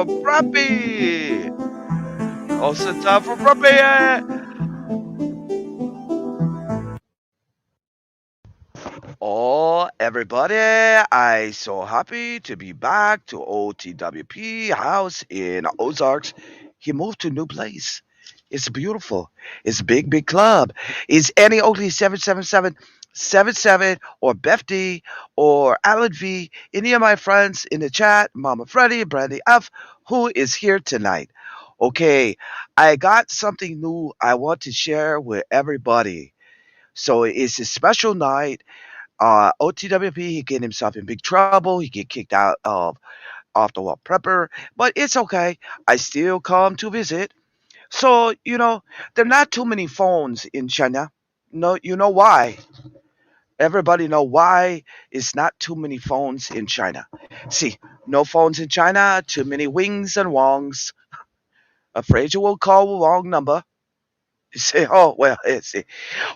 for Preppy. Also time for Preppy. Oh, everybody, I so happy to be back to OTWP house in Ozarks. He moved to a new place. It's beautiful. It's a big, big club. It's Annie Oakley 77777 or Beth D or Alan V. Any of my friends in the chat, Mama Freddie, Brandy F, who is here tonight. Okay, I got something new I want to share with everybody. So it's a special night. OTWP, he get himself in big trouble. He get kicked out of off the wall prepper, but it's okay. I still come to visit. So there are not too many phones in China. No, you know why? Everybody know why it's not too many phones in China. See, no phones in China. Too many wings and wongs. Afraid you will call the wrong number. You say, oh well, see.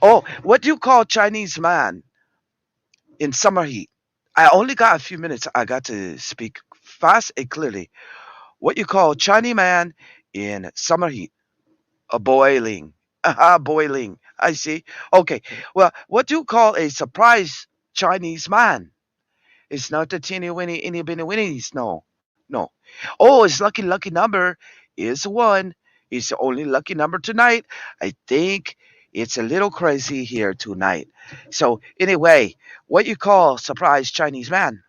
Oh, what do you call Chinese man in summer heat? I only got a few minutes. I got to speak fast and clearly. What you call Chinese man in summer heat? A boiling. Aha, boiling. I see. Okay. Well, what do you call a surprise Chinese man? It's not the teeny winny, inny binny winnies. No. No. Oh, his lucky number is one. It's the only lucky number tonight. I think it's a little crazy here tonight. So anyway, what you call surprise Chinese man?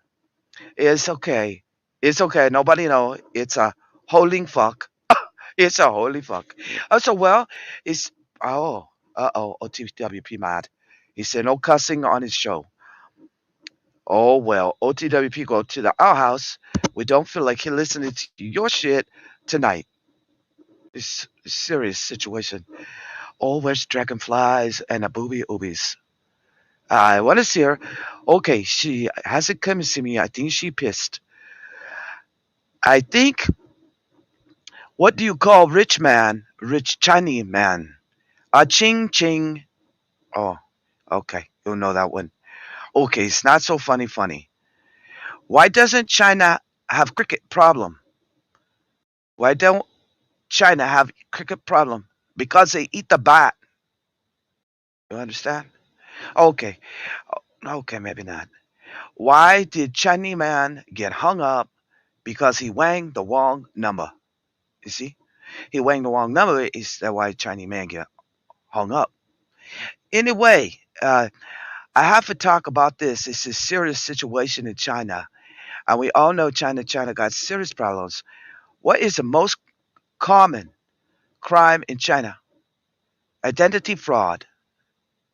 It's okay. It's okay. Nobody know. It's a holding fuck. It's a holy fuck. So well, it's OTWP mad. He said no cussing on his show. Oh well, OTWP go to the our house. We don't feel like he listening to your shit tonight. It's a serious situation. Oh, where's dragonflies and a booby oobies? I want to see her. Okay, she hasn't come to see me. I think she pissed. I think. What do you call rich man? Rich Chinese man? A ching ching. Oh, okay. You'll know that one. Okay, it's not so funny. Why doesn't China have cricket problem? Why don't China have cricket problem? Because they eat the bat. You understand? Okay. Okay, maybe not. Why did Chinese man get hung up? Because he wang the wrong number. You see? He wang the wrong number is that why Chinese man get hung up. Anyway, I have to talk about this. It's a serious situation in China. And we all know China got serious problems. What is the most common crime in China? Identity fraud.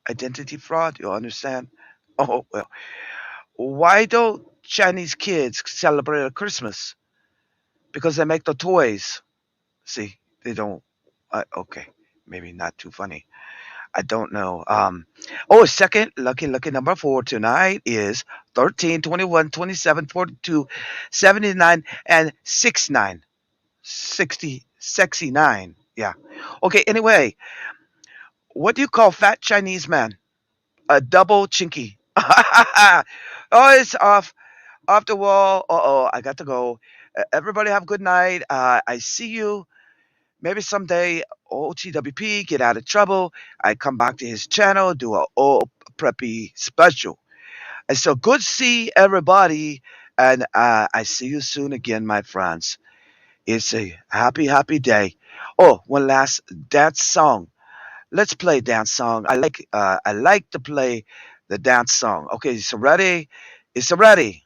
Identity fraud, you understand? Oh, well. Why don't Chinese kids celebrate Christmas? Because they make the toys. See, they don't. Okay, maybe not too funny. I don't know. Second lucky number for tonight is 13, 21, 27, 42, 79, and 69. 60, sexy 9. Yeah. Okay, anyway, what do you call fat Chinese man? A double chinky. Oh, it's off the wall. Uh-oh, I got to go. Everybody have a good night. I see you. Maybe someday OTWP get out of trouble. I come back to his channel, do a O preppy special. And so good to see everybody. And I see you soon again, my friends. It's a happy day. Oh, one last dance song. Let's play dance song. I like to play the dance song. Okay, it's ready. It's ready.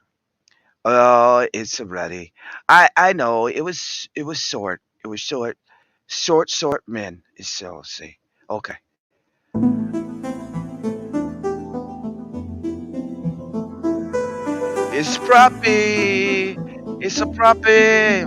Oh, it's ready. I know it was short. It was short man. It's so see. Okay. It's proppy. It's a proppy.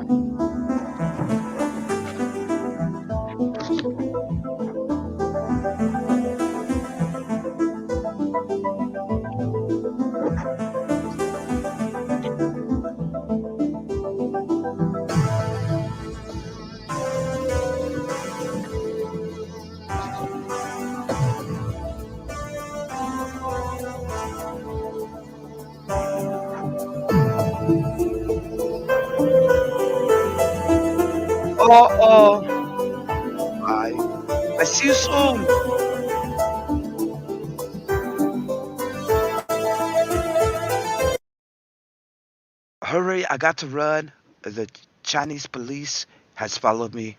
Oh. Bye. I see you soon. Hurry, I got to run. The Chinese police has followed me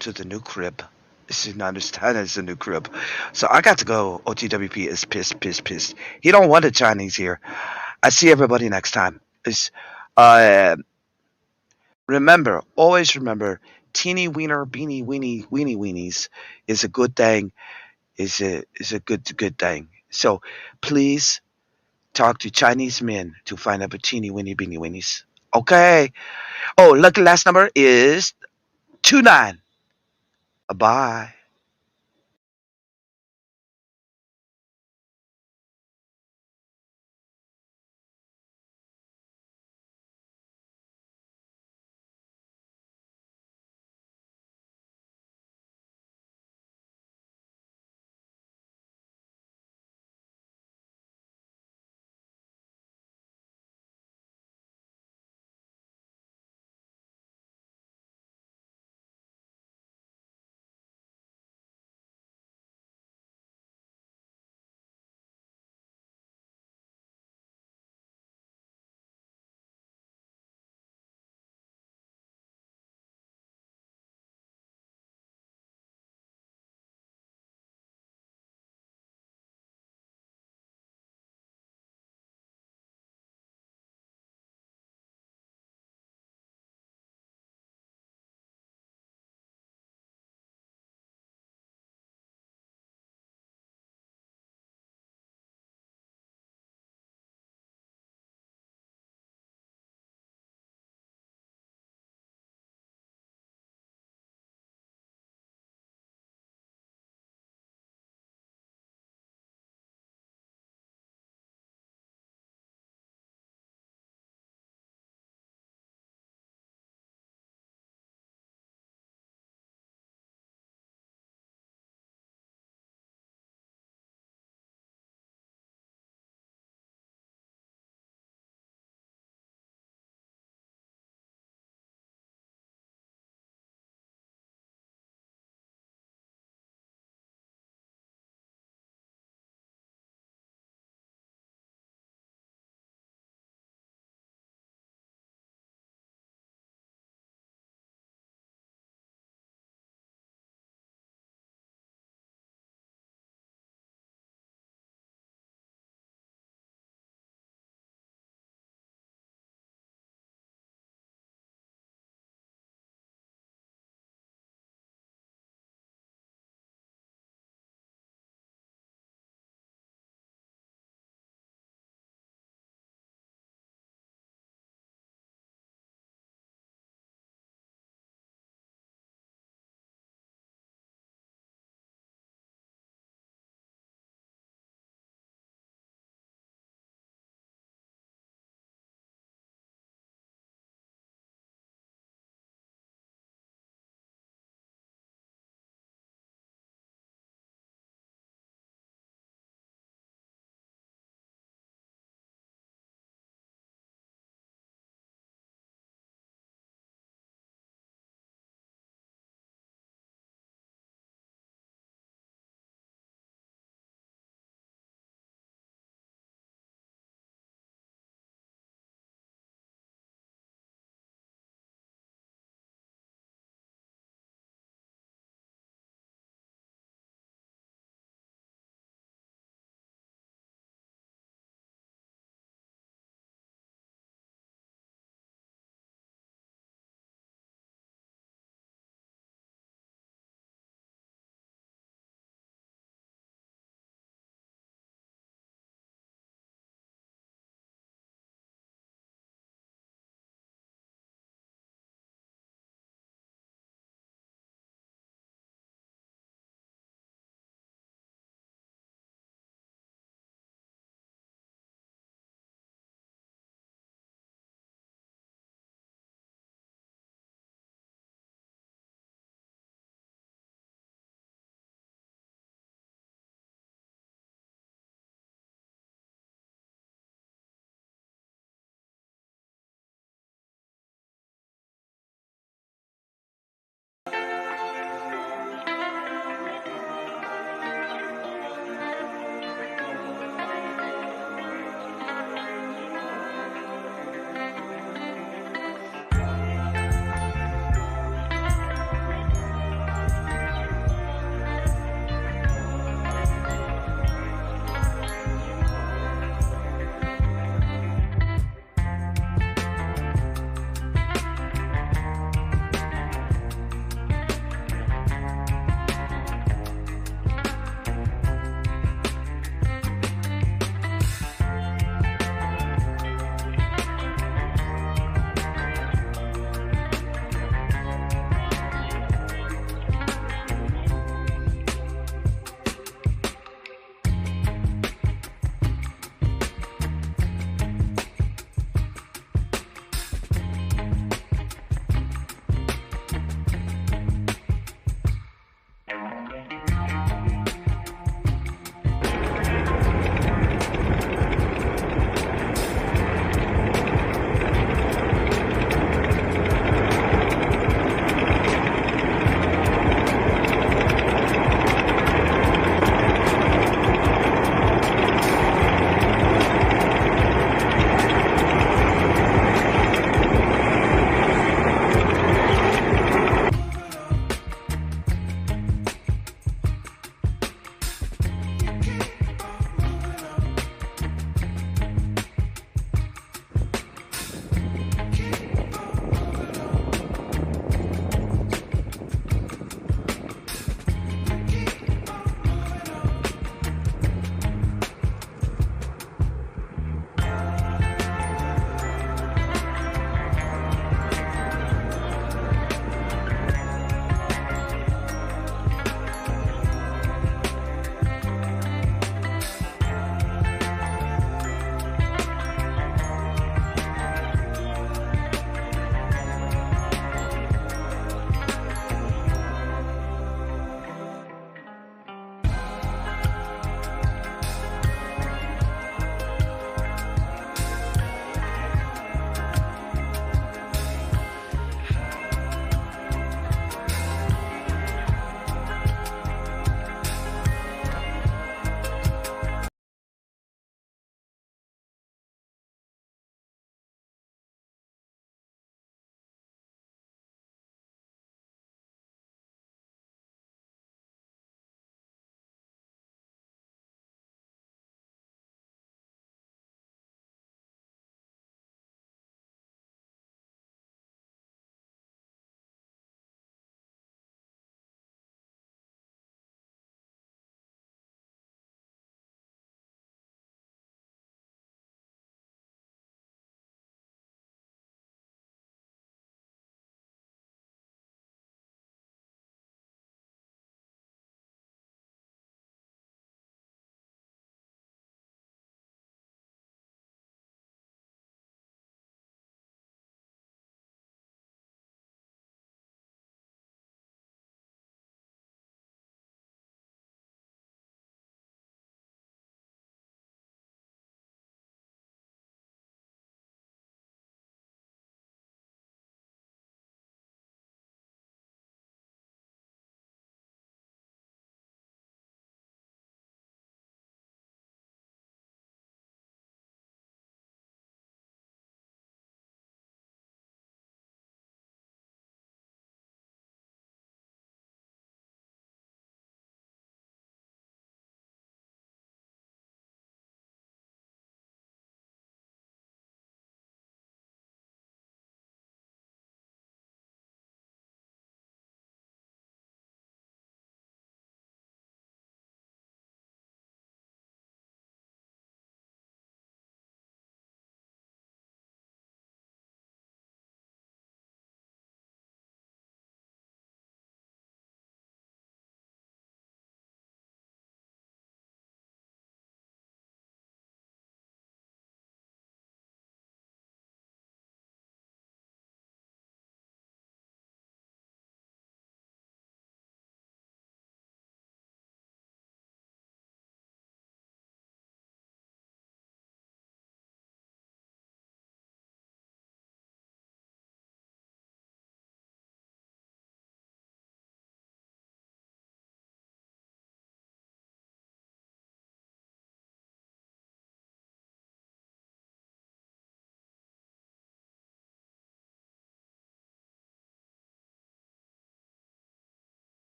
to the new crib. This is not understand it's a new crib. So I got to go. OTWP is pissed, pissed, pissed. He don't want the Chinese here. I see everybody next time. It's, uh, remember, always remember, teeny wiener, beanie weenie, weenie weenies is a good thing. Is a good thing. So please talk to Chinese men to find out the teeny weeny beanie weenies. Okay. Oh, lucky last number is 29. Bye.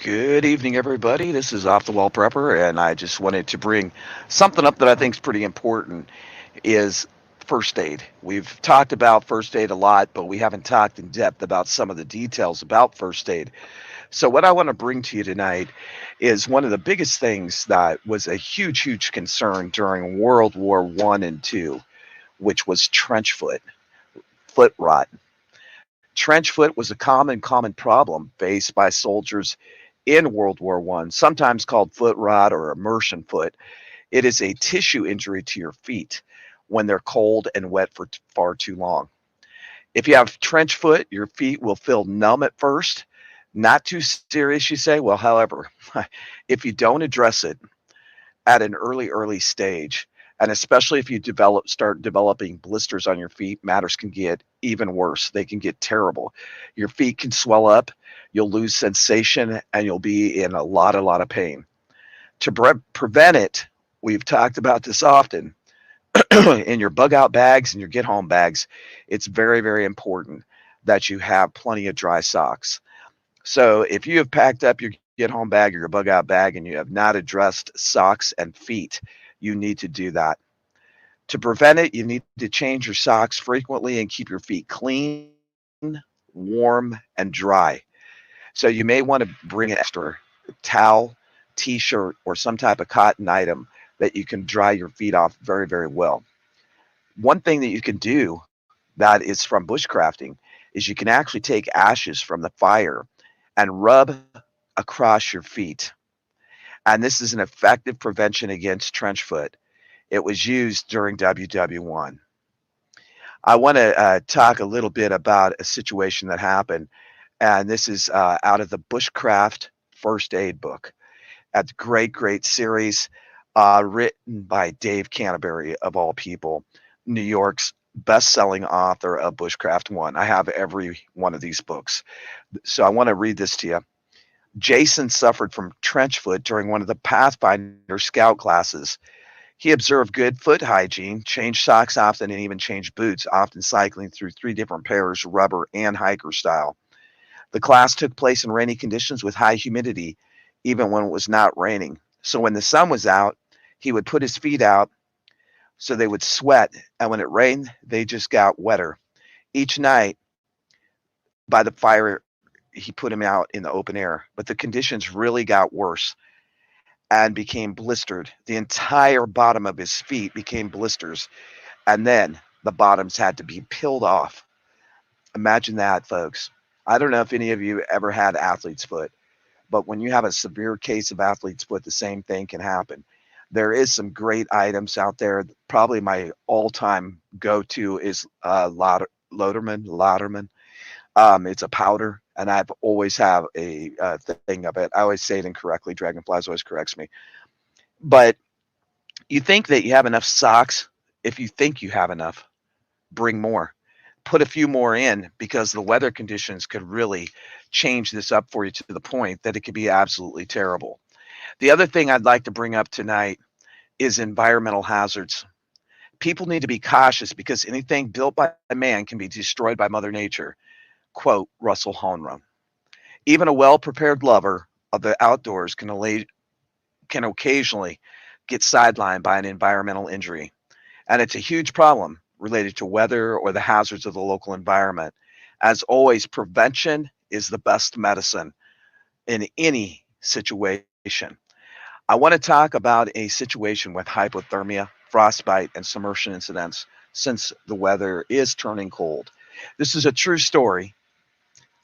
Good evening, everybody. This is Off the Wall Prepper, and I just wanted to bring something up that I think is pretty important is first aid. We've talked about first aid a lot, but we haven't talked in depth about some of the details about first aid. So what I want to bring to you tonight is one of the biggest things that was a huge, huge concern during World War One and Two, which was trench foot rot. Trench foot was a common problem faced by soldiers in World War One, sometimes called foot rot or immersion foot. It is a tissue injury to your feet when they're cold and wet for far too long. If you have trench foot, your feet will feel numb at first. Not too serious, you say? Well, however, if you don't address it at an early stage, and especially if you start developing blisters on your feet, matters can get even worse. They can get terrible. Your feet can swell up, you'll lose sensation, and you'll be in a lot of pain. To prevent it, we've talked about this often. In your bug out bags and your get home bags, it's very important that you have plenty of dry socks. So if you have packed up your get home bag or your bug out bag and you have not addressed socks and feet, you need to do that. To prevent it, you need to change your socks frequently and keep your feet clean, warm, and dry. So you may want to bring an extra towel, t-shirt, or some type of cotton item that you can dry your feet off very well. One thing that you can do that is from bushcrafting is you can actually take ashes from the fire and rub across your feet. And this is an effective prevention against trench foot. It was used during WW1. I want to talk a little bit about a situation that happened, and this is out of the Bushcraft First Aid book. That's a great series written by Dave Canterbury, of all people, New York's best-selling author of Bushcraft 1. I have every one of these books. So I want to read this to you. Jason suffered from trench foot during one of the Pathfinder Scout classes. He observed good foot hygiene, changed socks often, and even changed boots, often cycling through 3 different pairs, rubber and hiker style. The class took place in rainy conditions with high humidity, even when it was not raining. So when the sun was out, he would put his feet out so they would sweat, and when it rained, they just got wetter. Each night by the fire, he put him out in the open air, but the conditions really got worse and became blistered. The entire bottom of his feet became blisters, and then the bottoms had to be peeled off. Imagine that, folks. I don't know if any of you ever had athlete's foot, but when you have a severe case of athlete's foot, the same thing can happen. There is some great items out there. Probably my all-time go-to is Lauderman. It's a powder, and I've always have a thing of it. I always say it incorrectly. Dragonflies always corrects me. But you think that you have enough socks. If you think you have enough, bring more. Put a few more in because the weather conditions could really change this up for you to the point that it could be absolutely terrible. The other thing I'd like to bring up tonight is environmental hazards. People need to be cautious because anything built by man can be destroyed by Mother Nature. Quote Russell Honra. Even a well-prepared lover of the outdoors can occasionally get sidelined by an environmental injury. And it's a huge problem related to weather or the hazards of the local environment. As always, prevention is the best medicine in any situation. I want to talk about a situation with hypothermia, frostbite, and submersion incidents since the weather is turning cold. This is a true story,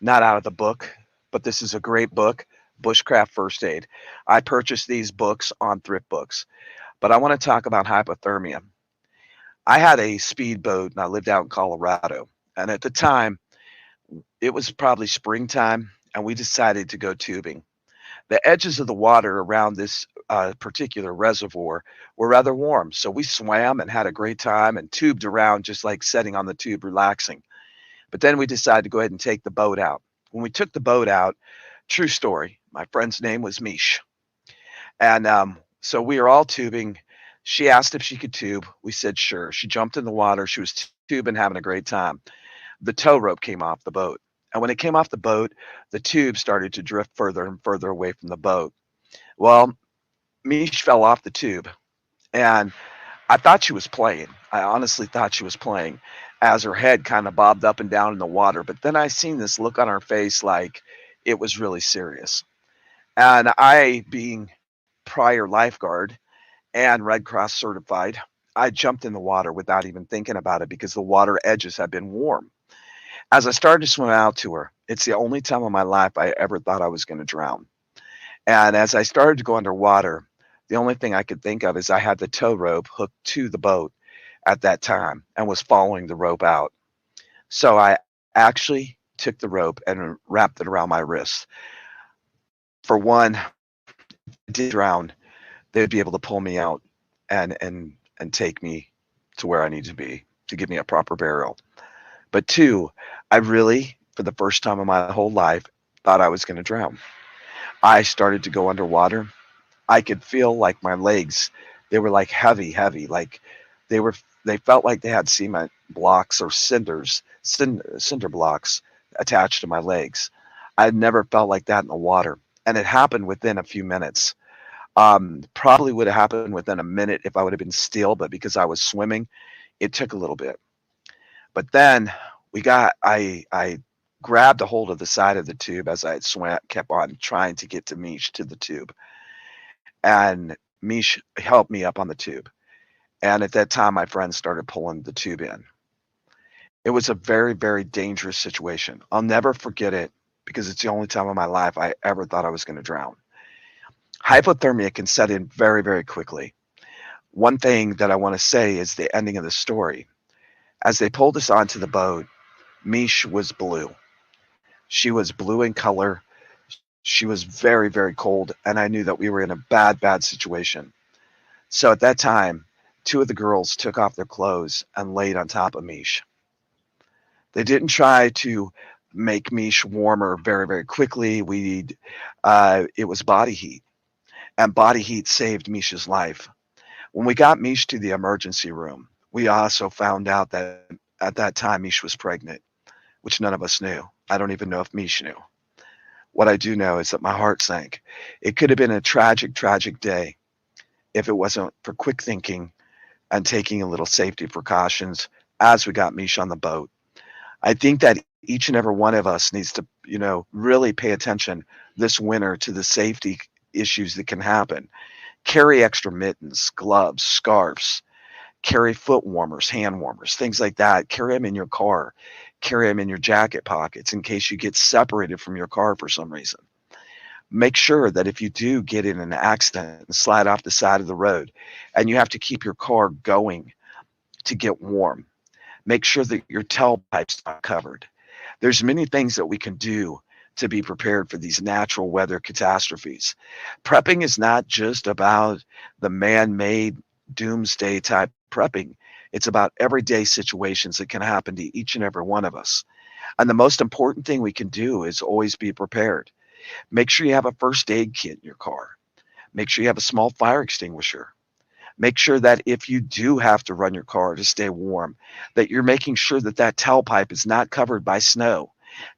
not out of the book, but this is a great book, Bushcraft First Aid. I purchased these books on thrift books, but I want to talk about hypothermia. I had a speedboat and I lived out in Colorado. And at the time, it was probably springtime, and we decided to go tubing. The edges of the water around this particular reservoir were rather warm. So we swam and had a great time and tubed around just like sitting on the tube, relaxing. But then we decided to go ahead and take the boat out. When we took the boat out, true story, my friend's name was Mish. And so we were all tubing. She asked if she could tube. We said sure. She jumped in the water. She was tubing, having a great time. The tow rope came off the boat. And when it came off the boat, the tube started to drift further and further away from the boat. Well, Mish fell off the tube, and I thought she was playing. I honestly thought she was playing as her head kind of bobbed up and down in the water. But then I seen this look on her face like it was really serious. And I, being prior lifeguard and Red Cross certified, I jumped in the water without even thinking about it because the water edges had been warm. As I started to swim out to her, it's the only time in my life I ever thought I was going to drown. And as I started to go underwater, the only thing I could think of is I had the tow rope hooked to the boat at that time and was following the rope out. So I actually took the rope and wrapped it around my wrist. For one, if I did drown, they'd be able to pull me out and take me to where I need to be to give me a proper burial. But two, I really, for the first time in my whole life, thought I was going to drown. I started to go underwater. I could feel like my legs, they were like heavy, heavy, like they were, they felt like they had cement blocks or cinder blocks attached to my legs. I had never felt like that in the water. And it happened within a few minutes. Probably would have happened within a minute if I would have been still, but because I was swimming, it took a little bit. But then I grabbed a hold of the side of the tube as I had swam, kept on trying to get to Mish to the tube. And Mish helped me up on the tube. And at that time, my friends started pulling the tube in. It was a very, very dangerous situation. I'll never forget it because it's the only time in my life I ever thought I was going to drown. Hypothermia can set in very, very quickly. One thing that I want to say is the ending of the story. As they pulled us onto the boat, Mish was blue. She was blue in color. She was very, very cold, and I knew that we were in a bad, bad situation. So at that time, two of the girls took off their clothes and laid on top of Mish. They didn't try to make Mish warmer very, very quickly. It was body heat, and body heat saved Mish's life. When we got Mish to the emergency room, we also found out that at that time Mish was pregnant, which none of us knew. I don't even know if Mish knew. What I do know is that my heart sank. It could have been a tragic, tragic day if it wasn't for quick thinking and taking a little safety precautions as we got Mish on the boat. I think that each and every one of us needs to, really pay attention this winter to the safety issues that can happen. Carry extra mittens, gloves, scarves, carry foot warmers, hand warmers, things like that. Carry them in your car. Carry them in your jacket pockets in case you get separated from your car for some reason. Make sure that if you do get in an accident and slide off the side of the road and you have to keep your car going to get warm, make sure that your tailpipe's not covered. There's many things that we can do to be prepared for these natural weather catastrophes. Prepping is not just about the man-made doomsday type prepping. It's about everyday situations that can happen to each and every one of us. And the most important thing we can do is always be prepared. Make sure you have a first aid kit in your car. Make sure you have a small fire extinguisher. Make sure that if you do have to run your car to stay warm, that you're making sure that that tailpipe is not covered by snow.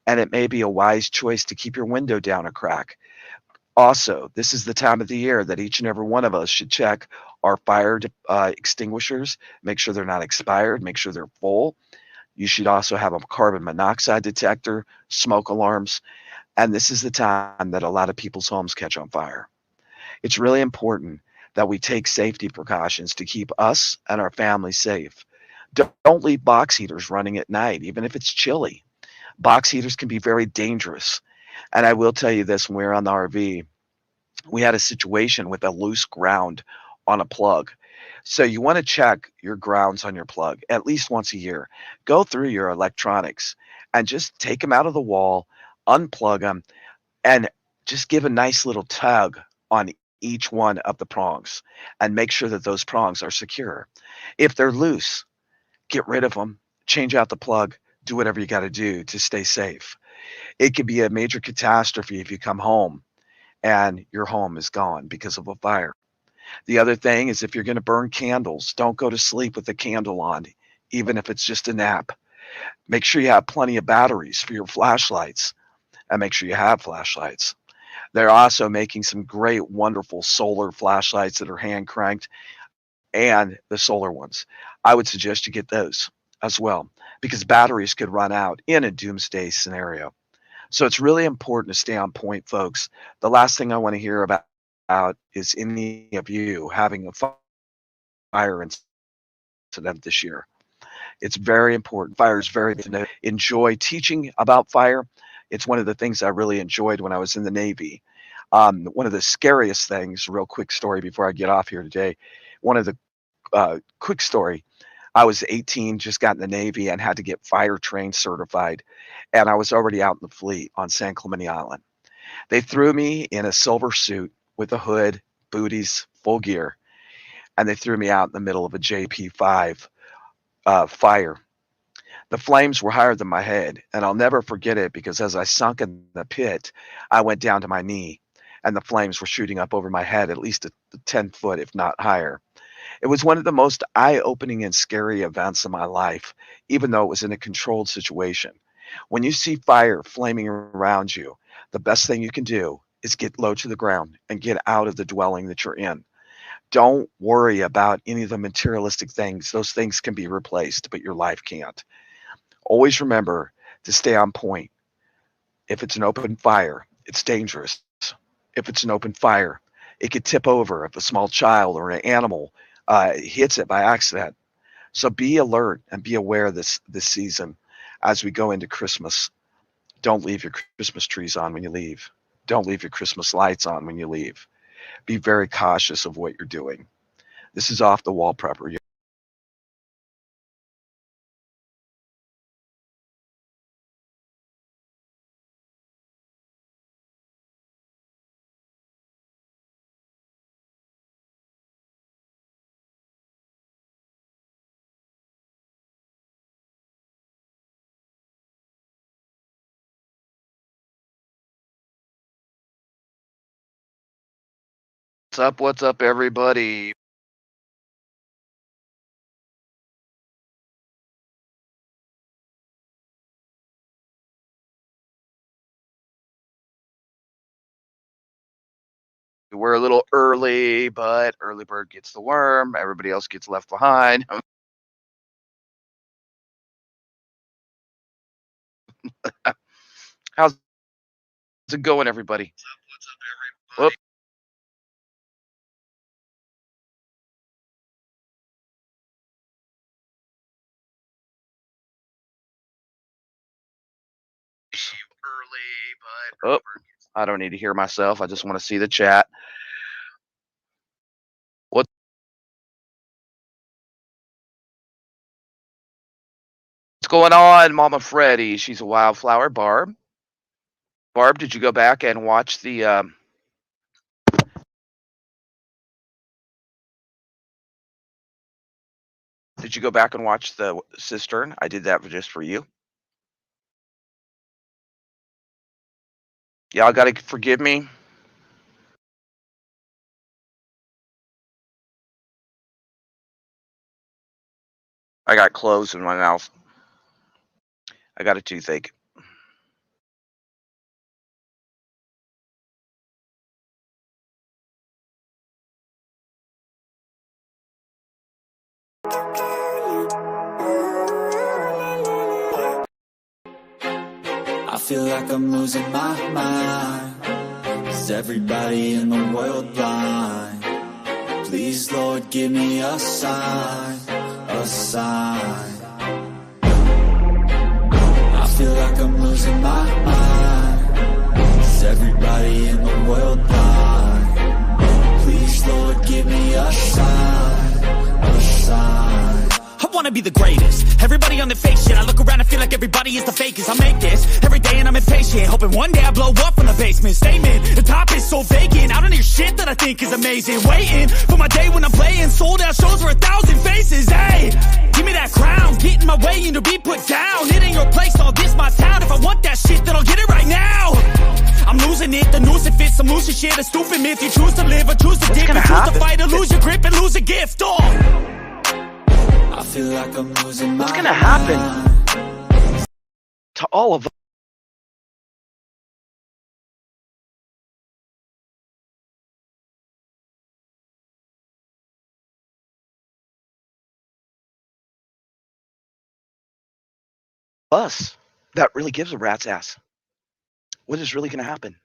And it may be a wise choice to keep your window down a crack. Also, this is the time of the year that each and every one of us should check our fire extinguishers, make sure they're not expired, make sure they're full. You should also have a carbon monoxide detector, smoke alarms, and this is the time that a lot of people's homes catch on fire. It's really important that we take safety precautions to keep us and our families safe. Don't leave box heaters running at night, even if it's chilly. Box heaters can be very dangerous. And I will tell you this, when we were on the RV, we had a situation with a loose ground on a plug. So you want to check your grounds on your plug at least once a year. Go through your electronics and just take them out of the wall, unplug them, and just give a nice little tug on each one of the prongs and make sure that those prongs are secure. If they're loose, get rid of them, change out the plug, do whatever you got to do to stay safe. It could be a major catastrophe if you come home and your home is gone because of a fire. The other thing is if you're going to burn candles, don't go to sleep with the candle on, even if it's just a nap. Make sure you have plenty of batteries for your flashlights, and make sure you have flashlights. They're also making some great, wonderful solar flashlights that are hand cranked, and the solar ones. I would suggest you get those as well, because batteries could run out in a doomsday scenario. So it's really important to stay on point, folks. The last thing I want to hear about is any of you having a fire incident this year. It's very important. Fire is very important. Enjoy teaching about fire. It's one of the things I really enjoyed when I was in the Navy. One of the scariest things, real quick story before I get off here today. One of the quick story, I was 18, just got in the Navy and had to get fire train certified. And I was already out in the fleet on San Clemente Island. They threw me in a silver suit with a hood, booties, full gear. And they threw me out in the middle of a JP5 fire. The flames were higher than my head, and I'll never forget it because as I sunk in the pit, I went down to my knee, and the flames were shooting up over my head at least 10 foot, if not higher. It was one of the most eye-opening and scary events of my life, even though it was in a controlled situation. When you see fire flaming around you, the best thing you can do is get low to the ground and get out of the dwelling that you're in. Don't worry about any of the materialistic things. Those things can be replaced, but your life can't. Always remember to stay on point. If it's an open fire, it's dangerous. If it's an open fire, it could tip over if a small child or an animal hits it by accident. So be alert and be aware this season as we go into Christmas. Don't leave your Christmas trees on when you leave. Don't leave your Christmas lights on when you leave. Be very cautious of what you're doing. This is Off the Wall Prepper. What's up, everybody? We're a little early, but early bird gets the worm. Everybody else gets left behind. How's it going, everybody? What's up, everybody? Early, but oh, I don't need to hear myself. I just want to see the chat. What's going on, Mama Freddy? She's a wildflower. Barb, did you go back and watch the? Did you go back and watch the cistern? I did that just for you. Y'all got to forgive me. I got cloves in my mouth. I got a toothache. I feel like I'm losing my mind. Is everybody in the world blind? Please, Lord, give me a sign, a sign. I feel like I'm losing my mind. Is everybody in the world blind? Please, Lord, give me a sign, a sign. I wanna be the greatest. Everybody on the fake shit. I look around and feel like everybody is the fakest. I make this every day and I'm impatient, hoping one day I blow up from the basement. Statement, the top is so vacant. I don't hear shit that I think is amazing. Waiting for my day when I'm playing sold out shows for 1,000 faces. Hey, give me that crown, get in my way and to be put down. It ain't your place, all this my town. If I want that shit, then I'll get it right now. I'm losing it, the noose it fits. I'm losing shit, a stupid myth. You choose to live or choose to dip. You choose to fight or lose your grip and lose a gift. I feel like I'm losing my What's gonna happen? to all of us that really gives a rat's ass what is really going to happen.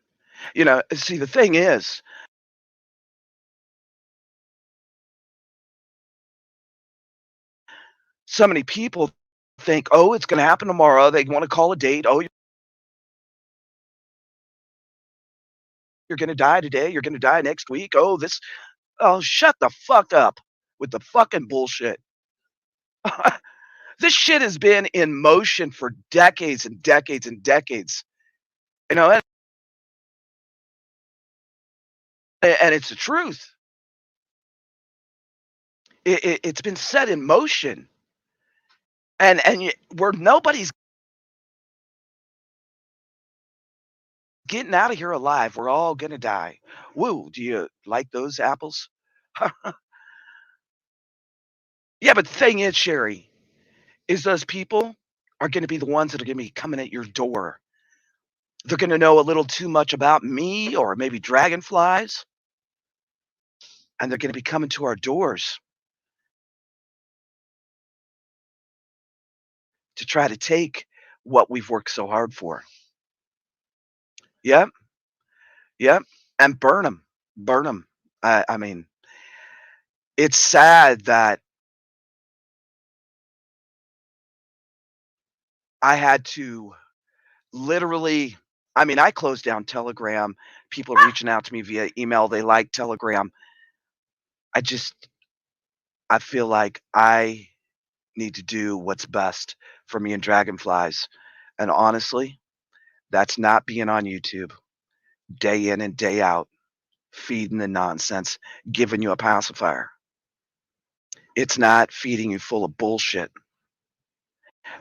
See, the thing is, so many people think, oh, it's going to happen tomorrow. They want to call a date. Oh, you're going to die today. You're going to die next week. Oh, shut the fuck up with the fucking bullshit. This shit has been in motion for decades and decades and decades. You know, and, and it's the truth. It's been set in motion, where nobody's getting out of here alive. We're all gonna die. Woo! Do you like those apples? Yeah, but the thing is, Sherry, is those people are gonna be the ones that are gonna be coming at your door. They're gonna know a little too much about me or maybe dragonflies, and they're gonna be coming to our doors to try to take what we've worked so hard for. Yep, yep, and burn them. I mean, it's sad that I had to literally I mean, I closed down Telegram, people are reaching out to me via email, they like Telegram. I just I feel like I need to do what's best for me and dragonflies, and honestly, that's not being on YouTube day in and day out, feeding the nonsense, giving you a pacifier. It's not feeding you full of bullshit.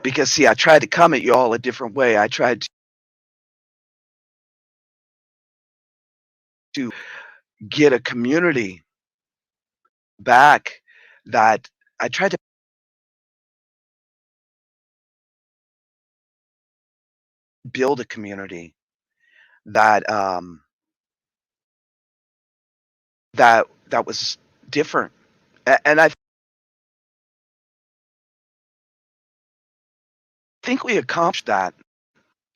Because, see, I tried to come at you all a different way. I tried to get a community back that I tried to build a community that, that was different, and I think we accomplished that.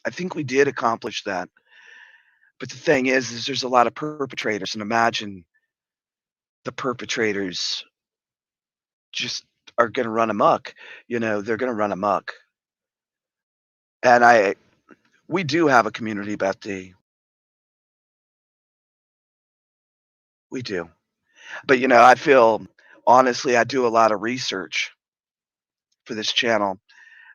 I think we did accomplish that, but the thing is there's a lot of perpetrators, and imagine the perpetrators just are gonna run amok, they're gonna run amok, and we do have a community, Betty, we do, but, I feel honestly, I do a lot of research for this channel,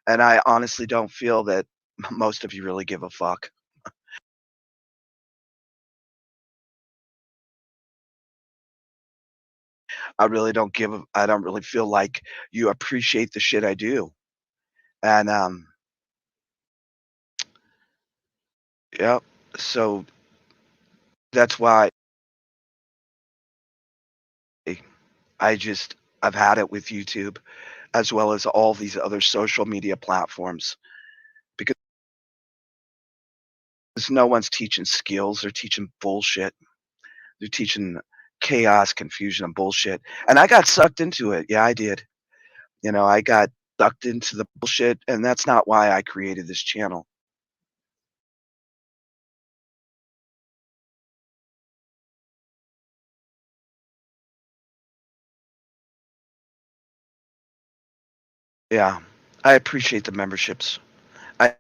and I honestly don't feel that most of you really give a fuck. I don't really feel like you appreciate the shit I do, and, yep, so that's why I just I've had it with YouTube as well as all these other social media platforms because no one's teaching skills, they're teaching bullshit. They're teaching chaos, confusion, and bullshit, and I got sucked into it. Yeah, I did. I got sucked into the bullshit, and that's not why I created this channel. Yeah, I appreciate the memberships. I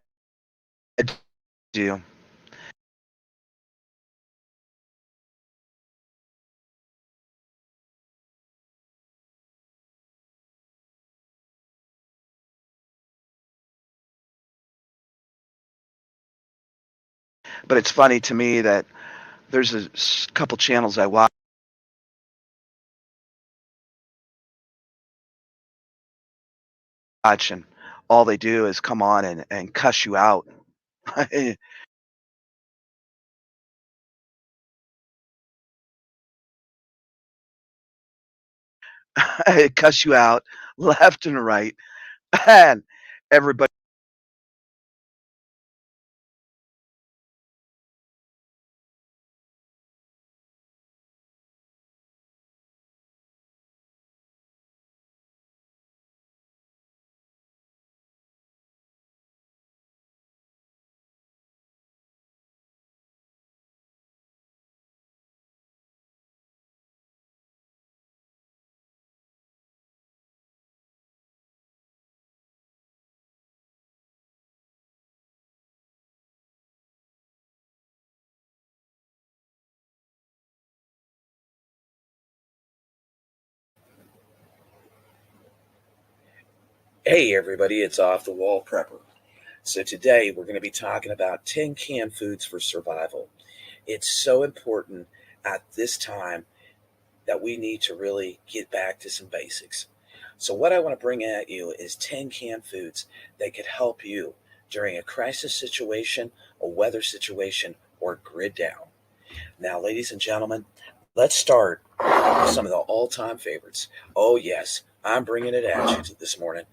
do. But it's funny to me that there's a couple channels I watch, and all they do is come on and cuss you out. Cuss you out left and right, and everybody Hey everybody, it's Off the Wall Prepper. So today we're going to be talking about 10 canned foods for survival. It's so important at this time that we need to really get back to some basics. So what I want to bring at you is 10 canned foods that could help you during a crisis situation, a weather situation, or grid down. Now, ladies and gentlemen, let's start with some of the all-time favorites. Oh yes, I'm bringing it at you this morning.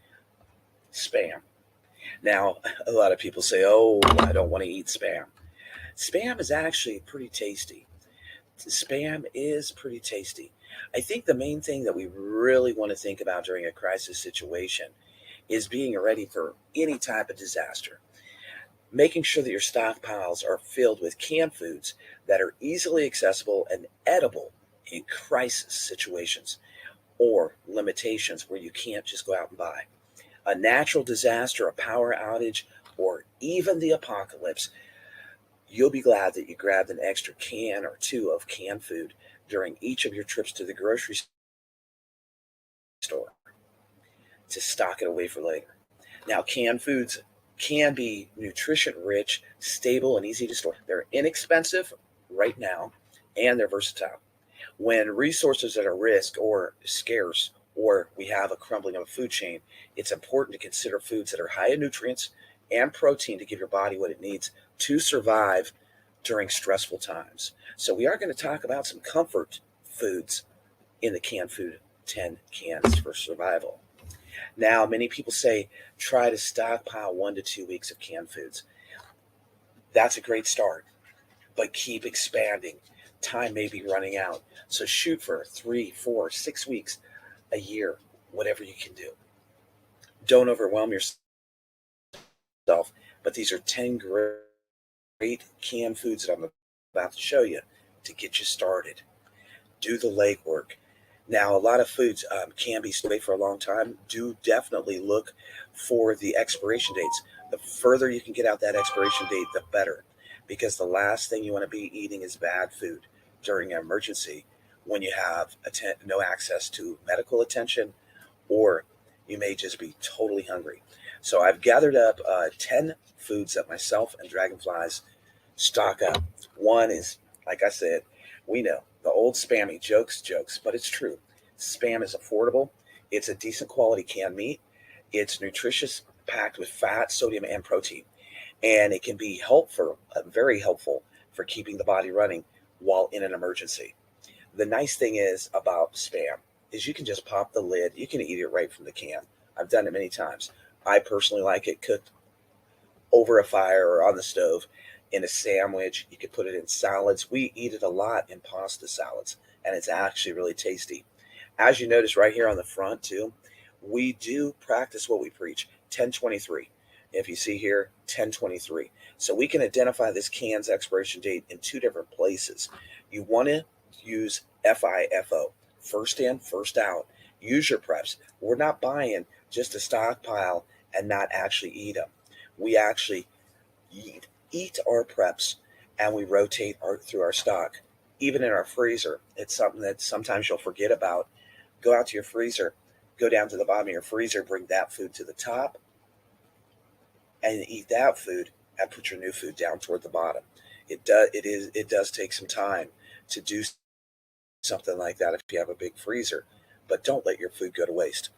Spam. Now, a lot of people say, oh, I don't want to eat spam. Spam is actually pretty tasty. Spam is pretty tasty. I think the main thing that we really want to think about during a crisis situation is being ready for any type of disaster. Making sure that your stockpiles are filled with canned foods that are easily accessible and edible in crisis situations or limitations where you can't just go out and buy. A natural disaster, a power outage, or even the apocalypse, you'll be glad that you grabbed an extra can or two of canned food during each of your trips to the grocery store to stock it away for later. Now, canned foods can be nutrition rich, stable, and easy to store. They're inexpensive right now, and they're versatile. When resources are at risk or scarce, or we have a crumbling of a food chain, it's important to consider foods that are high in nutrients and protein to give your body what it needs to survive during stressful times. So we are going to talk about some comfort foods in the canned food 10 cans for survival. Now, many people say try to stockpile 1 to 2 weeks of canned foods. That's a great start, but keep expanding. Time may be running out. So shoot for 3, 4, 6 weeks, a year, whatever you can do. Don't overwhelm yourself, but these are 10 great canned foods that I'm about to show you to get you started. Do the legwork. Now, a lot of foods can be stored for a long time. Do definitely look for the expiration dates. The further you can get out that expiration date, the better, because the last thing you want to be eating is bad food during an emergency when you have no access to medical attention, or you may just be totally hungry. So I've gathered up 10 foods that myself and Dragonflies stock up. One is, like I said, we know the old spammy jokes, but it's true. Spam is affordable. It's a decent quality canned meat. It's nutritious, packed with fat, sodium, and protein. And it can be helpful, very helpful for keeping the body running while in an emergency. The nice thing is about spam is you can just pop the lid. You can eat it right from the can. I've done it many times. I personally like it cooked over a fire or on the stove in a sandwich. You could put it in salads. We eat it a lot in pasta salads, and it's actually really tasty. As you notice right here on the front too, we do practice what we preach. 1023. If you see here, 1023. So we can identify this can's expiration date in two different places. You want to use FIFO, first in, first out. Use your preps. We're not buying just a stockpile and not actually eat them. We actually eat our preps, and we rotate through our stock. Even in our freezer, it's something that sometimes you'll forget about. Go out to your freezer, go down to the bottom of your freezer, bring that food to the top, and eat that food, and put your new food down toward the bottom. It does take some time to do something like that if you have a big freezer, but don't let your food go to waste.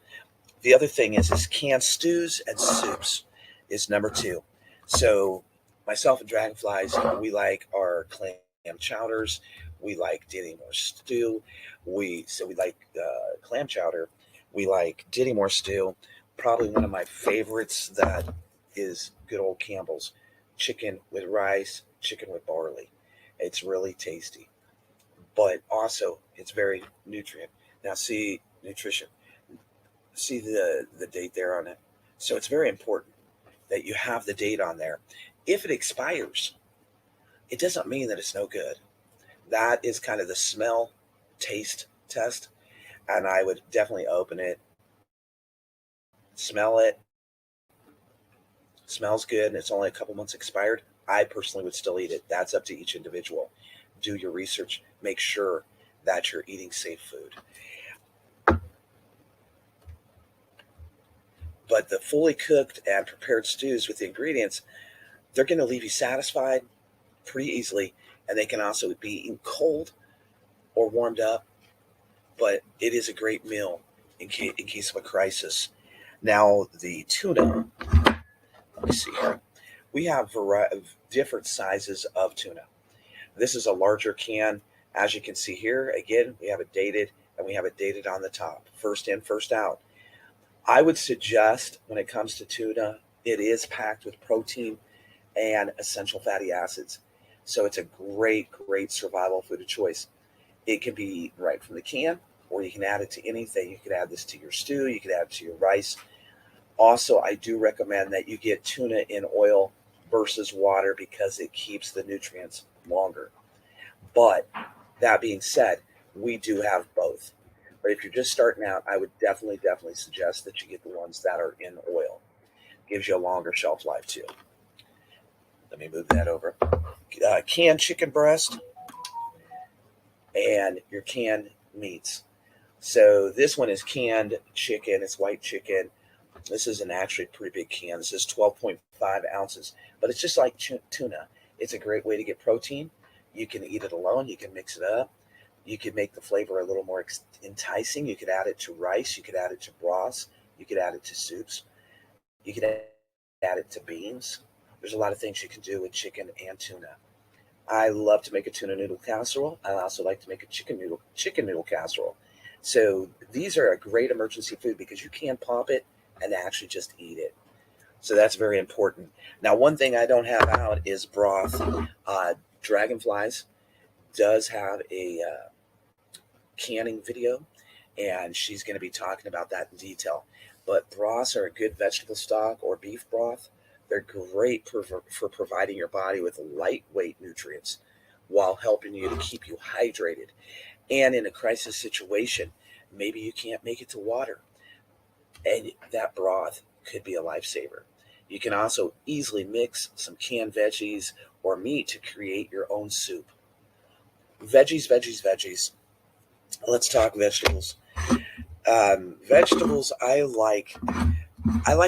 The other thing is canned stews and soups is number 2. So myself and Dragonflies, we like our clam chowders. We like Dinty Moore stew. We like clam chowder. We like Dinty Moore stew. Probably one of my favorites that is good old Campbell's chicken with rice, chicken with barley. It's really tasty, but also it's very nutrient. Now, see nutrition. See the date there on it. So it's very important that you have the date on there. If it expires, it doesn't mean that it's no good. That is kind of the smell taste test, and I would definitely open it, smell it. Smells good and it's only a couple months expired. I personally would still eat it. That's up to each individual. Do your research. Make sure that you're eating safe food. But the fully cooked and prepared stews with the ingredients, they're going to leave you satisfied pretty easily, and they can also be eaten cold or warmed up. But it is a great meal in case of a crisis. Now, the tuna, let me see here. We have different sizes of tuna. This is a larger can. As you can see here, again, we have it dated and we have it dated on the top. First in, first out. I would suggest when it comes to tuna, it is packed with protein and essential fatty acids. So it's a great survival food of choice. It can be eaten right from the can, or you can add it to anything. You could add this to your stew, you could add it to your rice. Also, I do recommend that you get tuna in oil versus water because it keeps the nutrients longer. But that being said, we do have both. But if you're just starting out, I would definitely suggest that you get the ones that are in oil. Gives you a longer shelf life too. Let me move that over. Canned chicken breast and your canned meats. So this one is canned chicken. It's white chicken. This is an actually pretty big can. This is 12.5 ounces, but it's just like tuna. It's a great way to get protein. You can eat it alone. You can mix it up. You could make the flavor a little more enticing. You could add it to rice. You could add it to broths. You could add it to soups. You could add it to beans. There's a lot of things you can do with chicken and tuna. I love to make a tuna noodle casserole. I also like to make a chicken noodle casserole. So these are a great emergency food because you can pop it and actually just eat it. So that's very important. Now, one thing I don't have out is broth. Dragonflies does have a canning video, and she's going to be talking about that in detail. But broths are a good vegetable stock or beef broth. They're great for providing your body with lightweight nutrients while helping you to keep you hydrated. And in a crisis situation, maybe you can't make it to water, and that broth could be a lifesaver. You can also easily mix some canned veggies or meat to create your own soup. Veggies. Let's talk vegetables. Vegetables, I like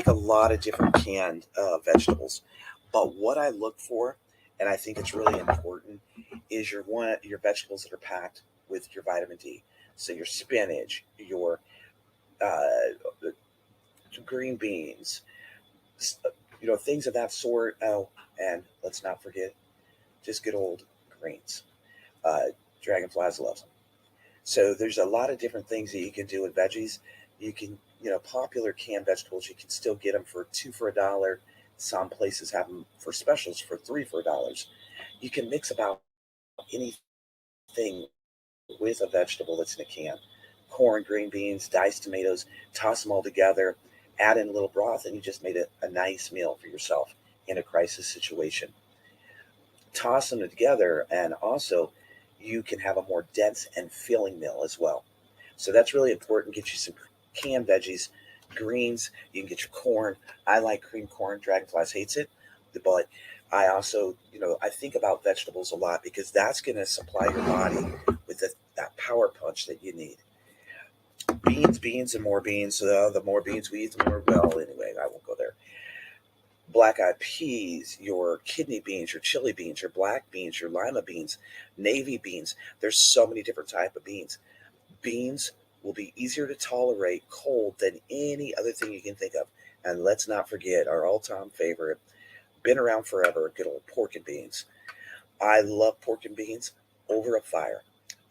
a lot of different canned vegetables, but what I look for, and I think it's really important, is your vegetables that are packed with your vitamin D. So your spinach, your uh, green beans, things of that sort. Oh, and let's not forget, just good old greens. Uh, Dragonflies love them. So there's a lot of different things that you can do with veggies. You can, popular canned vegetables, you can still get them for two for $1. Some places have them for specials for three for $1. You can mix about anything with a vegetable that's in a can. Corn, green beans, diced tomatoes, toss them all together, add in a little broth, and you just made a nice meal for yourself in a crisis situation. Toss them together, and also you can have a more dense and filling meal as well. So that's really important. Get you some canned veggies, greens. You can get your corn. I like cream corn. Dragonflies hates it, but I also, I think about vegetables a lot because that's going to supply your body with that power punch that you need. Beans, and more beans. So the more beans we eat, the more, well, anyway, I won't go there. Black eyed peas, your kidney beans, your chili beans, your black beans, your lima beans, navy beans. There's so many different type of beans. Beans will be easier to tolerate cold than any other thing you can think of. And let's not forget our all-time favorite, been around forever, good old pork and beans. I love pork and beans over a fire.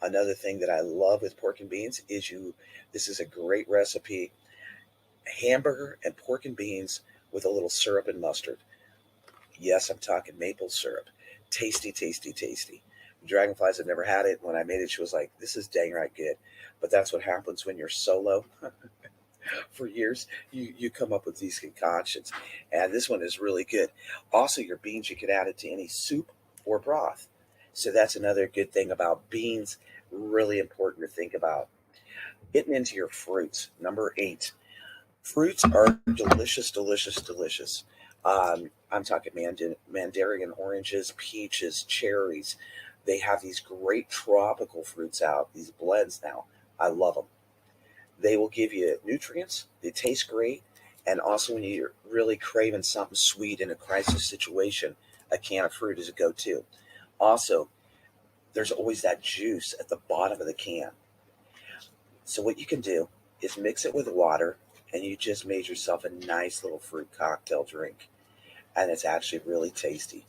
Another thing that I love with pork and beans is this is a great recipe, hamburger and pork and beans with a little syrup and mustard. Yes, I'm talking maple syrup. Tasty. Dragonflies have never had it. When I made it, she was like, this is dang right good. But that's what happens when you're solo for years. You come up with these concoctions. And this one is really good. Also, your beans, you can add it to any soup or broth. So that's another good thing about beans. Really important to think about. Getting into your fruits. Number 8. Fruits are delicious. I'm talking mandarin oranges, peaches, cherries. They have these great tropical fruits out, these blends now. I love them. They will give you nutrients. They taste great. And also when you're really craving something sweet in a crisis situation, a can of fruit is a go-to. Also, there's always that juice at the bottom of the can. So what you can do is mix it with water, and you just made yourself a nice little fruit cocktail drink. And it's actually really tasty.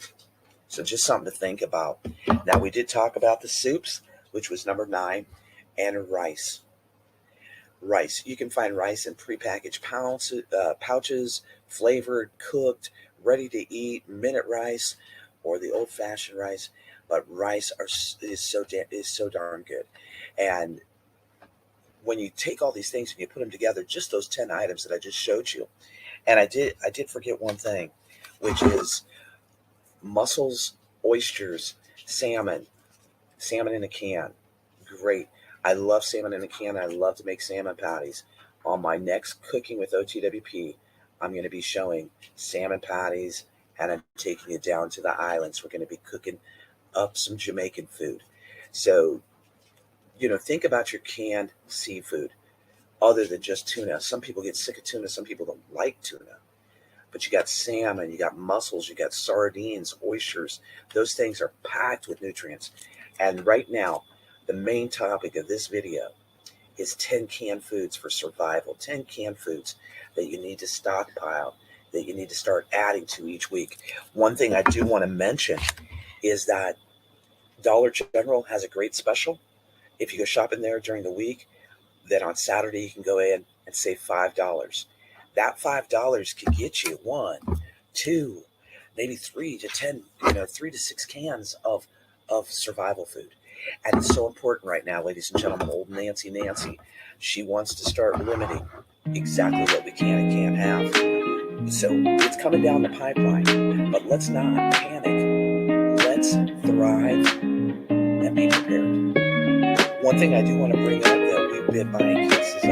So just something to think about. Now, we did talk about the soups, which was number 9, and rice. Rice. You can find rice in prepackaged pouches, flavored, cooked, ready to eat, minute rice, or the old-fashioned rice. But is so darn good. And when you take all these things and you put them together, just those 10 items that I just showed you, and I did forget one thing, which is mussels, oysters, salmon in a can. Great. I love salmon in a can. I love to make salmon patties. On my next Cooking with OTWP, I'm going to be showing salmon patties, and I'm taking you down to the islands. We're going to be cooking up some Jamaican food. So, think about your canned seafood other than just tuna. Some people get sick of tuna. Some people don't like tuna. But you got salmon, you got mussels, you got sardines, oysters. Those things are packed with nutrients. And right now, the main topic of this video is 10 canned foods for survival. 10 canned foods that you need to stockpile, that you need to start adding to each week. One thing I do want to mention is that Dollar General has a great special. If you go shopping there during the week, then on Saturday you can go in and save $5. That $5 could get you 1, 2, maybe 3 to 10, 3 to 6 cans of survival food. And it's so important right now, ladies and gentlemen. Old Nancy, she wants to start limiting exactly what we can and can't have. So it's coming down the pipeline. But let's not panic. Let's thrive and be prepared. One thing I do want to bring up that we've been buying cases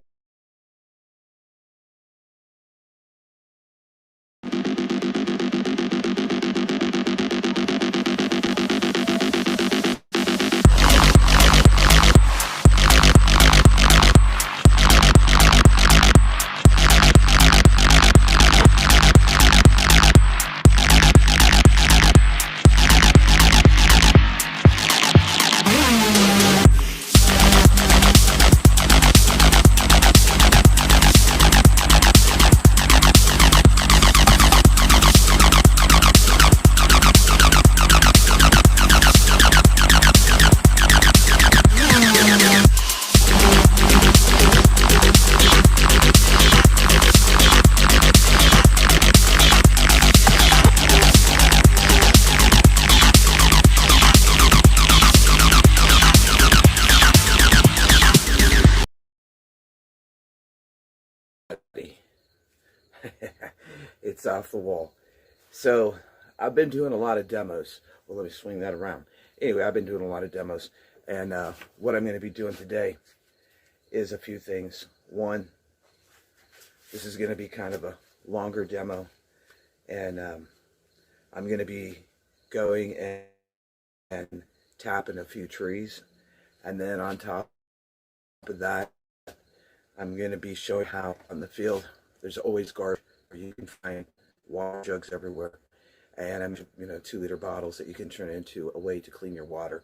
it's off the wall. So I've been doing a lot of demos. Well, let me swing that around. Anyway, I've been doing a lot of demos. And what I'm going to be doing today is a few things. One, this is going to be kind of a longer demo. And I'm going to be going and tapping a few trees. And then on top of that, I'm going to be showing how on the field there's always garbage. You can find water jugs everywhere, and I'm 2-liter bottles that you can turn into a way to clean your water.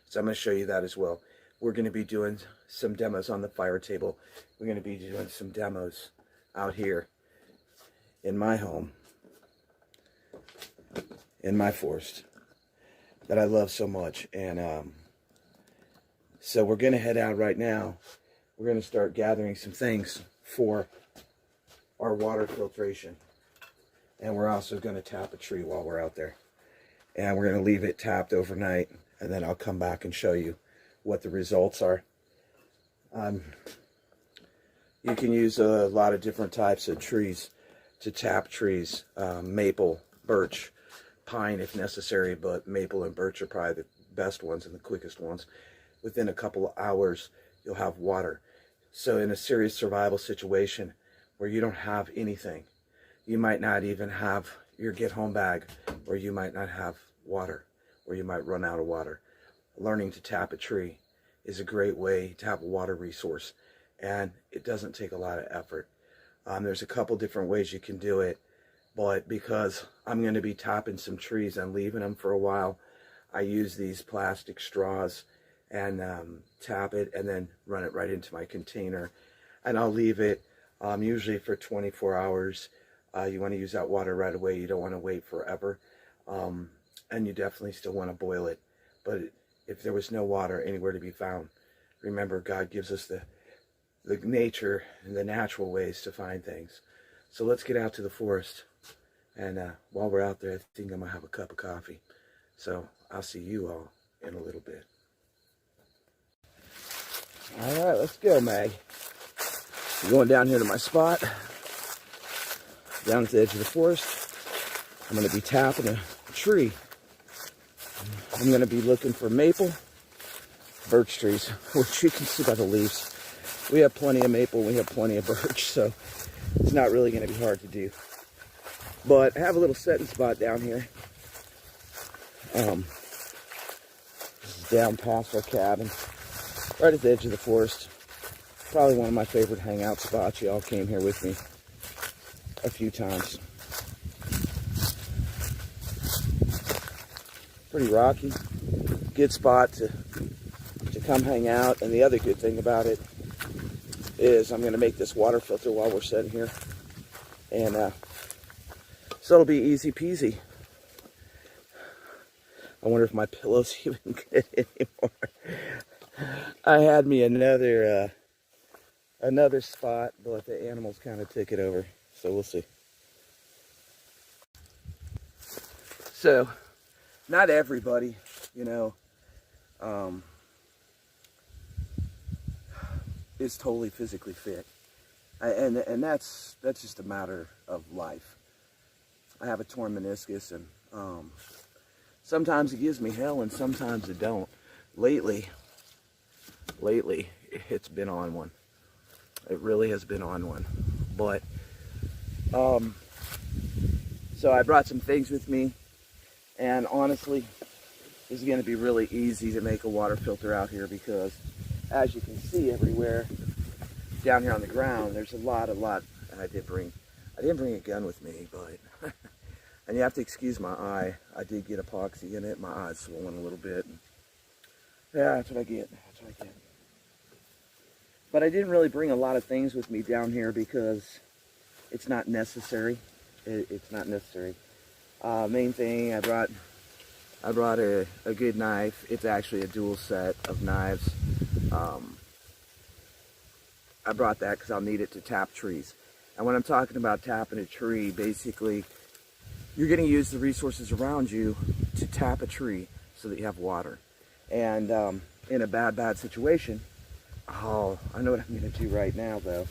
So I'm going to show you that as well. We're going to be doing some demos on the fire table. We're going to be doing some demos out here in my home, in my forest that I love so much. And so we're going to head out right now. We're going to start gathering some things for our water filtration. And we're also going to tap a tree while we're out there. And we're going to leave it tapped overnight. And then I'll come back and show you what the results are. You can use a lot of different types of trees to tap trees. Maple, birch, pine if necessary, but maple and birch are probably the best ones and the quickest ones. Within a couple of hours, you'll have water. So in a serious survival situation where you don't have anything, you might not even have your get home bag, or you might not have water, or you might run out of water. Learning to tap a tree is a great way to have a water resource, and it doesn't take a lot of effort. There's a couple different ways you can do it, but because I'm going to be topping some trees and leaving them for a while, I use these plastic straws and tap it and then run it right into my container, and I'll leave it usually for 24 hours. You want to use that water right away. You don't want to wait forever, and you definitely still want to boil it. But if there was no water anywhere to be found, remember, God gives us the nature and the natural ways to find things. So let's get out to the forest, and while we're out there, I think I'm gonna have a cup of coffee. So I'll see you all in a little bit. All right, let's go, Mag. We're going down here to my spot, down at the edge of the forest. I'm going to be tapping a tree. I'm going to be looking for maple, birch trees, which you can see by the leaves. We have plenty of maple, we have plenty of birch, so it's not really going to be hard to do. But I have a little setting spot down here. This is down past our cabin, right at the edge of the forest. Probably one of my favorite hangout spots. Y'all came here with me a few times. Pretty rocky. Good spot to come hang out. And the other good thing about it is I'm going to make this water filter while we're sitting here. And so it'll be easy peasy. I wonder if my pillow's even good anymore. I had me another spot, but the animals kind of took it over, so we'll see. So, not everybody, you know, is totally physically fit, and that's just a matter of life. I have a torn meniscus, and sometimes it gives me hell, and sometimes it don't. Lately, it's been on one. It really has been on one. But, so I brought some things with me, and honestly, this is going to be really easy to make a water filter out here, because as you can see everywhere down here on the ground, there's a lot, and I didn't bring a gun with me, but, and you have to excuse my eye. I did get epoxy in it. My eye's swollen a little bit. Yeah, that's what I get. But I didn't really bring a lot of things with me down here because it's not necessary. It's not necessary. Main thing, I brought a good knife. It's actually a dual set of knives. I brought that because I'll need it to tap trees. And when I'm talking about tapping a tree, basically, you're going to use the resources around you to tap a tree so that you have water. And in a bad situation, oh, I know what I'm going to do right now, though.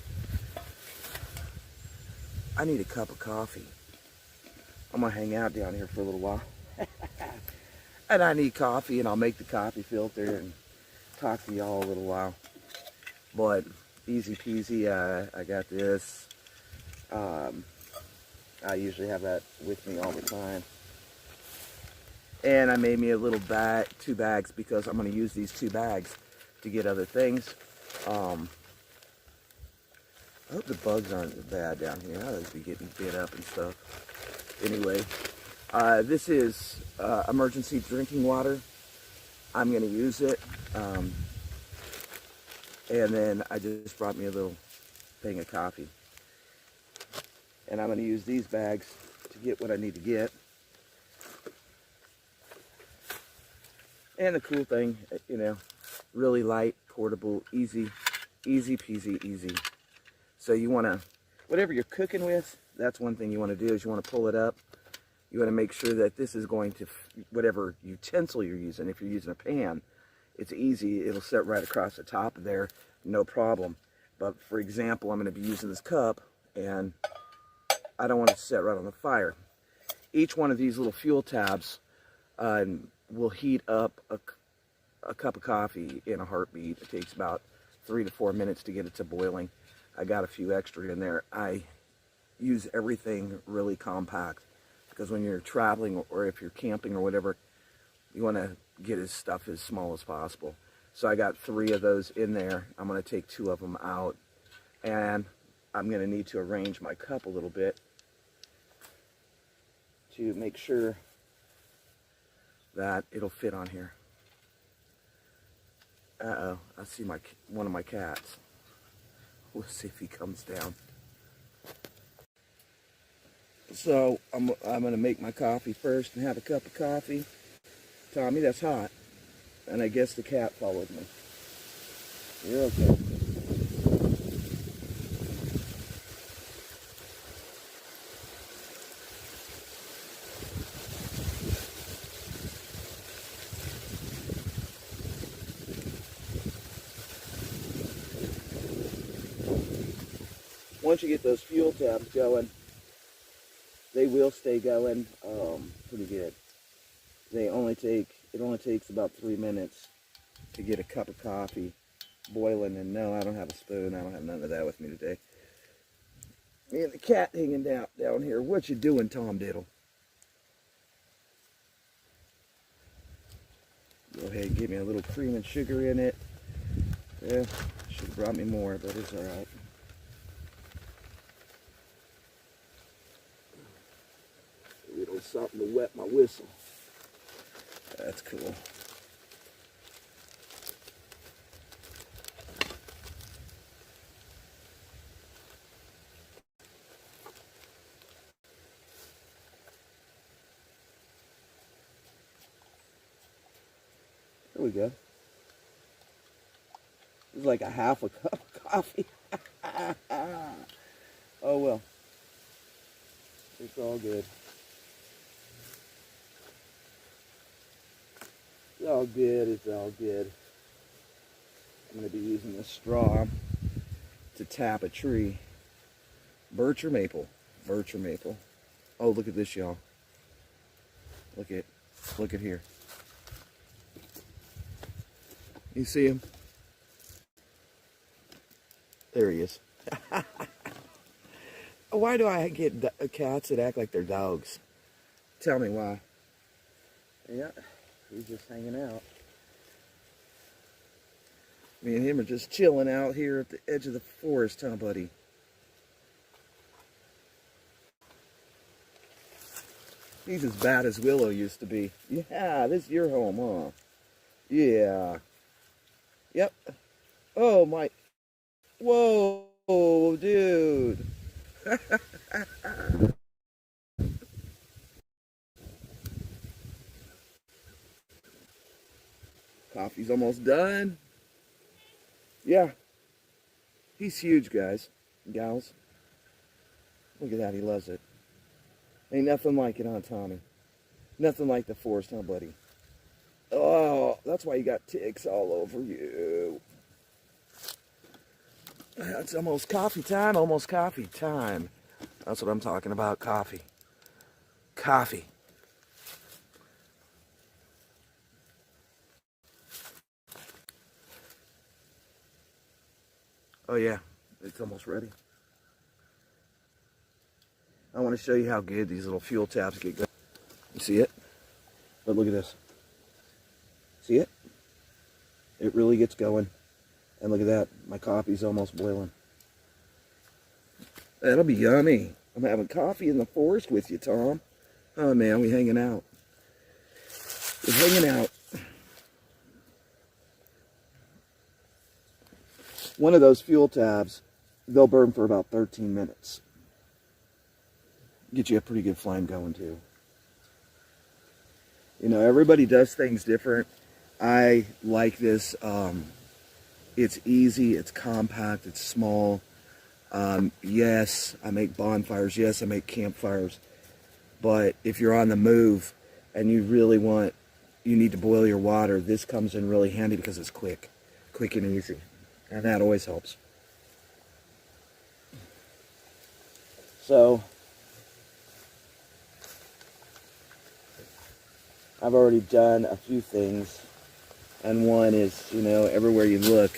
I need a cup of coffee. I'm going to hang out down here for a little while. And I need coffee, and I'll make the coffee filter and talk to y'all a little while. But easy peasy, I got this. I usually have that with me all the time. And I made me a little bag, 2 bags, because I'm going to use these 2 bags to get other things. I hope the bugs aren't bad down here. I would be getting bit up and stuff. Anyway, this is emergency drinking water. I'm going to use it. And then I just brought me a little thing of coffee. And I'm going to use these bags to get what I need to get. And the cool thing, you know, really light, portable, easy peasy, easy. So you want to, whatever you're cooking with, that's one thing you want to do is you want to pull it up. You want to make sure that this is going to, whatever utensil you're using, if you're using a pan, it's easy. It'll set right across the top of there, no problem. But for example, I'm going to be using this cup, and I don't want it to set right on the fire. Each one of these little fuel tabs will heat up a cup of coffee in a heartbeat. It takes about 3 to 4 minutes to get it to boiling. I got a few extra in there. I use everything really compact, because when you're traveling or if you're camping or whatever, you want to get his stuff as small as possible. So I got 3 of those in there. I'm going to take 2 of them out, and I'm going to need to arrange my cup a little bit to make sure that it'll fit on here. Uh-oh, I see one of my cats. We'll see if he comes down. So I'm going to make my coffee first and have a cup of coffee. Tommy, that's hot. And I guess the cat followed me. You're okay. Once you get those fuel tabs going, they will stay going pretty good. It only takes about 3 minutes to get a cup of coffee boiling. And no, I don't have a spoon. I don't have none of that with me today. Me and the cat hanging down here. What you doing, Tom Diddle? Go ahead and give me a little cream and sugar in it. Yeah, should have brought me more, but it's all right. A little something to wet my whistle. That's cool. There we go. It's like a half a cup of coffee. Oh well. It's all good. It's all good. It's all good. I'm going to be using this straw to tap a tree. Birch or maple? Birch or maple. Oh, look at this, y'all. Look at here. You see him? There he is. Why do I get cats that act like they're dogs? Tell me why. Yeah, he's just hanging out. Me and him are just chilling out here at the edge of the forest, huh, buddy? He's as bad as Willow used to be. Yeah, this is your home, huh? Yeah. Yep. Oh, my. Whoa, dude. Coffee's almost done. Yeah. He's huge, guys. Gals. Look at that. He loves it. Ain't nothing like it, huh, Tommy? Nothing like the forest, huh, buddy? Oh, that's why you got ticks all over you. It's almost coffee time. Almost coffee time. That's what I'm talking about. Coffee. Coffee. Oh, yeah. It's almost ready. I want to show you how good these little fuel tabs get going. You see it? But look at this. See it? It really gets going. And look at that. My coffee's almost boiling. That'll be yummy. I'm having coffee in the forest with you, Tom. Oh, man, we hanging out. We're hanging out. One of those fuel tabs, they'll burn for about 13 minutes. Get you a pretty good flame going, too. You know, everybody does things different. I like this. It's easy, it's compact, it's small. Yes, I make bonfires. Yes, I make campfires. But if you're on the move and you need to boil your water, this comes in really handy because it's quick and easy. And that always helps. So, I've already done a few things. And one is, you know, everywhere you look,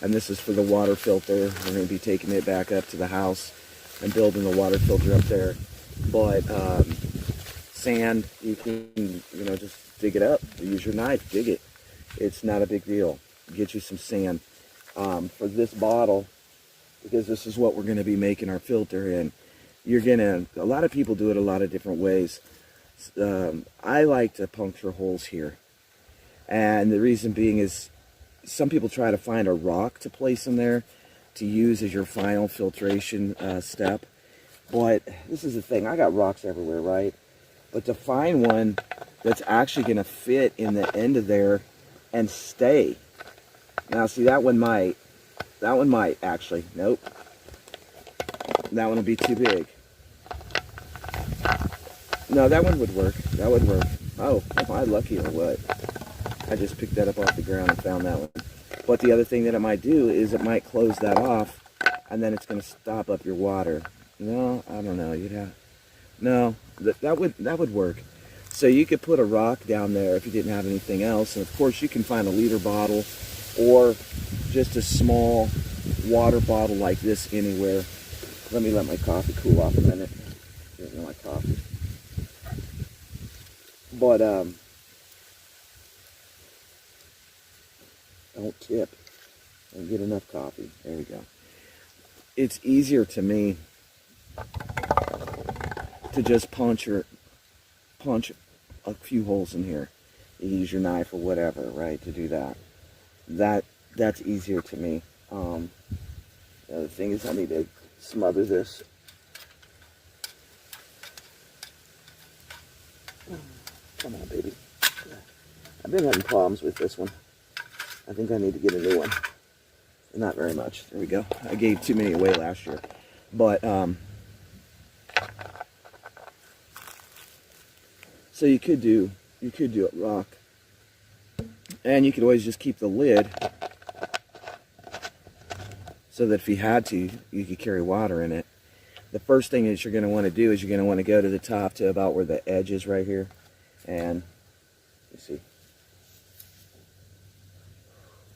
and this is for the water filter. We're going to be taking it back up to the house and building the water filter up there. But sand, you can, you know, just dig it up. Use your knife, dig it. It's not a big deal. Get you some sand. For this bottle, because this is what we're going to be making our filter in. A lot of people do it a lot of different ways. I like to puncture holes here. And the reason being is some people try to find a rock to place in there to use as your final filtration step. But this is the thing, I got rocks everywhere, right? But to find one that's actually going to fit in the end of there and stay. Now see, that one might actually, nope. That one will be too big. No, that one would work. That would work. Oh, am I lucky or what? I just picked that up off the ground and found that one. But the other thing that it might do is it might close that off, and then it's going to stop up your water. No, I don't know. No, that would work. So you could put a rock down there if you didn't have anything else, and of course you can find a liter bottle or just a small water bottle like this anywhere. Let me let my coffee cool off a minute. Here's my coffee. But don't tip. Don't get enough coffee. There we go. It's easier to me to just punch a few holes in here. You use your knife or whatever, right, to do that. That's easier to me. The other thing is I need to smother this. Come on, baby. I've been having problems with this one. I think I need to get a new one. Not very much. There we go. I gave too many away last year. But, so you could do it rock. And you could always just keep the lid so that if you had to, you could carry water in it. The first thing that you're going to want to do is you're going to want to go to the top to about where the edge is right here. And, you see.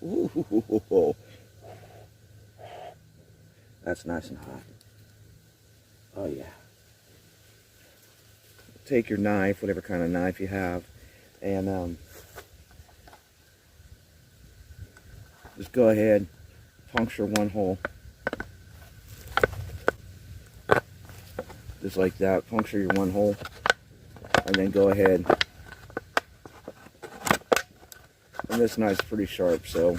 Ooh, that's nice and hot. Oh yeah. Take your knife, whatever kind of knife you have, and just go ahead, puncture one hole. Just like that, puncture your one hole, and then go ahead. And this knife's pretty sharp, so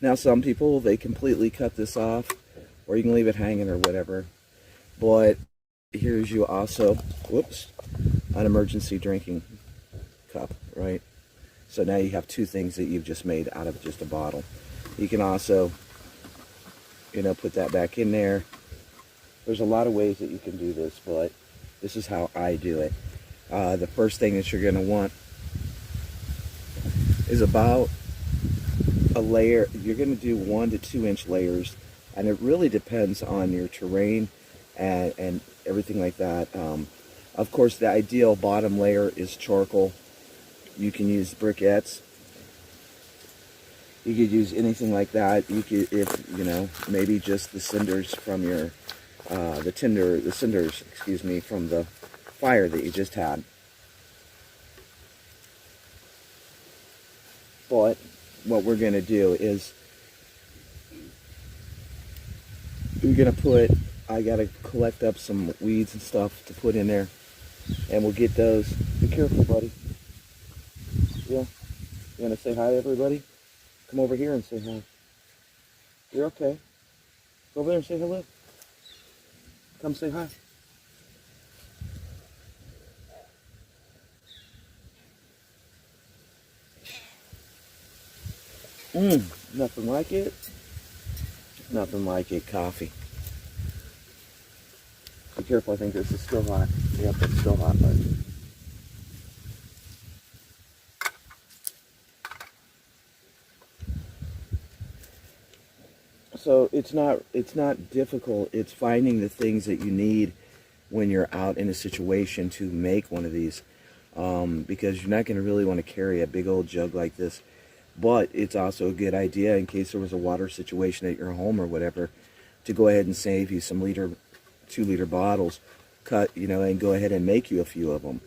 now some people, they completely cut this off, or you can leave it hanging or whatever. But here's you also, whoops, an emergency drinking cup, right? So now you have two things that you've just made out of just a bottle. You can also, put that back in there. There's a lot of ways that you can do this, but this is how I do it. The first thing that you're going to want is about a layer. You're going to do 1 to 2 inch layers, and it really depends on your terrain and everything like that. Of course, the ideal bottom layer is charcoal. You can use briquettes. You could use anything like that. You could, if maybe just the cinders from your the cinders, excuse me, from the fire that you just had. But what we're going to do is we're going to I got to collect up some weeds and stuff to put in there. and we'll get those. Be careful, buddy. Yeah. You want to say hi to everybody? Come over here and say hi. You're okay. Go over there and say hello. Come say hi. Nothing like it. Nothing like it. Coffee. Be careful, I think this is still hot. Yep, it's still hot, buddy. So it's not difficult. It's finding the things that you need when you're out in a situation to make one of these, because you're not going to really want to carry a big old jug like this. But it's also a good idea in case there was a water situation at your home or whatever, to go ahead and save you some 2-liter bottles, cut, and go ahead and make you a few of them.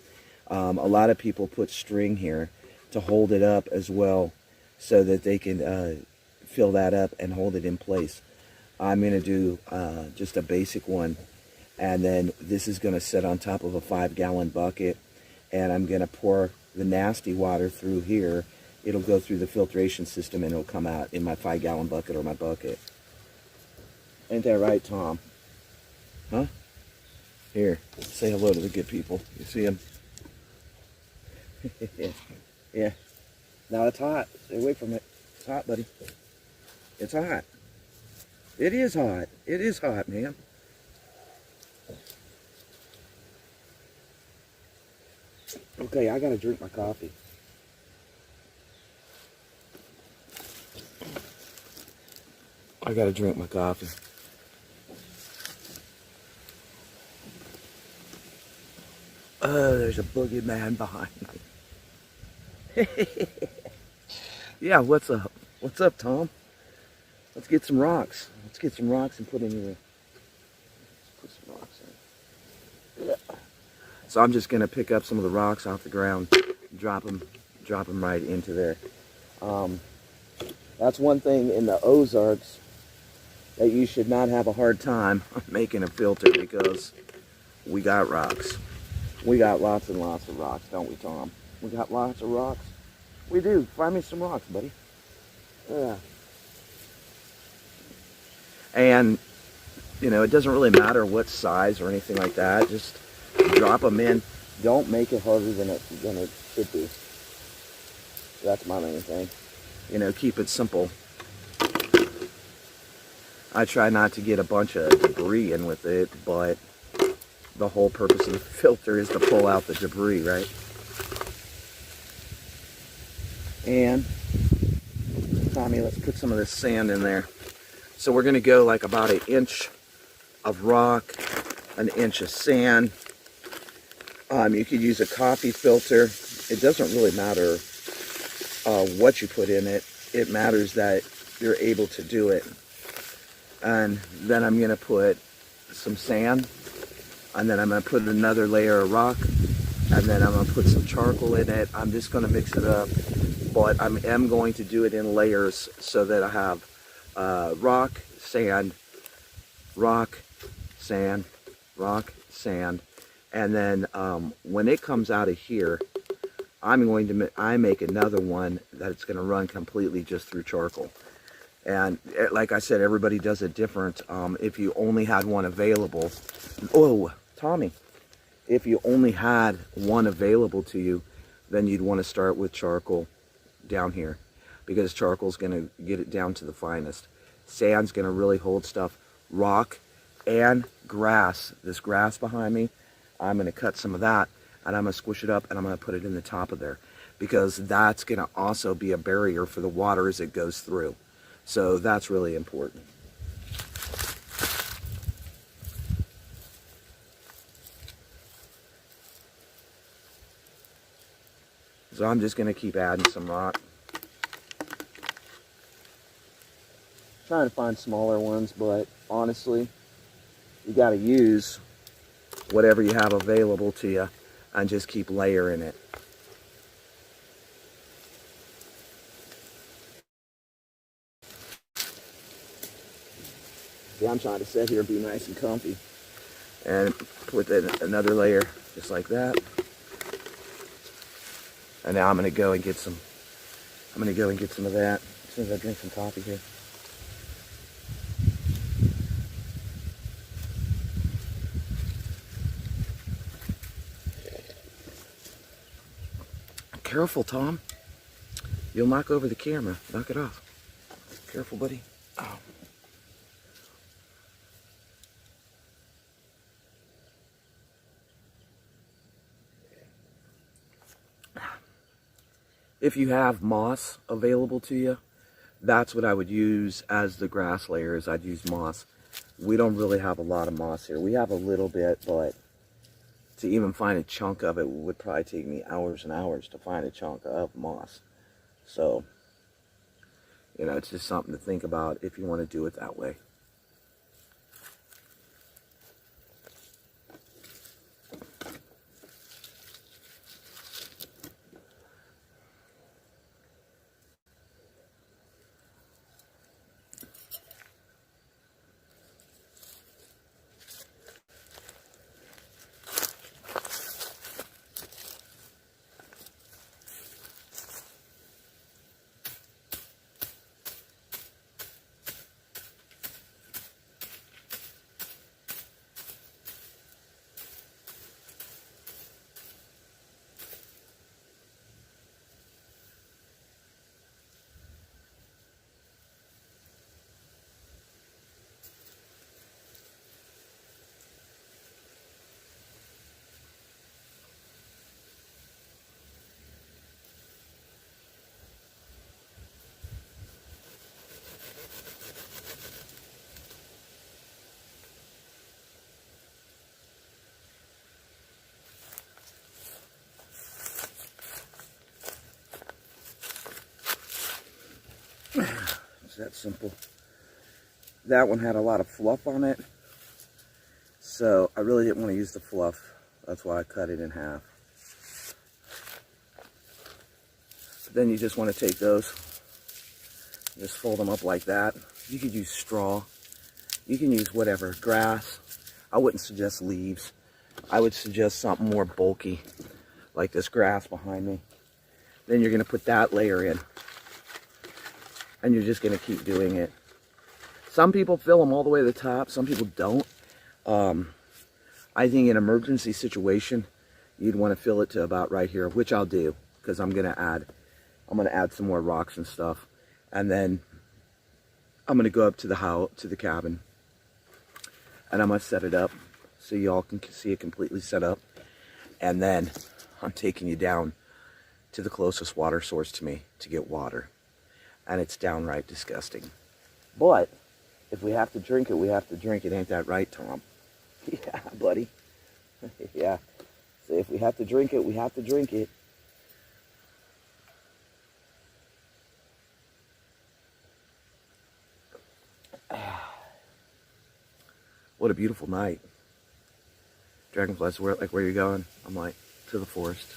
A lot of people put string here to hold it up as well, so that they can fill that up and hold it in place. I'm going to do just a basic one, and then this is going to sit on top of a 5-gallon bucket, and I'm going to pour the nasty water through here. It'll go through the filtration system and it'll come out in my 5-gallon bucket or my bucket. Ain't that right, Tom? Huh? Here, say hello to the good people. You see them? Yeah. Now it's hot. Stay away from it. It's hot, buddy. It's hot. It is hot. It is hot, man. Okay, I gotta drink my coffee. I gotta drink my coffee. Oh, there's a boogeyman behind me. Yeah, what's up? What's up, Tom? Let's get some rocks. Let's get some rocks and put in here. Let's put some rocks in. Yeah. So I'm just gonna pick up some of the rocks off the ground, drop them right into there. That's one thing in the Ozarks that you should not have a hard time making a filter, because we got rocks. We got lots and lots of rocks, don't we, Tom? We got lots of rocks. We do. Find me some rocks, buddy. Yeah. And, it doesn't really matter what size or anything like that. Just drop them in. Don't make it harder than it should be. That's my main thing. Keep it simple. I try not to get a bunch of debris in with it, but the whole purpose of the filter is to pull out the debris, right? And, Tommy, let's put some of this sand in there. So we're going to go like about 1 inch of rock, 1 inch of sand. You could use a coffee filter. It doesn't really matter what you put in it. It matters that you're able to do it. And then I'm going to put some sand, and then I'm going to put another layer of rock, and then I'm going to put some charcoal in it. I'm just going to mix it up, but I am going to do it in layers so that I have rock, sand, rock, sand, rock, sand, and then when it comes out of here, I make another one that's going to run completely just through charcoal. And like I said, everybody does it different. If you only had one available, oh, Tommy, if you only had one available to you, then you'd want to start with charcoal down here, because charcoal's going to get it down to the finest. Sand's going to really hold stuff. Rock and grass, this grass behind me, I'm going to cut some of that, and I'm going to squish it up, and I'm going to put it in the top of there, because that's going to also be a barrier for the water as it goes through. So that's really important. So I'm just going to keep adding some rock. Trying to find smaller ones, but honestly, you got to use whatever you have available to you and just keep layering it. Yeah, I'm trying to sit here and be nice and comfy. and put another layer just like that. And now I'm gonna go and get some. I'm gonna go and get some of that as soon as I drink some coffee here. Careful, Tom. You'll knock over the camera. Knock it off. Careful, buddy. Oh. If you have moss available to you, that's what I would use as the grass layers. I'd use moss. We don't really have a lot of moss here. We have a little bit, but to even find a chunk of it would probably take me hours and hours to find a chunk of moss. So, you know, it's just something to think about if you want to do it that way. It's that simple. That one had a lot of fluff on it, so I really didn't want to use the fluff. That's why I cut it in half. But then you just want to take those, just fold them up like that. You could use straw. You can use whatever, grass. I wouldn't suggest leaves. I would suggest something more bulky, like this grass behind me. Then you're going to put that layer in. And you're just going to keep doing it. Some people fill them all the way to the top. Some people don't. I think in an emergency situation, you'd want to fill it to about right here, which I'll do, because I'm going to add some more rocks and stuff. And then I'm going to go up to the house, to the cabin, and I'm going to set it up so y'all can see it completely set up. And then I'm taking you down to the closest water source to me to get water. And it's downright disgusting. But if we have to drink it, we have to drink it. Ain't that right, Tom? Yeah, buddy. Yeah. So if we have to drink it, we have to drink it. What a beautiful night. Dragonflies, where are you going? I'm like, to the forest.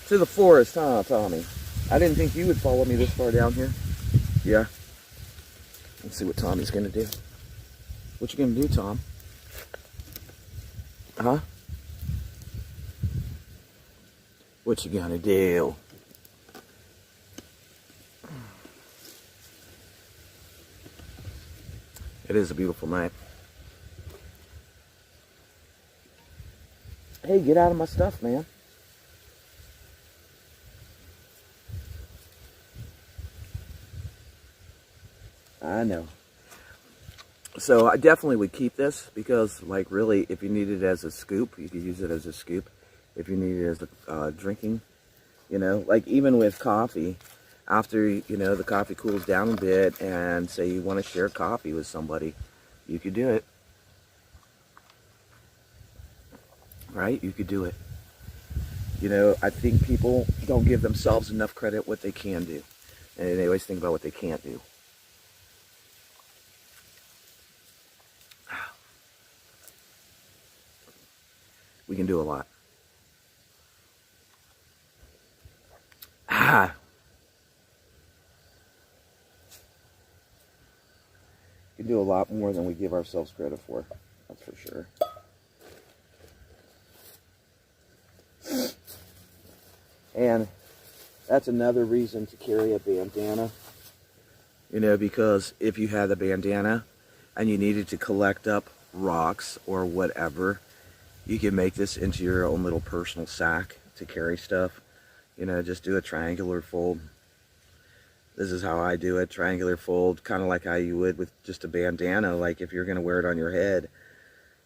To the forest, huh, Tommy? I didn't think you would follow me this far down here. Yeah. Let's see what Tommy's gonna do. What you gonna do, Tom? Huh? What you gonna do? It is a beautiful night. Hey, get out of my stuff, man. I know. So I definitely would keep this because, like, really, if you need it as a scoop, you could use it as a scoop. If you need it as a drinking, you know, like even with coffee, after, you know, the coffee cools down a bit and say you want to share coffee with somebody, you could do it. Right? You could do it. You know, I think people don't give themselves enough credit what they can do. And they always think about what they can't do. We can do a lot. We can do a lot more than we give ourselves credit for. That's for sure. And that's another reason to carry a bandana. You know, because if you had a bandana and you needed to collect up rocks or whatever, you can make this into your own little personal sack to carry stuff. You know, just do a triangular fold. This is how I do it, triangular fold, kind of like how you would with just a bandana, like if you're going to wear it on your head,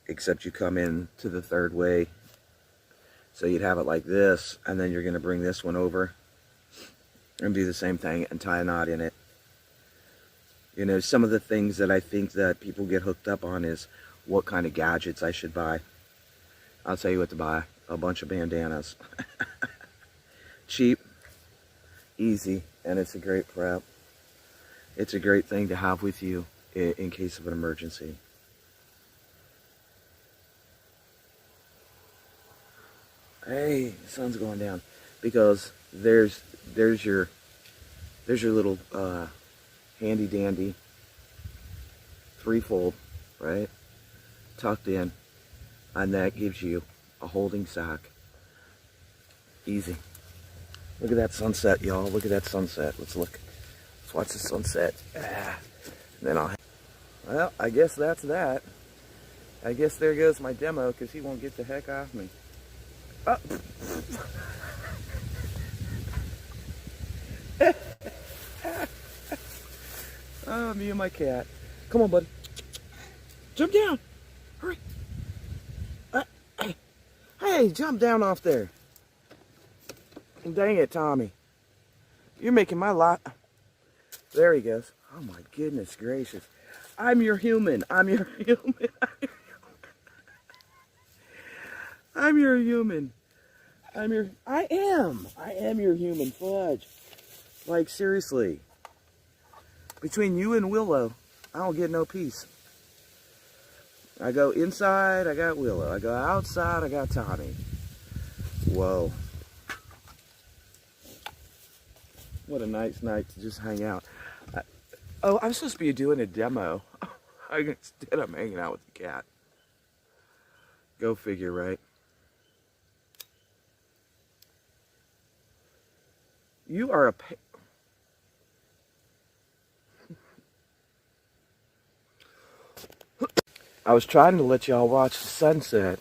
except you come in to the third way. So you'd have it like this, and then you're going to bring this one over and do the same thing and tie a knot in it. You know, some of the things that I think that people get hooked up on is what kind of gadgets I should buy. I'll tell you what to buy. A bunch of bandanas. Cheap, easy, and it's a great prep. It's a great thing to have with you in case of an emergency. Hey, the sun's going down, because there's your little handy dandy threefold, right? Tucked in, and that gives you a holding sack. Easy. Look at that sunset, y'all. Look at that sunset. Let's look. Let's watch the sunset. And then well, I guess that's that. I guess there goes my demo, because he won't get the heck off me. Oh. Oh, me and my cat. Come on, buddy. Jump down. Hurry. Hey, jump down off there. Dang it, Tommy. You're making my life. There he goes. Oh my goodness gracious. I'm your human. I'm your human. I'm your human. I am your human, fudge. Like, seriously. Between you and Willow, I don't get no peace. I go inside, I got Willow. I go outside, I got Tommy. Whoa. What a nice night to just hang out. Oh, I'm supposed to be doing a demo. Instead, I'm hanging out with the cat. Go figure, right? You are a... I was trying to let y'all watch the sunset,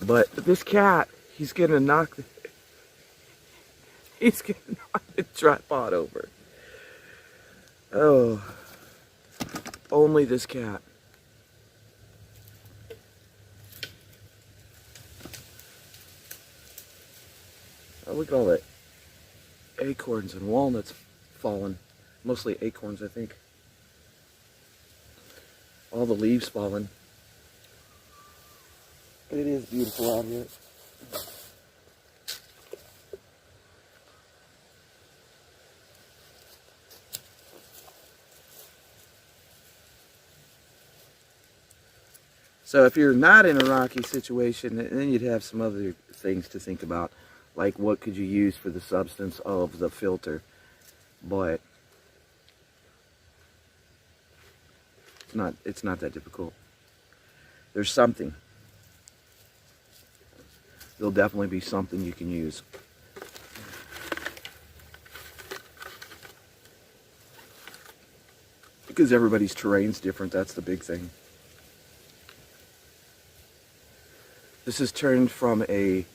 but this cat, he's gonna knock the tripod over. Oh, only this cat. Oh, look at all that acorns and walnuts falling. Mostly acorns, I think. All the leaves falling. But it is beautiful out here. So if you're not in a rocky situation, then you'd have some other things to think about. Like, what could you use for the substance of the filter? But it's not that difficult. There's something. There'll definitely be something you can use. Because everybody's terrain's different, that's the big thing. This has turned from a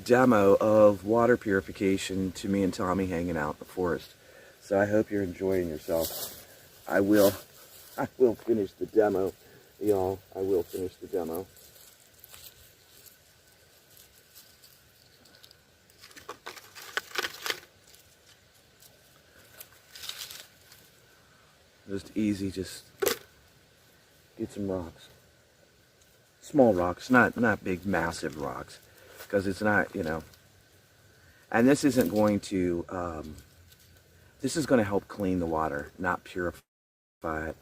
demo of water purification to me and Tommy hanging out in the forest. So I hope you're enjoying yourself. I will finish the demo, y'all. I will finish the demo. Just easy, just get some rocks. Small rocks, not big, massive rocks. Because it's not, you know. And this isn't going to, this is going to help clean the water, not purify it.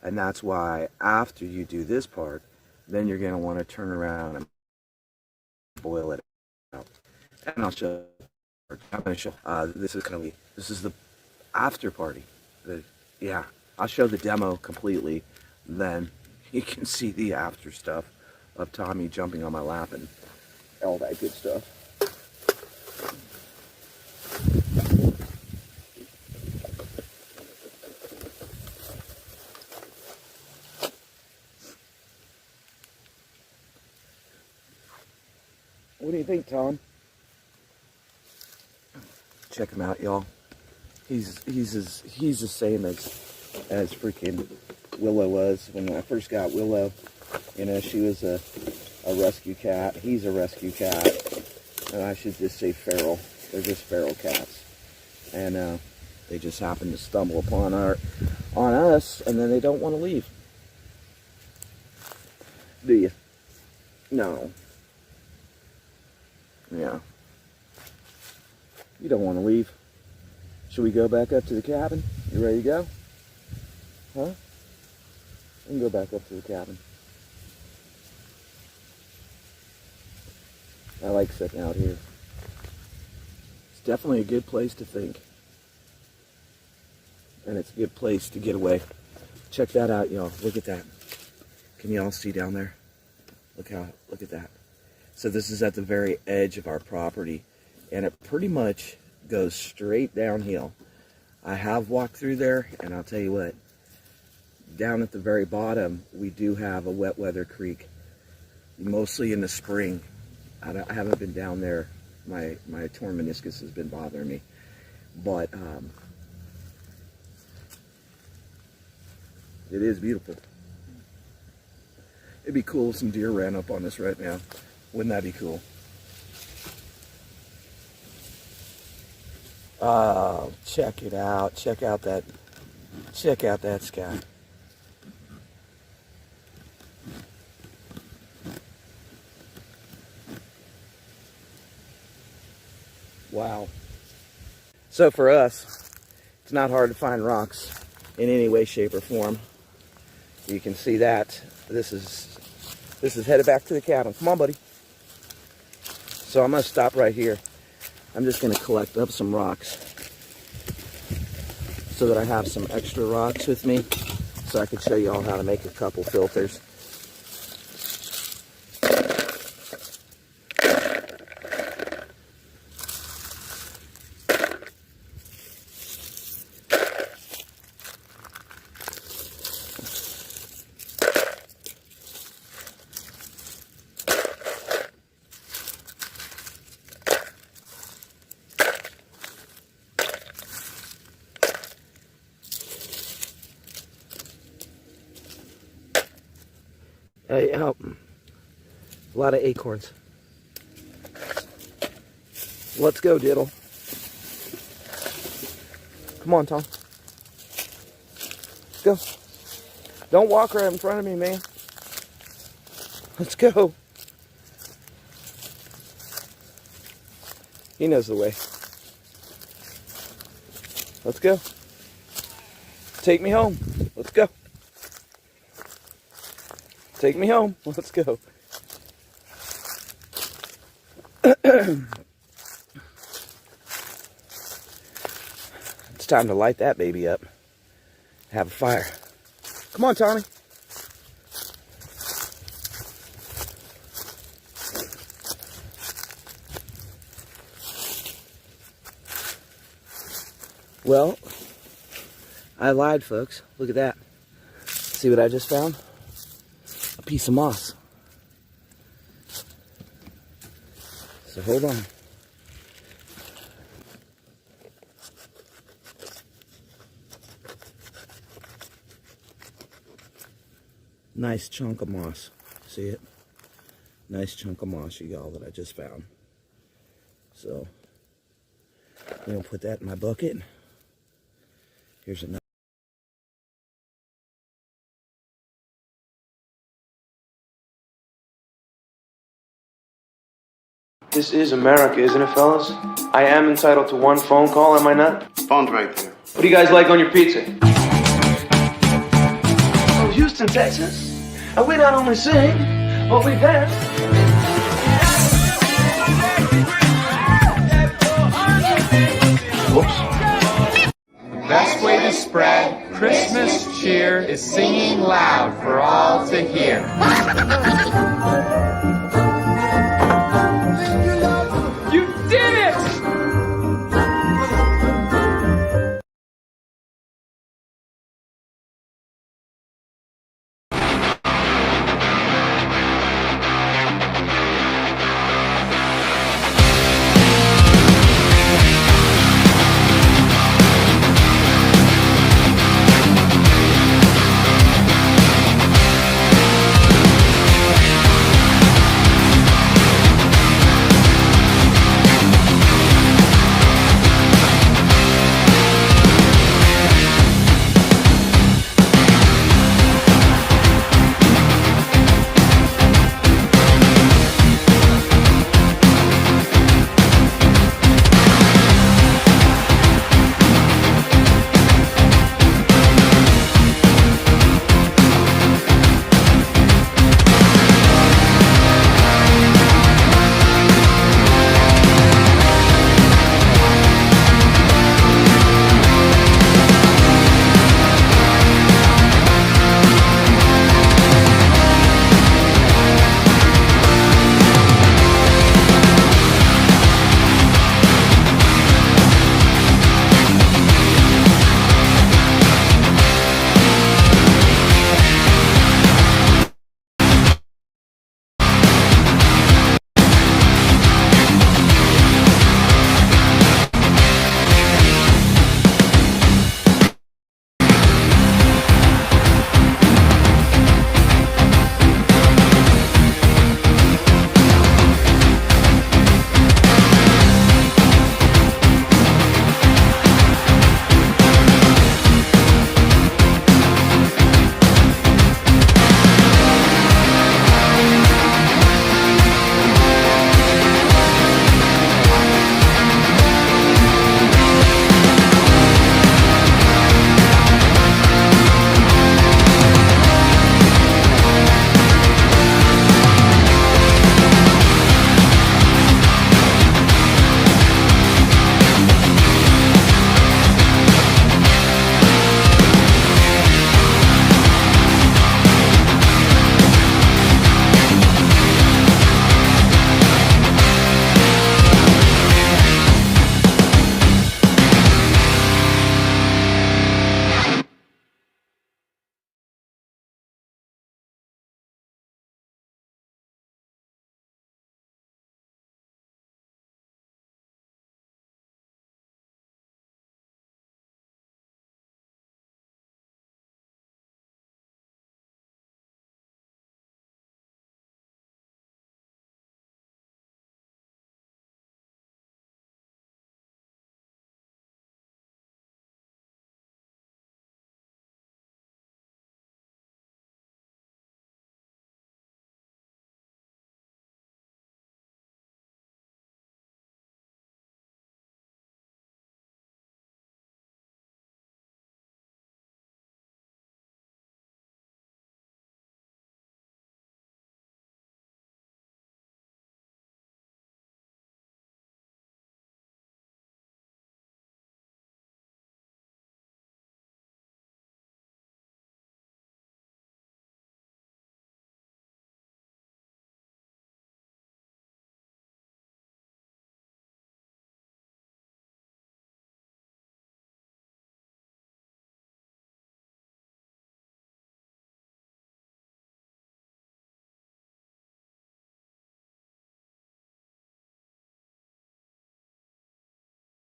And that's why after you do this part, then you're going to want to turn around and boil it out. And I'll show, I'm going to show, this is the after party. Yeah, I'll show the demo completely, then you can see the after stuff of Tommy jumping on my lap and all that good stuff. What do you think, Tom? Check him out, y'all. He's the same as freaking Willow was when I first got Willow. You know, she was a rescue cat. He's a rescue cat, and I should just say feral. They're just feral cats, and they just happen to stumble upon us, and then they don't want to leave. Do you? No. Yeah. You don't want to leave. Should we go back up to the cabin? You ready to go? Huh? We can go back up to the cabin. I like sitting out here. It's definitely a good place to think. And it's a good place to get away. Check that out, y'all. Look at that. Can y'all see down there? Look at that. So this is at the very edge of our property, and it pretty much goes straight downhill. I have walked through there, and I'll tell you what, down at the very bottom, we do have a wet weather creek, mostly in the spring. I haven't been down there. My torn meniscus has been bothering me, but it is beautiful. It'd be cool if some deer ran up on us right now. Wouldn't that be cool? Oh, check it out. Check out that sky. Wow. So for us, it's not hard to find rocks in any way, shape, or form. You can see that. This is headed back to the cabin. Come on, buddy. So I'm going to stop right here. I'm just going to collect up some rocks so that I have some extra rocks with me, so I can show you all how to make a couple filters. A lot of acorns. Let's go, Diddle. Come on, Tom. Let's go. Don't walk right in front of me, man. Let's go. He knows the way. Let's go. Take me home. Let's go. Take me home. Let's go. It's time to light that baby up. Have a fire. Come on, Tommy. Well, I lied, folks. Look at that. See what I just found? A piece of moss. So hold on. Nice chunk of moss. See it? Nice chunk of moss, y'all, that I just found. So I'm gonna put that in my bucket. Here's another. This is America, isn't it, fellas? I am entitled to one phone call, am I not? Phone's right there. What do you guys like on your pizza? From Houston, Texas, and we not only sing, but we dance. Whoops. The best way to spread Christmas cheer is singing loud for all to hear. You did it!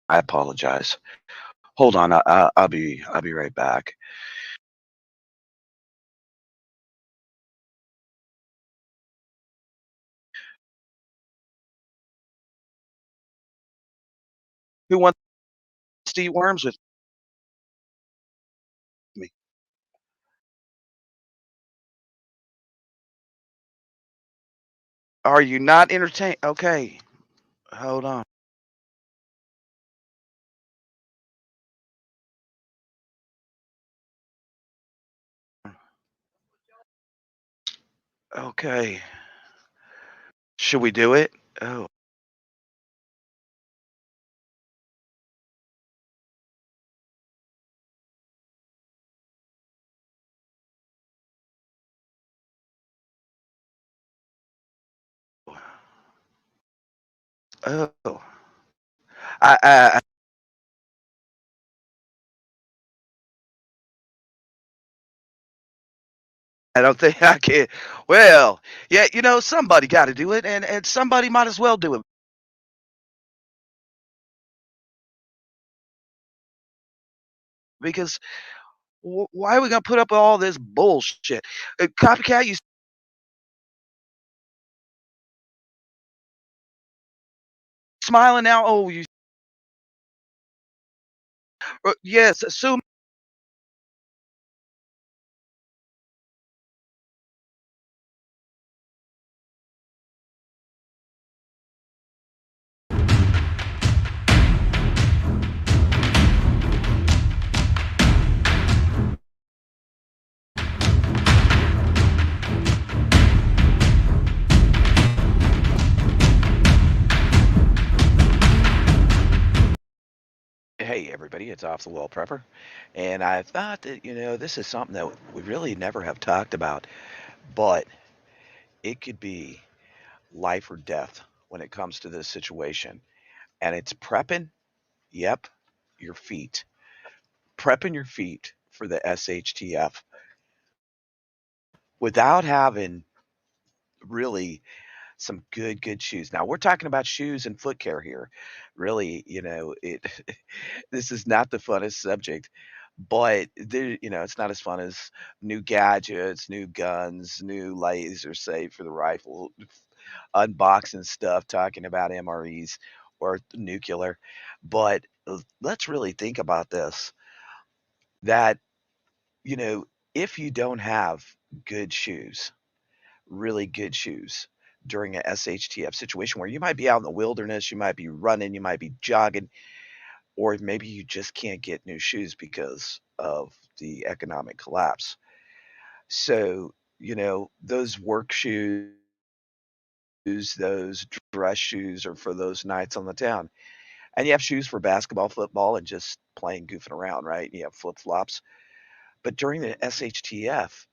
I apologize. Hold on. I'll be right back. Who wants to eat worms with me? Are you not entertained? Okay. Hold on. Okay. Should we do it? Oh. Oh, I I don't think I can. Well, yeah, somebody got to do it, and somebody might as well do it because why are we gonna put up with all this bullshit? Copycat, you smiling now? Oh, you yes, assume. Hey, everybody, it's Off the Wall Prepper. And I thought that, this is something that we really never have talked about, but it could be life or death when it comes to this situation. And it's prepping, yep, your feet. Prepping your feet for the SHTF without having really some good shoes. Now, we're talking about shoes and foot care here. Really, this is not the funnest subject, but it's not as fun as new gadgets, new guns, new laser safe for the rifle, unboxing stuff, talking about MREs or nuclear. But let's really think about this that, you know, if you don't have good shoes, really good shoes during a SHTF situation where you might be out in the wilderness, you might be running, you might be jogging, or maybe you just can't get new shoes because of the economic collapse. So, those work shoes, those dress shoes are for those nights on the town. And you have shoes for basketball, football, and just playing, goofing around, right? You have flip flops. But during the SHTF,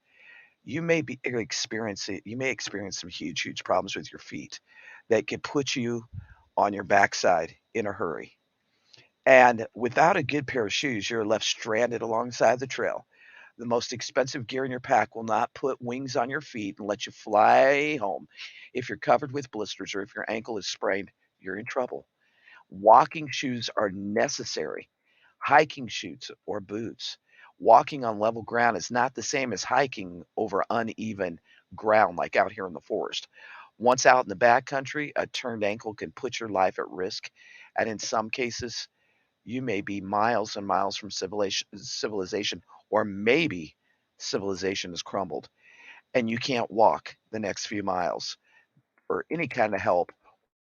you may experience some huge problems with your feet that could put you on your backside in a hurry. And without a good pair of shoes, you're left stranded alongside the trail. The most expensive gear in your pack will not put wings on your feet and let you fly home. If you're covered with blisters or if your ankle is sprained, you're in trouble. Walking shoes are necessary. Hiking shoes or boots. Walking on level ground is not the same as hiking over uneven ground like out here in the forest. Once out in the backcountry, a turned ankle can put your life at risk, and in some cases, you may be miles and miles from civilization, or maybe civilization has crumbled and you can't walk the next few miles for any kind of help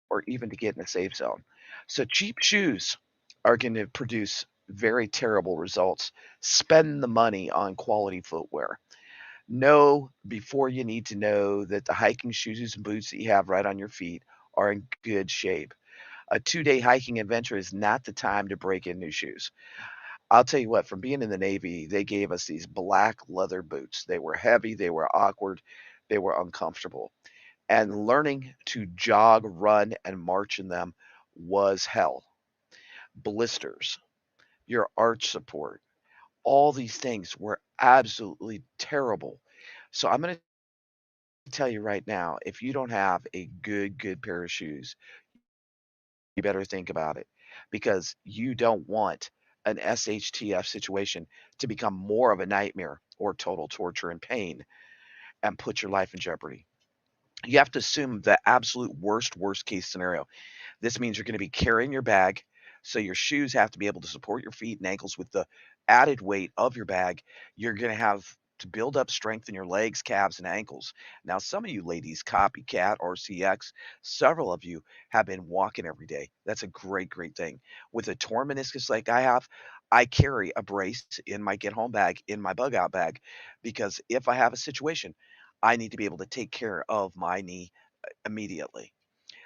or even to get in a safe zone. So cheap shoes are going to produce very terrible results. Spend the money on quality footwear. Know before you need to know that the hiking shoes and boots that you have right on your feet are in good shape. A 2-day hiking adventure is not the time to break in new shoes. I'll tell you what, from being in the Navy, they gave us these black leather boots. They were heavy, they were awkward, they were uncomfortable. And learning to jog, run, and march in them was hell. Blisters, your arch support, all these things were absolutely terrible. So I'm going to tell you right now, if you don't have a good pair of shoes, you better think about it because you don't want an SHTF situation to become more of a nightmare or total torture and pain and put your life in jeopardy. You have to assume the absolute worst case scenario. This means you're going to be carrying your bag, so your shoes have to be able to support your feet and ankles with the added weight of your bag. You're going to have to build up strength in your legs, calves, and ankles. Now, some of you ladies, copycat, RCX, several of you have been walking every day. That's a great thing. With a torn meniscus like I have, I carry a brace in my get home bag, in my bug out bag, because if I have a situation, I need to be able to take care of my knee immediately.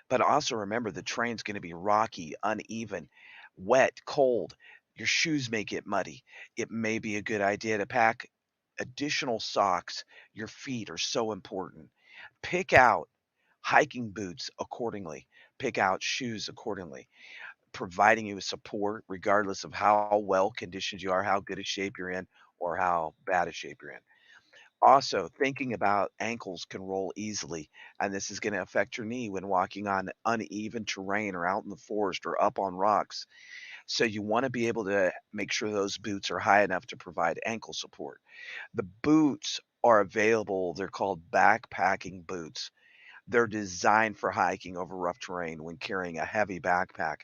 But also remember the terrain's gonna be rocky, uneven, wet, cold. Your shoes may get muddy. It may be a good idea to pack additional socks. Your feet are so important. Pick out hiking boots accordingly. pick out shoes accordingly, providing you with support regardless of how well conditioned you are, how good a shape you're in, or how bad a shape you're in. Also, thinking about ankles can roll easily, and this is going to affect your knee when walking on uneven terrain or out in the forest or up on rocks. So you want to be able to make sure those boots are high enough to provide ankle support. The boots are available. They're called backpacking boots. They're designed for hiking over rough terrain when carrying a heavy backpack.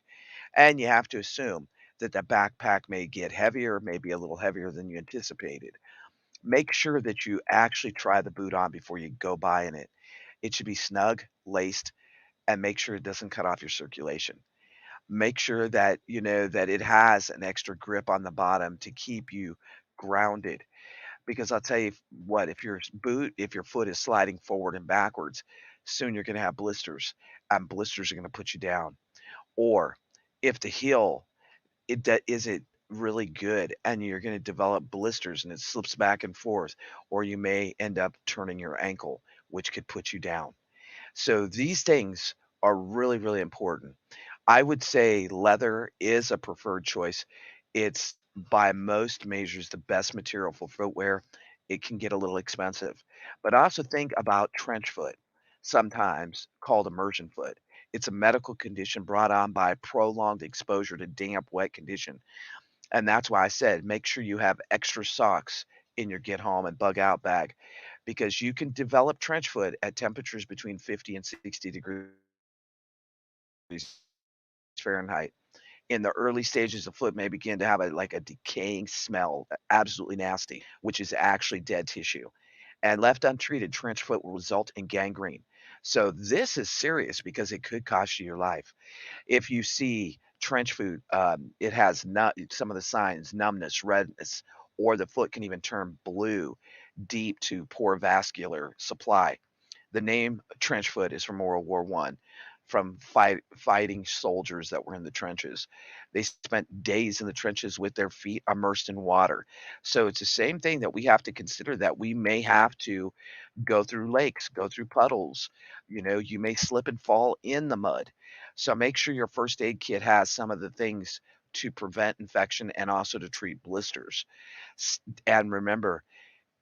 And you have to assume that the backpack may get heavier, maybe a little heavier than you anticipated. Make sure that you actually try the boot on before you go buying it. It should be snug, laced, and make sure it doesn't cut off your circulation. Make sure that you know that it has an extra grip on the bottom to keep you grounded. Because I'll tell you what, if your foot is sliding forward and backwards, soon you're going to have blisters, and blisters are going to put you down. Or if the heel it that isn't really good and you're going to develop blisters and it slips back and forth, or you may end up turning your ankle, which could put you down. So these things are really, really important. I would say leather is a preferred choice. It's by most measures the best material for footwear. It can get a little expensive, but I also think about trench foot, sometimes called immersion foot. It's a medical condition brought on by prolonged exposure to damp, wet condition. And that's why I said make sure you have extra socks in your get home and bug out bag because you can develop trench foot at temperatures between 50 and 60 degrees Fahrenheit. In the early stages, the foot may begin to have a decaying smell, absolutely nasty, which is actually dead tissue. And left untreated, trench foot will result in gangrene. So this is serious because it could cost you your life. If you see trench foot, it has some of the signs, numbness, redness, or the foot can even turn blue, deep to poor vascular supply. The name trench foot is from World War One, from fighting soldiers that were in the trenches. They spent days in the trenches with their feet immersed in water. So it's the same thing that we have to consider that we may have to go through lakes, go through puddles. You know, you may slip and fall in the mud. So make sure your first aid kit has some of the things to prevent infection and also to treat blisters. And remember,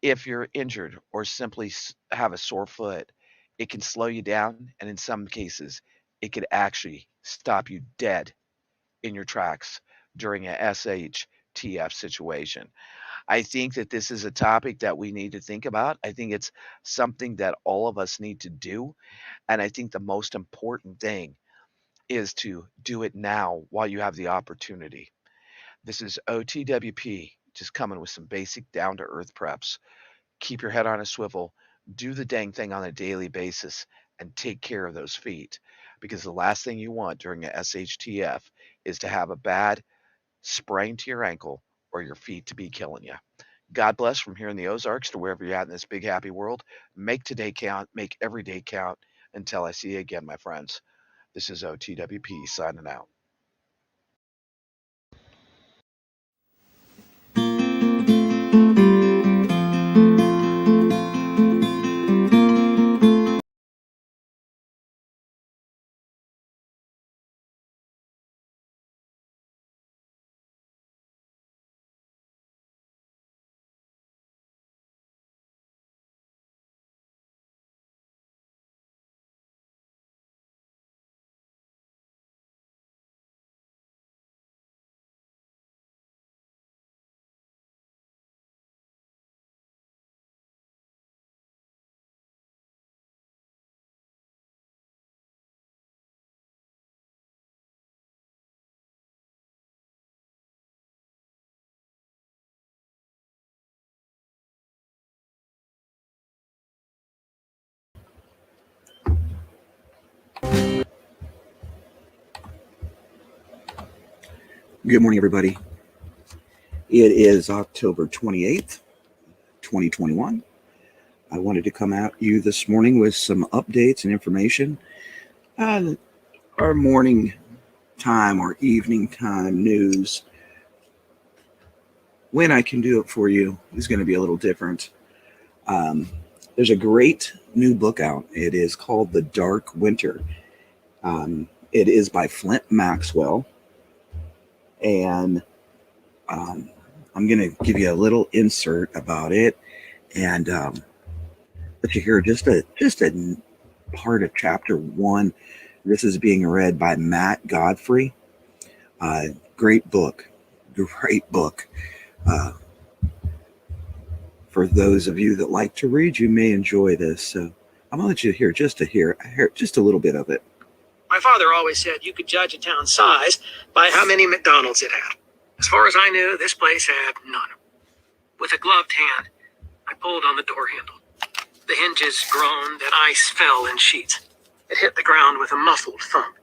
if you're injured or simply have a sore foot, it can slow you down, and in some cases, it could actually stop you dead in your tracks during a SHTF situation. I think that this is a topic that we need to think about. I think it's something that all of us need to do. And I think the most important thing is to do it now while you have the opportunity. This is OTWP, just coming with some basic down to earth preps. Keep your head on a swivel, do the dang thing on a daily basis, and take care of those feet. Because the last thing you want during a SHTF is to have a bad sprain to your ankle or your feet to be killing you. God bless from here in the Ozarks to wherever you're at in this big happy world. Make today count, make every day count until I see you again, my friends. This is OTWP signing out. Good morning, everybody. It is October 28th, 2021. I wanted to come at you this morning with some updates and information. Our morning time or evening time news, when I can do it for you, is going to be a little different. There's a great new book out. It is called The Dark Winter. It is by Flint Maxwell. And I'm going to give you a little insert about it. And let you hear just a part of chapter 1. This is being read by Matt Godfrey. Great book. For those of you that like to read, you may enjoy this. So I'm going to let you hear just a little bit of it. My father always said you could judge a town's size by how many McDonald's it had. As far as I knew, this place had none. With a gloved hand, I pulled on the door handle. The hinges groaned and ice fell in sheets. It hit the ground with a muffled thump,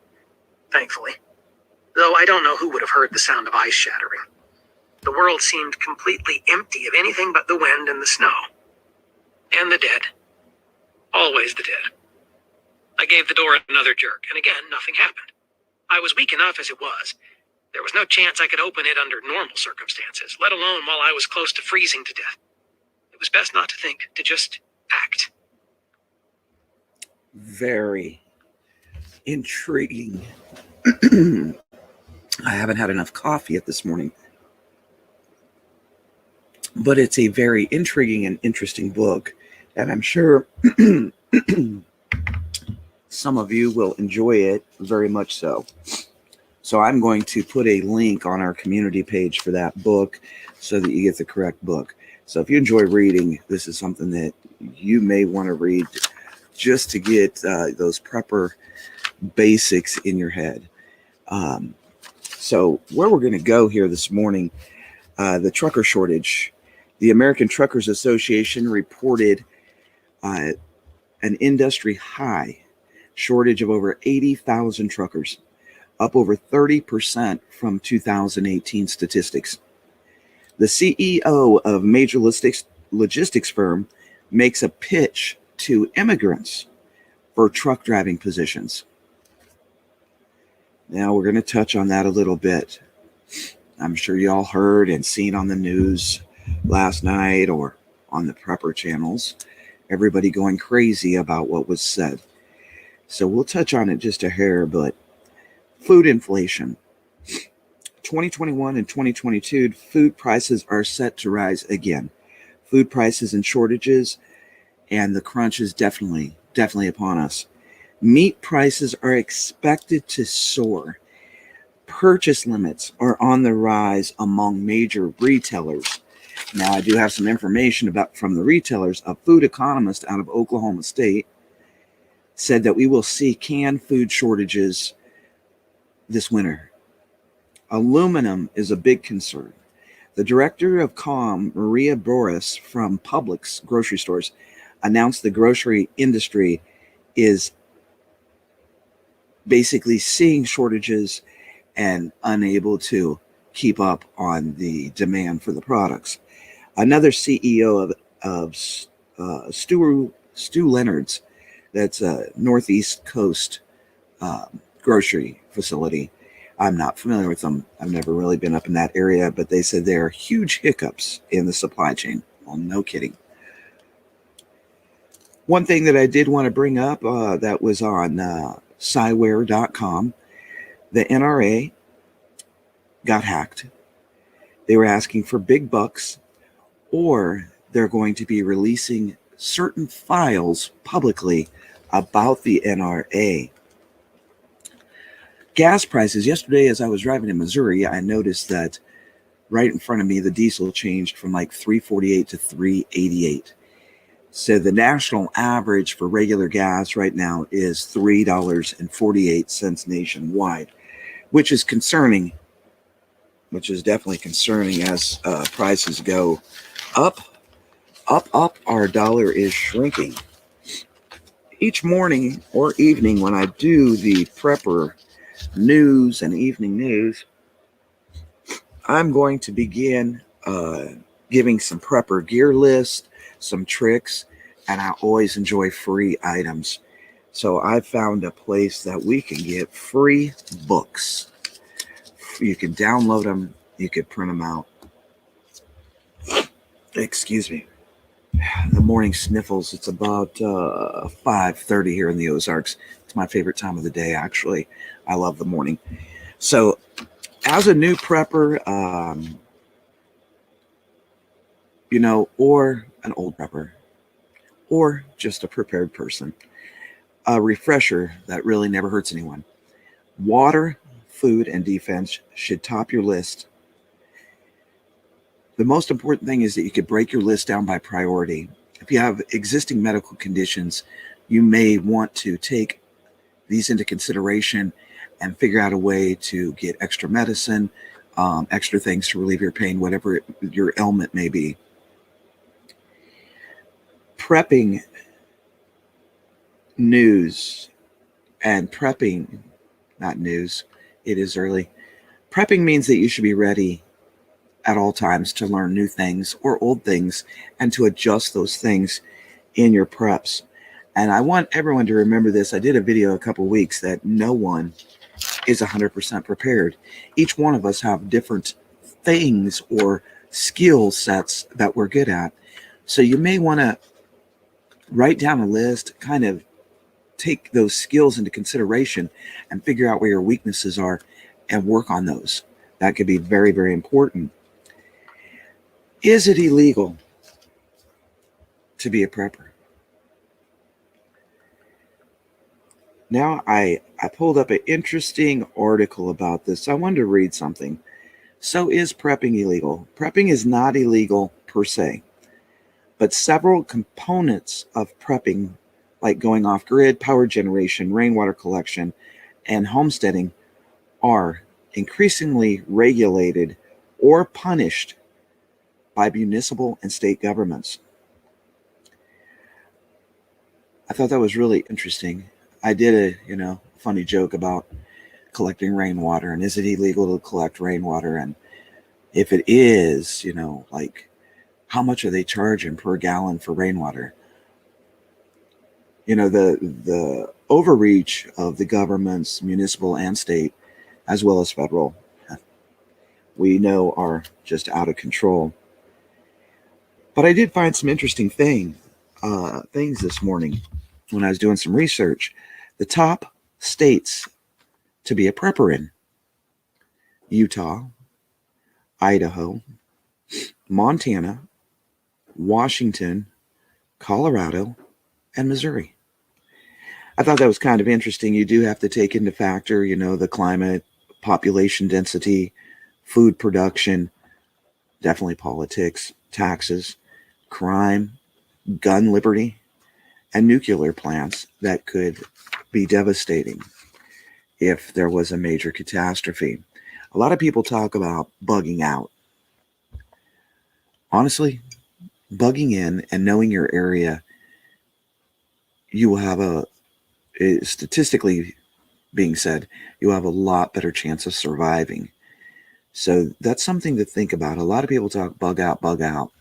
thankfully. Though I don't know who would have heard the sound of ice shattering. The world seemed completely empty of anything but the wind and the snow. And the dead. Always the dead. I gave the door another jerk, and again, nothing happened. I was weak enough as it was. There was no chance I could open it under normal circumstances, let alone while I was close to freezing to death. It was best not to think, to just act. Very intriguing. I haven't had enough coffee yet this morning. But it's a very intriguing and interesting book, and I'm sure some of you will enjoy it very much so. So I'm going to put a link on our community page for that book so that you get the correct book. So if you enjoy reading, this is something that you may want to read just to get those prepper basics in your head. So where we're going to go here this morning, the trucker shortage. The American Truckers Association reported an industry high shortage of over 80,000 truckers, up over 30% from 2018 statistics. The CEO of major logistics firm makes a pitch to immigrants for truck driving positions. Now we're going to touch on that a little bit. I'm sure you all heard and seen on the news last night or on the prepper channels, everybody going crazy about what was said. So we'll touch on it just a hair, but food inflation. 2021 and 2022, food prices are set to rise again. Food prices and shortages, and the crunch is definitely upon us. Meat prices are expected to soar. Purchase limits are on the rise among major retailers. Now, I do have some information from the retailers. A food economist out of Oklahoma State said that we will see canned food shortages this winter. Aluminum is a big concern. The director of COM, Maria Boris from Publix grocery stores, announced the grocery industry is basically seeing shortages and unable to keep up on the demand for the products. Another CEO of Stu Leonard's, that's a Northeast Coast grocery facility. I'm not familiar with them. I've never really been up in that area, but they said there are huge hiccups in the supply chain. Well, no kidding. One thing that I did want to bring up that was on Cyware.com, the NRA got hacked. They were asking for big bucks, or they're going to be releasing certain files publicly about the NRA. Gas prices. Yesterday, as I was driving in Missouri, I noticed that right in front of me, the diesel changed from like $3.48 to $3.88. So the national average for regular gas right now is $3.48 nationwide, which is concerning, which is definitely concerning as prices go up. Our dollar is shrinking. Each morning or evening when I do the prepper news and evening news, I'm going to begin giving some prepper gear lists, some tricks, and I always enjoy free items. So I found a place that we can get free books. You can download them, you can print them out. Excuse me. the morning sniffles. It's about 5:30 here in the Ozarks. It's my favorite time of the day, actually. I love the morning. So, as a new prepper, or an old prepper, or just a prepared person, a refresher that really never hurts anyone. Water, food, and defense should top your list. The most important thing is that you could break your list down by priority. If you have existing medical conditions, you may want to take these into consideration and figure out a way to get extra medicine, extra things to relieve your pain, whatever your ailment may be. Prepping news and prepping, not news, it is early. Prepping means that you should be ready at all times to learn new things or old things and to adjust those things in your preps. And I want everyone to remember this. I did a video a couple weeks that no one is 100% prepared. Each one of us have different things or skill sets that we're good at. So you may want to write down a list, kind of take those skills into consideration and figure out where your weaknesses are and work on those. That could be very, very important. Is it illegal to be a prepper? Now, I pulled up an interesting article about this. I wanted to read something. So, is prepping illegal? Prepping is not illegal per se, but several components of prepping, like going off grid, power generation, rainwater collection, and homesteading, are increasingly regulated or punished by municipal and state governments. I thought that was really interesting. I did a funny joke about collecting rainwater and is it illegal to collect rainwater, and if it is, like how much are they charging per gallon for rainwater? The overreach of the governments, municipal and state, as well as federal, we know are just out of control. But I did find some interesting things this morning when I was doing some research. The top states to be a prepper in: Utah, Idaho, Montana, Washington, Colorado, and Missouri. I thought that was kind of interesting. You do have to take into factor, the climate, population density, food production, definitely politics, taxes, crime, gun liberty, and nuclear plants that could be devastating if there was a major catastrophe. A lot of people talk about bugging out. Honestly, bugging in and knowing your area, you will have statistically being said, you have a lot better chance of surviving. So that's something to think about. A lot of people talk bug out, bug out.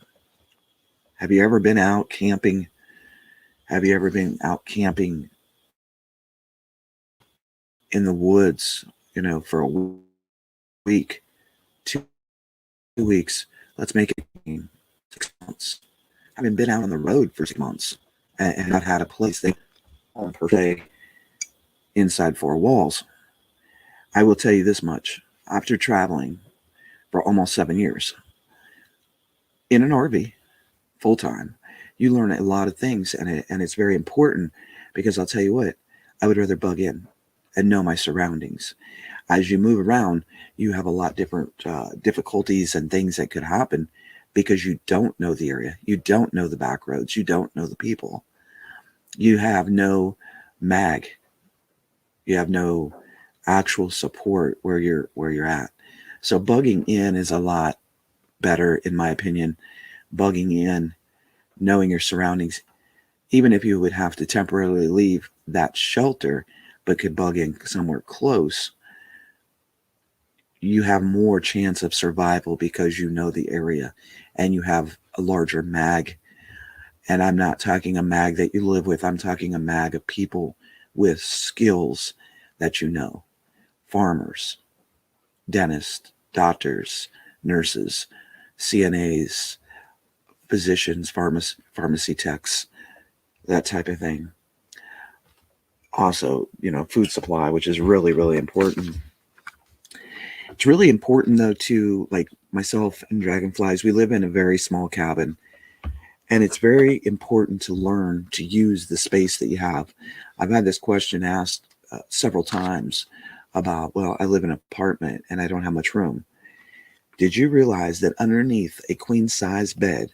Have you ever been out camping? Have you ever been out camping in the woods, for a week, 2 weeks? Let's make it 6 months. I haven't been out on the road for 6 months and not had a place per se inside four walls. I will tell you this much. After traveling for almost 7 years in an RV full time, you learn a lot of things, and it's very important, because I'll tell you what, I would rather bug in and know my surroundings. As you move around, you have a lot different difficulties and things that could happen because you don't know the area, you don't know the back roads, you don't know the people, you have no mag, you have no actual support where you're at. So bugging in is a lot better, in my opinion. Bugging in, knowing your surroundings, even if you would have to temporarily leave that shelter, but could bug in somewhere close, you have more chance of survival because you know the area and you have a larger mag. And I'm not talking a mag that you live with. I'm talking a mag of people with skills that you know. Farmers, dentists, doctors, nurses, CNAs, physicians, pharmacy techs, that type of thing. Also, food supply, which is really, really important. It's really important, though, to, like myself and Dragonflies, we live in a very small cabin, and it's very important to learn to use the space that you have. I've had this question asked several times about, well, I live in an apartment and I don't have much room. Did you realize that underneath a queen-size bed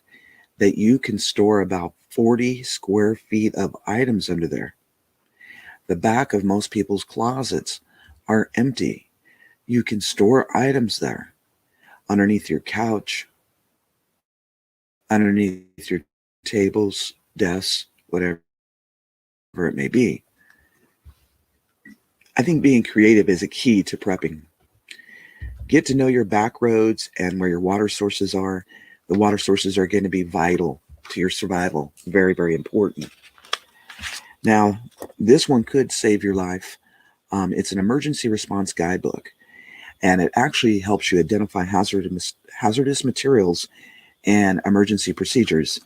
that you can store about 40 square feet of items under there? The back of most people's closets are empty. You can store items there underneath your couch, underneath your tables, desks, whatever it may be. I think being creative is a key to prepping. Get to know your back roads and where your water sources are. The water sources are going to be vital to your survival. Very, very important. Now, this one could save your life. It's an emergency response guidebook, and it actually helps you identify hazardous materials and emergency procedures.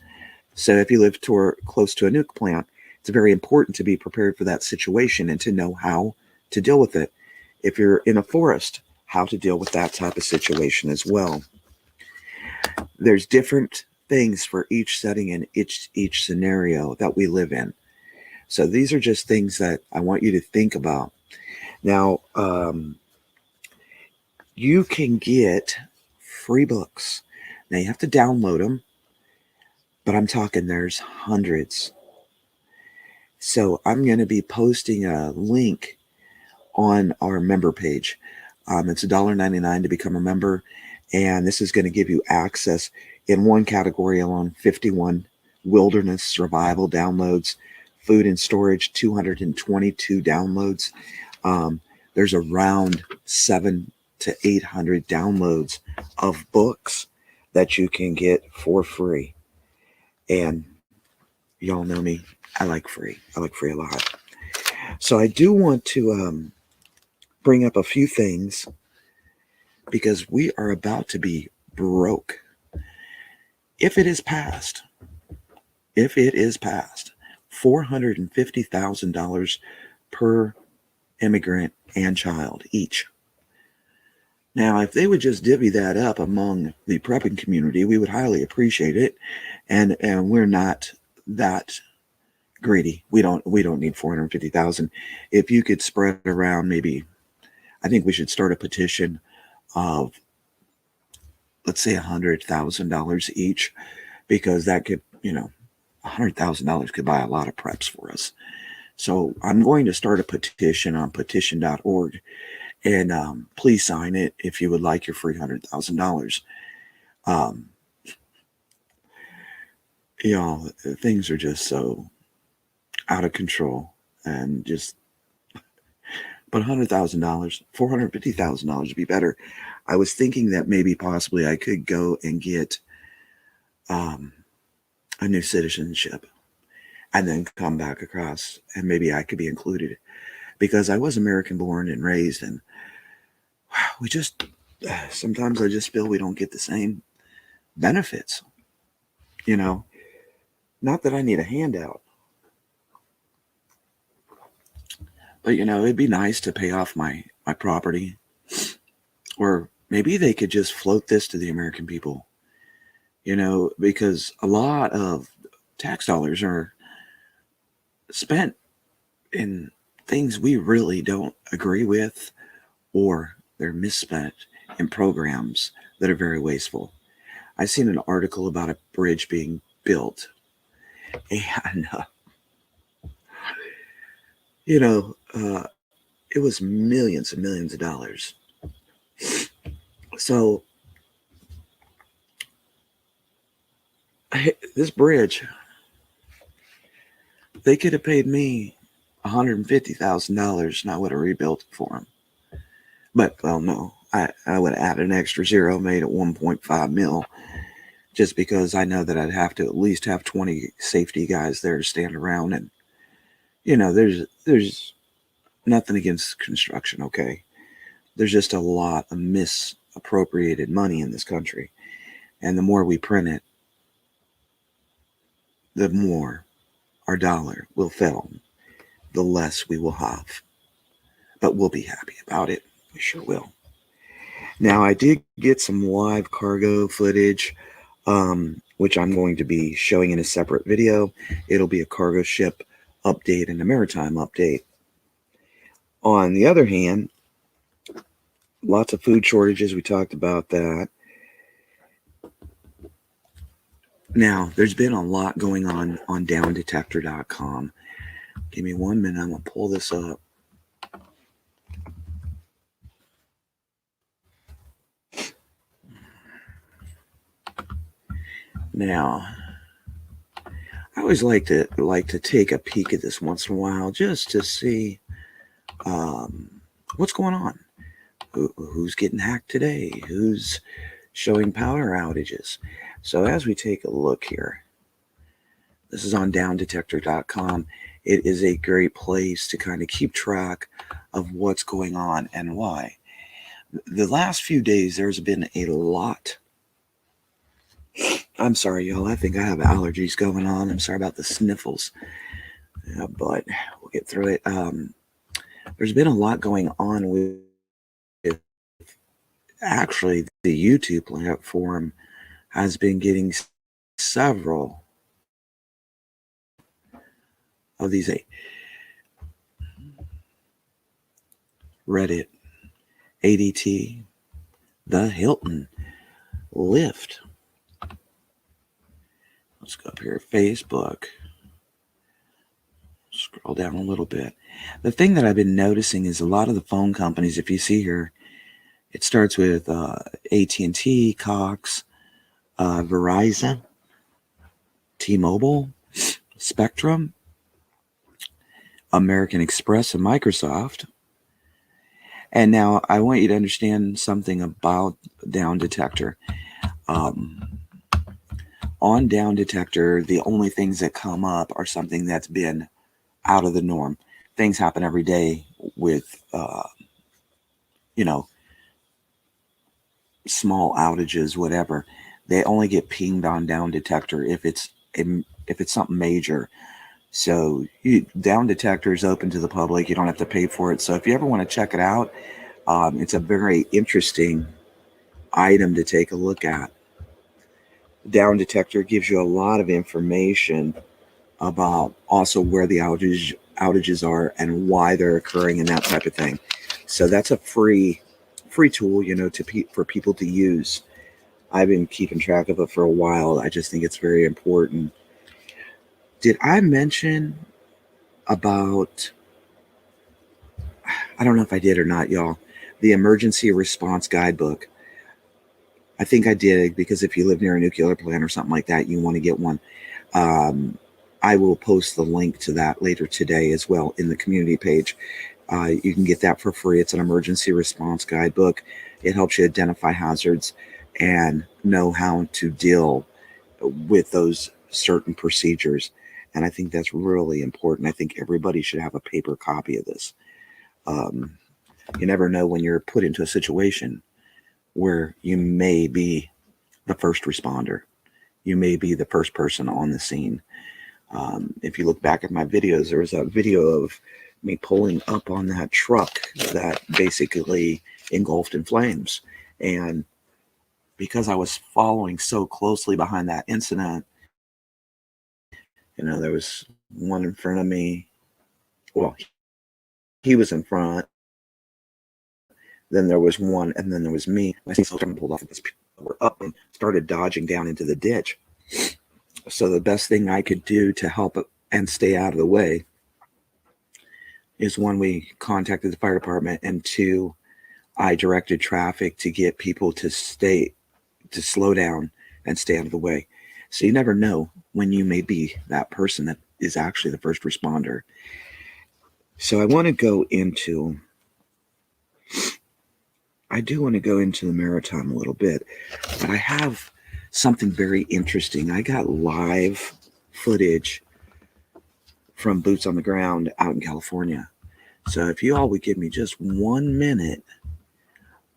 So if you live close to a nuke plant, it's very important to be prepared for that situation and to know how to deal with it. If you're in a forest, how to deal with that type of situation as well. There's different things for each setting and each scenario that we live in. So these are just things that I want you to think about. Now, you can get free books. Now, you have to download them, but I'm talking there's hundreds. So I'm going to be posting a link on our member page. It's $1.99 to become a member, and this is going to give you access in one category alone, 51 wilderness survival downloads, food and storage, 222 downloads. There's around 700 to 800 downloads of books that you can get for free. And y'all know me, I like free. I like free a lot. So I do want to bring up a few things because we are about to be broke. If it is passed, $450,000 per immigrant and child each. Now, if they would just divvy that up among the prepping community, we would highly appreciate it. And we're not that greedy. We don't need 450,000. If you could spread around, maybe, I think we should start a petition of, let's say, $100,000 each, because that could, $100,000 could buy a lot of preps for us. So I'm going to start a petition on petition.org, and please sign it if you would like your free $100,000. Things are just so out of control, and just, but $100,000, $450,000 would be better. I was thinking that maybe possibly I could go and get a new citizenship and then come back across, and maybe I could be included, because I was American born and raised, and we just, sometimes I just feel we don't get the same benefits, not that I need a handout, but it'd be nice to pay off my property, or maybe they could just float this to the American people, because a lot of tax dollars are spent in things we really don't agree with, or they're misspent in programs that are very wasteful. I seen an article about a bridge being built, and it was millions and millions of dollars. So this bridge, they could have paid me $150,000, and I would have rebuilt it for them. But, well, no, I would have added an extra zero, made it 1.5 mil, just because I know that I'd have to at least have 20 safety guys there to stand around. And, there's nothing against construction, okay? There's just a lot of misappropriated money in this country. And the more we print it, the more our dollar will fail, the less we will have. But we'll be happy about it. We sure will. Now, I did get some live cargo footage, which I'm going to be showing in a separate video. It'll be a cargo ship update and a maritime update. On the other hand, lots of food shortages. We talked about that. Now, there's been a lot going on downdetector.com. Give me 1 minute. I'm going to pull this up. Now, I always like to take a peek at this once in a while just to see what's going on. Who's getting hacked today? Who's showing power outages? So as we take a look here, this is on downdetector.com. It is a great place to kind of keep track of what's going on and why. The last few days, there's been a lot. I'm sorry, y'all. I think I have allergies going on. I'm sorry about the sniffles, but we'll get through it. There's been a lot going on with actually the YouTube platform has been getting several of these Reddit, ADT, the Hilton, Lyft. Let's go up here, Facebook. Scroll down a little bit. The thing that I've been noticing is a lot of the phone companies, if you see here, it starts with AT&T, Cox, Verizon, T-Mobile, Spectrum, American Express, and Microsoft. And now I want you to understand something about Down Detector. On Down Detector, the only things that come up are something that's been out of the norm. Things happen every day with, small outages, whatever. They only get pinged on Down Detector if it's something major. So Down Detector is open to the public. You don't have to pay for it. So if you ever want to check it out, it's a very interesting item to take a look at. Down Detector gives you a lot of information about also where the outages are and why they're occurring and that type of thing. So that's a free tool, for people to use. I've been keeping track of it for a while. I just think it's very important. Did I mention about, I don't know if I did or not, y'all, the emergency response guidebook? I think I did, because if you live near a nuclear plant or something like that, you want to get one. I will post the link to that later today as well in the community page. You can get that for free. It's an emergency response guidebook. It helps you identify hazards and know how to deal with those certain procedures. And I think that's really important. I think everybody should have a paper copy of this. You never know when you're put into a situation where you may be the first responder. You may be the first person on the scene. If you look back at my videos, there was a video of me pulling up on that truck that basically engulfed in flames. And because I was following so closely behind that incident, there was one in front of me. Well, he was in front. Then there was one, and then there was me. I see someone pulled off, and these people were up and started dodging down into the ditch. So the best thing I could do to help and stay out of the way is, one, we contacted the fire department, and two, I directed traffic to get people to slow down and stay out of the way. So you never know when you may be that person that is actually the first responder. So I do want to go into the maritime a little bit, but I have something very interesting. I got live footage from boots on the ground out in California. So if you all would give me just 1 minute,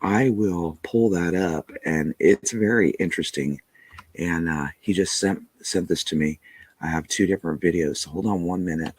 I will pull that up, and it's very interesting. And he just sent this to me. I have 2 different videos. So hold on 1 minute.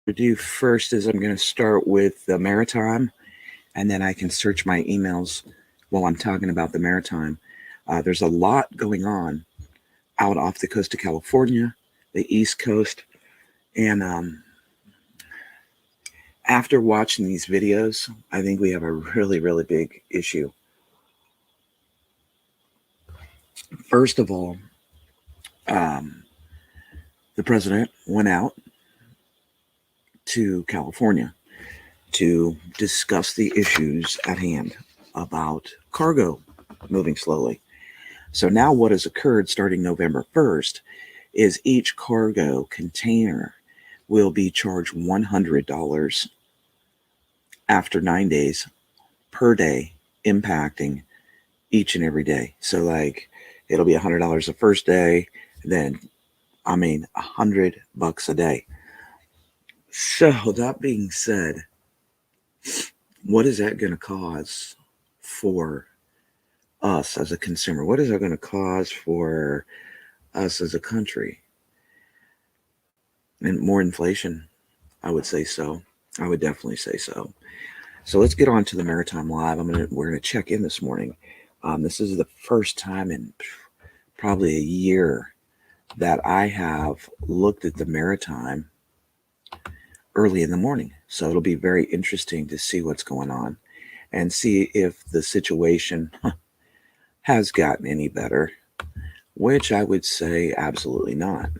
What to do first is I'm going to start with the maritime, and then I can search my emails while I'm talking about the maritime. There's a lot going on out off the coast of California, the East Coast, and after watching these videos, I think we have a really, really big issue. First of all, the president went out to California to discuss the issues at hand about cargo moving slowly. So now what has occurred starting November 1st is each cargo container will be charged $100 after 9 days per day, impacting each and every day. So like it'll be $100 the first day, then $100 a day. So that being said, what is that going to cause for us as a consumer? What is that going to cause for us as a country? And more inflation, I would say so. I would definitely say so. So let's get on to the Maritime Live. We're gonna check in this morning. This is the first time in probably a year that I have looked at the Maritime early in the morning. So it'll be very interesting to see what's going on and see if the situation has gotten any better, which I would say absolutely not.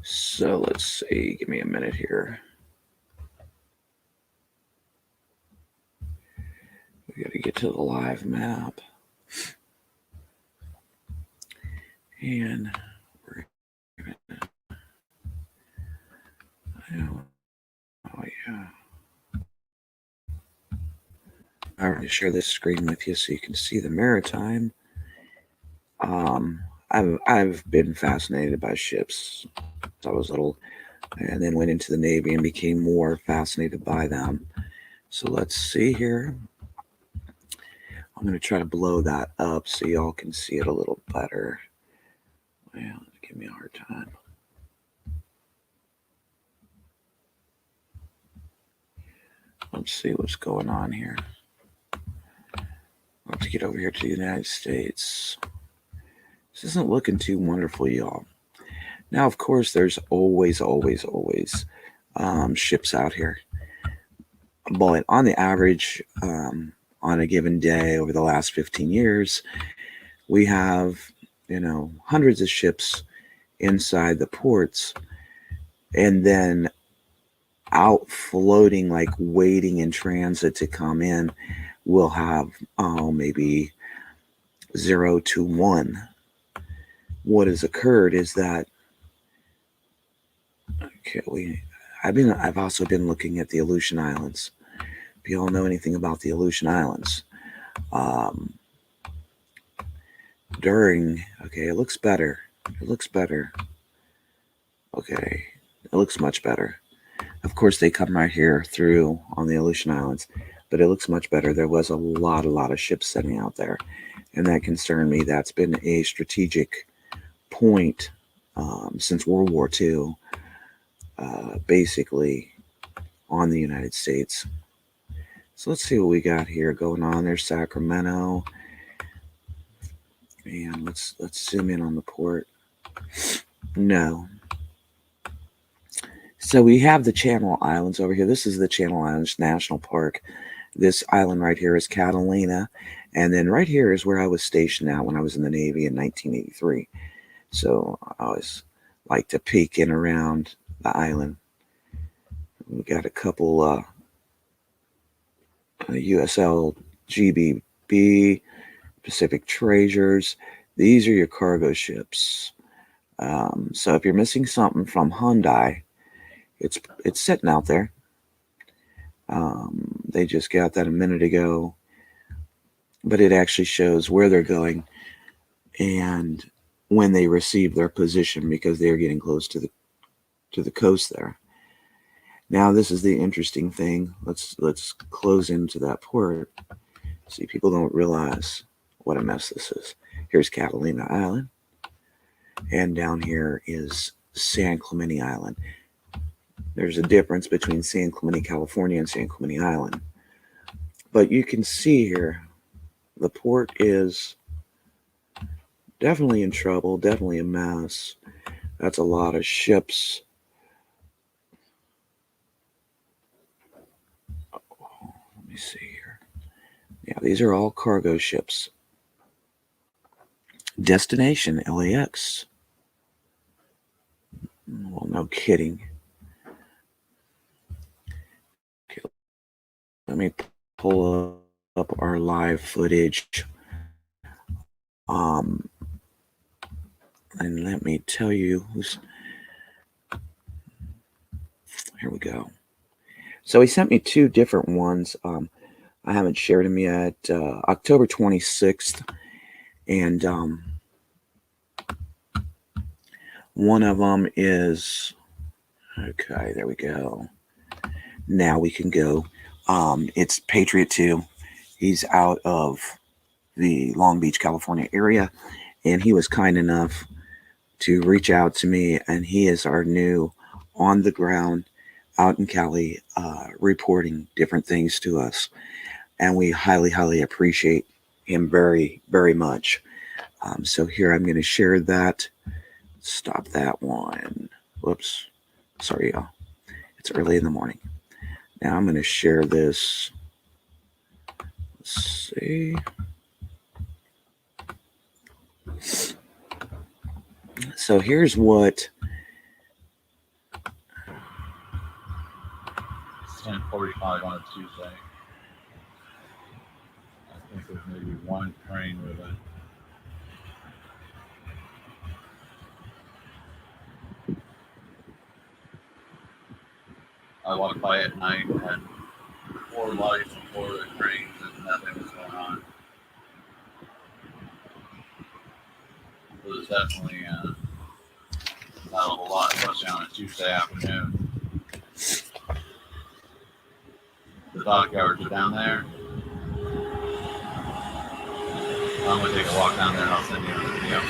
So let's see, give me a minute here. We got to get to the live map. And we're gonna, oh yeah. I'm going to share this screen with you so you can see the Maritime. I've been fascinated by ships since I was little, and then went into the Navy and became more fascinated by them. So let's see here. I'm going to try to blow that up so y'all can see it a little better. Well, give me a hard time. Let's see what's going on here. Let's get over here to the United States. This isn't looking too wonderful, y'all. Now, of course, there's always ships out here. But on the average, on a given day over the last 15 years, we have, hundreds of ships inside the ports, and then out floating, like waiting in transit to come in, we'll have maybe 0 to 1. What has occurred is that I've also been looking at the Aleutian Islands. If you all know anything about the Aleutian Islands, it looks better. Okay, it looks much better. Of course, they come right here through on the Aleutian Islands, but it looks much better. There was a lot of ships sitting out there, and that concerned me. That's been a strategic point since World War II, basically on the United States. So let's see what we got here going on. There's Sacramento, and let's zoom in on the port. No. So we have the Channel Islands over here. This is the Channel Islands National Park. This island right here is Catalina. And then right here is where I was stationed at when I was in the Navy in 1983. So I was like to peek in around the island. We got a couple USL GBB, Pacific Treasures. These are your cargo ships. So if you're missing something from Hyundai, it's sitting out there. They just got that a minute ago, but it actually shows where they're going and when they receive their position, because they're getting close to the coast there. Now this is the interesting thing. Let's close into that port. See, people don't realize what a mess this is. Here's Catalina Island, and down here is San Clemente Island. There's a difference between San Clemente, California and San Clemente Island. But you can see here, the port is definitely in trouble, definitely a mess. That's a lot of ships. Let me see here. Yeah, these are all cargo ships. Destination, LAX. Well, no kidding. Okay, let me pull up our live footage. And let me tell you who's. Here we go. So he sent me two different ones. I haven't shared them yet. October 26th, and one of them is okay. There we go. Now we can go. It's Patriot 2. He's out of the Long Beach, California area, and he was kind enough to reach out to me, and he is our new on the ground out in Cali, reporting different things to us, and we highly appreciate him very, very much. So here I'm going to share that. Stop that one. Whoops. Sorry, y'all. It's early in the morning. Now I'm going to share this. Let's see. So here's what. It's 10:45 on a Tuesday. I think there's maybe one train with it. I walked by at night and had 4 lights and 4 other trains and nothing was going on. So there's definitely not a whole lot, especially on a Tuesday afternoon. The dockyards are down there. I'm going to take a walk down there and I'll send you a video.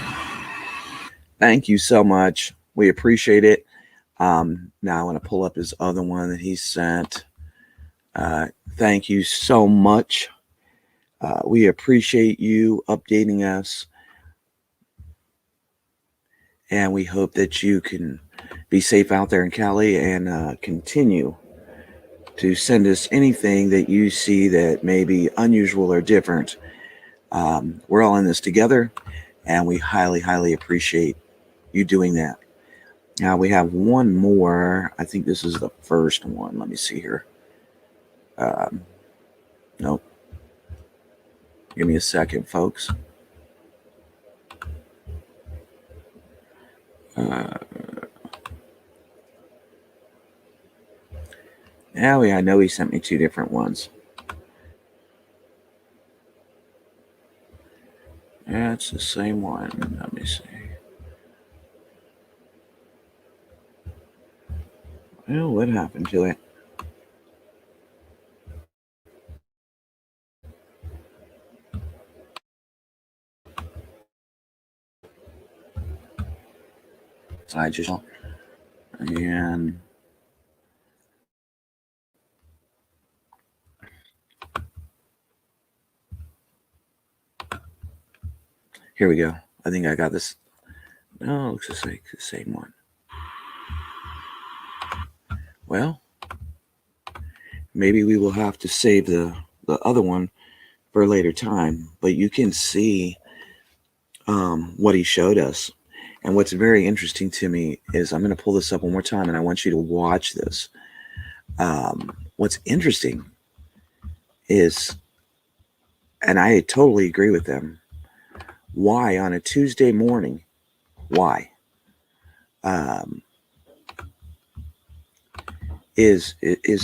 Thank you so much. We appreciate it. Now I want to pull up his other one that he sent. Thank you so much. We appreciate you updating us. And we hope that you can be safe out there in Cali and continue to send us anything that you see that may be unusual or different. We're all in this together, and we highly appreciate you doing that. Now we have one more. I think this is the first one. Let me see here. Nope. Give me a second, folks. I know he sent me 2 different ones. Yeah, it's the same one. Let me see. Well, what happened to it? I just and here we go. I think I got this. No, it looks like the same one. Well, maybe we will have to save the other one for a later time, but you can see what he showed us. And what's very interesting to me is I'm going to pull this up one more time, and I want you to watch this. What's interesting is, and I totally agree with them, why on a Tuesday morning, why? Is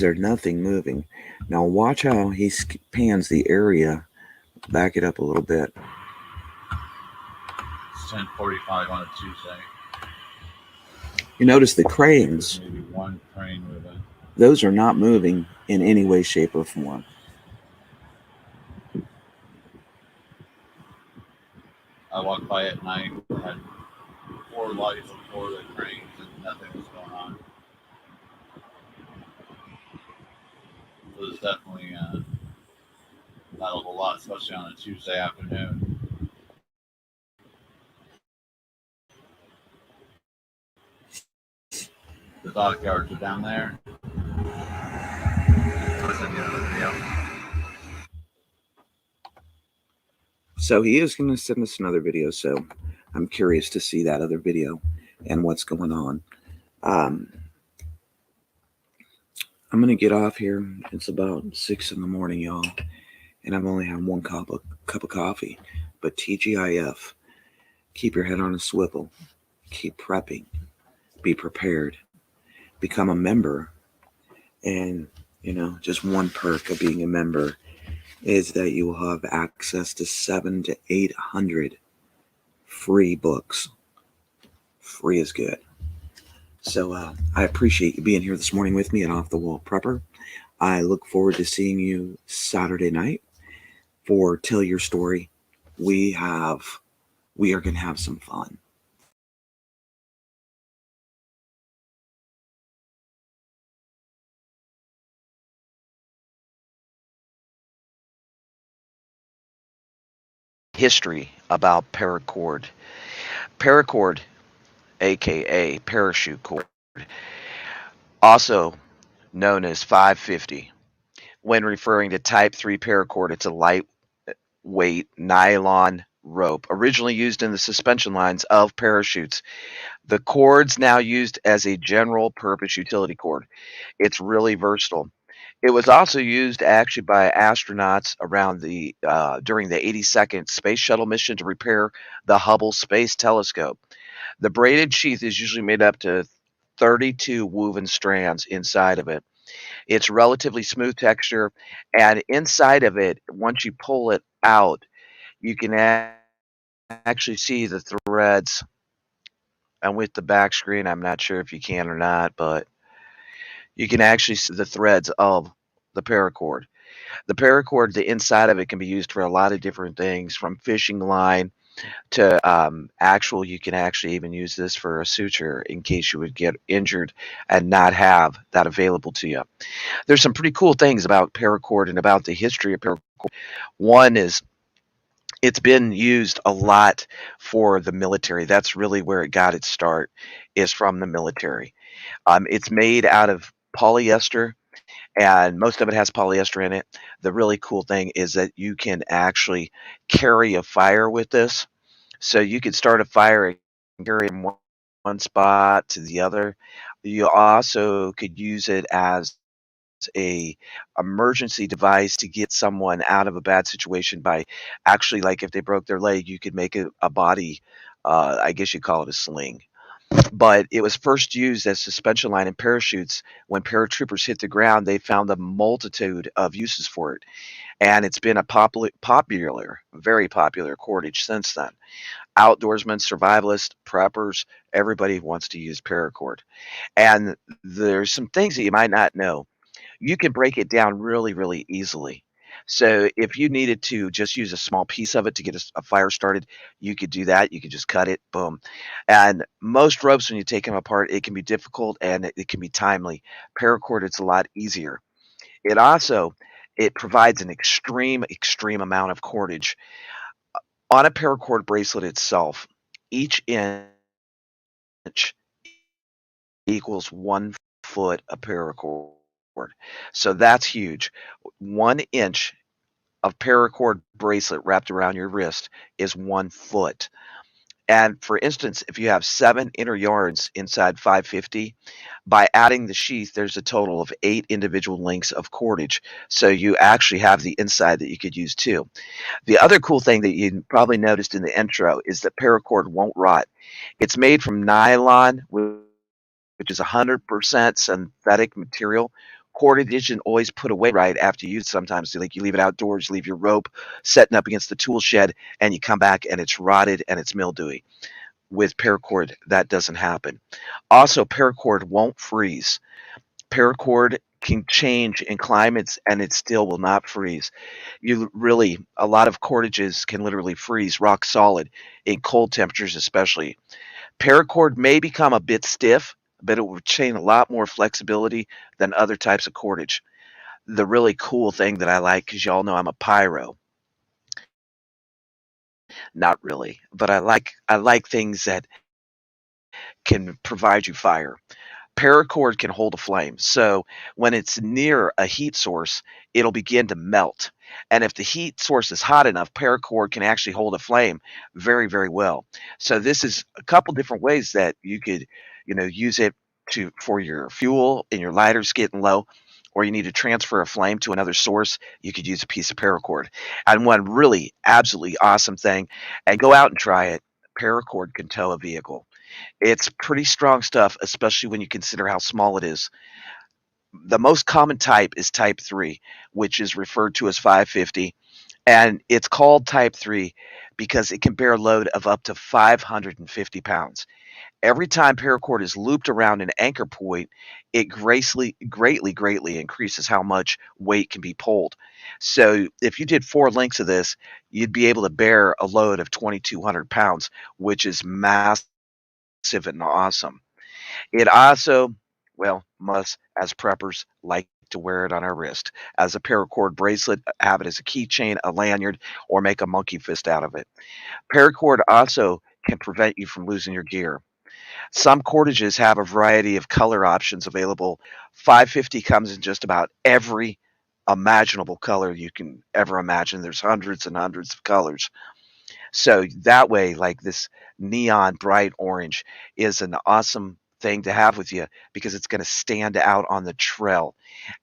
there nothing moving? Now watch how he pans the area. Back it up a little bit. It's 10:45 on a Tuesday. You notice the cranes. Maybe one crane moving. Those are not moving in any way, shape, or form. I walked by at night, had 4 lights on 4 of the cranes, and nothing was going on. It was definitely not a whole lot, especially on a Tuesday afternoon. The dockyards are down there. So he is going to send us another video, so I'm curious to see that other video and what's going on. I'm going to get off here. It's about 6 in the morning, y'all, and I've only had one cup of coffee. But TGIF, keep your head on a swivel. Keep prepping. Be prepared. Become a member. And, you know, just one perk of being a member is that you will have access to 700 to 800 free books. Free is good. So I appreciate you being here this morning with me at Off the Wall Prepper. I look forward to seeing you Saturday night for Tell Your Story. We are going to have some fun. History about Paracord. Paracord, aka parachute cord, also known as 550. When referring to Type 3 paracord, it's a lightweight nylon rope, originally used in the suspension lines of parachutes. The cord's now used as a general purpose utility cord. It's really versatile. It was also used actually by astronauts around during the 82nd Space Shuttle mission to repair the Hubble Space Telescope. The braided sheath is usually made up to 32 woven strands inside of it. It's relatively smooth texture, and inside of it, once you pull it out, you can actually see the threads. And with the back screen, I'm not sure if you can or not, but you can actually see the threads of the paracord. The paracord, the inside of it can be used for a lot of different things, from fishing line to you can actually even use this for a suture in case you would get injured and not have that available to you. There's some pretty cool things about paracord and about the history of paracord. One is it's been used a lot for the military. That's really where it got its start, is from the military. It's made out of polyester, and most of it has polyester in it. The really cool thing is that you can actually carry a fire with this. So you could start a fire and carry it from one spot to the other. You also could use it as a emergency device to get someone out of a bad situation by actually, like if they broke their leg, you could make a body, I guess you'd call it a sling. But it was first used as suspension line in parachutes. When paratroopers hit the ground, they found a multitude of uses for it. And it's been a popular, very popular cordage since then. Outdoorsmen, survivalists, preppers, everybody wants to use paracord. And there's some things that you might not know. You can break it down really, really easily. So if you needed to just use a small piece of it to get a fire started, you could do that. You could just cut it, boom. And most ropes, when you take them apart, it can be difficult and it can be timely. Paracord, it's a lot easier. It provides an extreme amount of cordage. On a paracord bracelet itself, each inch equals 1 foot of paracord. So that's huge. 1 inch of paracord bracelet wrapped around your wrist is 1 foot. And for instance, if you have 7 inner yarns inside 550, by adding the sheath, there's a total of 8 individual lengths of cordage. So you actually have the inside that you could use too. The other cool thing that you probably noticed in the intro is that paracord won't rot. It's made from nylon, which is 100% synthetic material. Cordage isn't always put away right after you use it. Sometimes, like you leave it outdoors, you leave your rope setting up against the tool shed, and you come back and it's rotted and it's mildewy. With paracord, that doesn't happen. Also, paracord won't freeze. Paracord can change in climates and it still will not freeze. You really, a lot of cordages can literally freeze rock solid in cold temperatures, especially. Paracord may become a bit stiff, but it will retain a lot more flexibility than other types of cordage. The really cool thing that I like, because y'all know I'm a pyro, not really, but I like things that can provide you fire. Paracord can hold a flame. So when it's near a heat source, it'll begin to melt. And if the heat source is hot enough, paracord can actually hold a flame very, very well. So this is a couple different ways that you could, use it to for your fuel in your lighters getting low, or you need to transfer a flame to another source, you could use a piece of paracord. And one really absolutely awesome thing, and go out and try it, paracord can tow a vehicle. It's pretty strong stuff, especially when you consider how small it is. The most common type is type 3, which is referred to as 550, and it's called type 3 because it can bear a load of up to 550 pounds. Every time paracord is looped around an anchor point, it greatly increases how much weight can be pulled. So if you did 4 links of this, you'd be able to bear a load of 2,200 pounds, which is massive and awesome. It also, well, must, as preppers, like to wear it on our wrist as a paracord bracelet, have it as a keychain, a lanyard, or make a monkey fist out of it. Paracord also can prevent you from losing your gear. Some cordages have a variety of color options available. 550 comes in just about every imaginable color you can ever imagine. There's hundreds and hundreds of colors. So that way, like this neon bright orange is an awesome thing to have with you because it's going to stand out on the trail.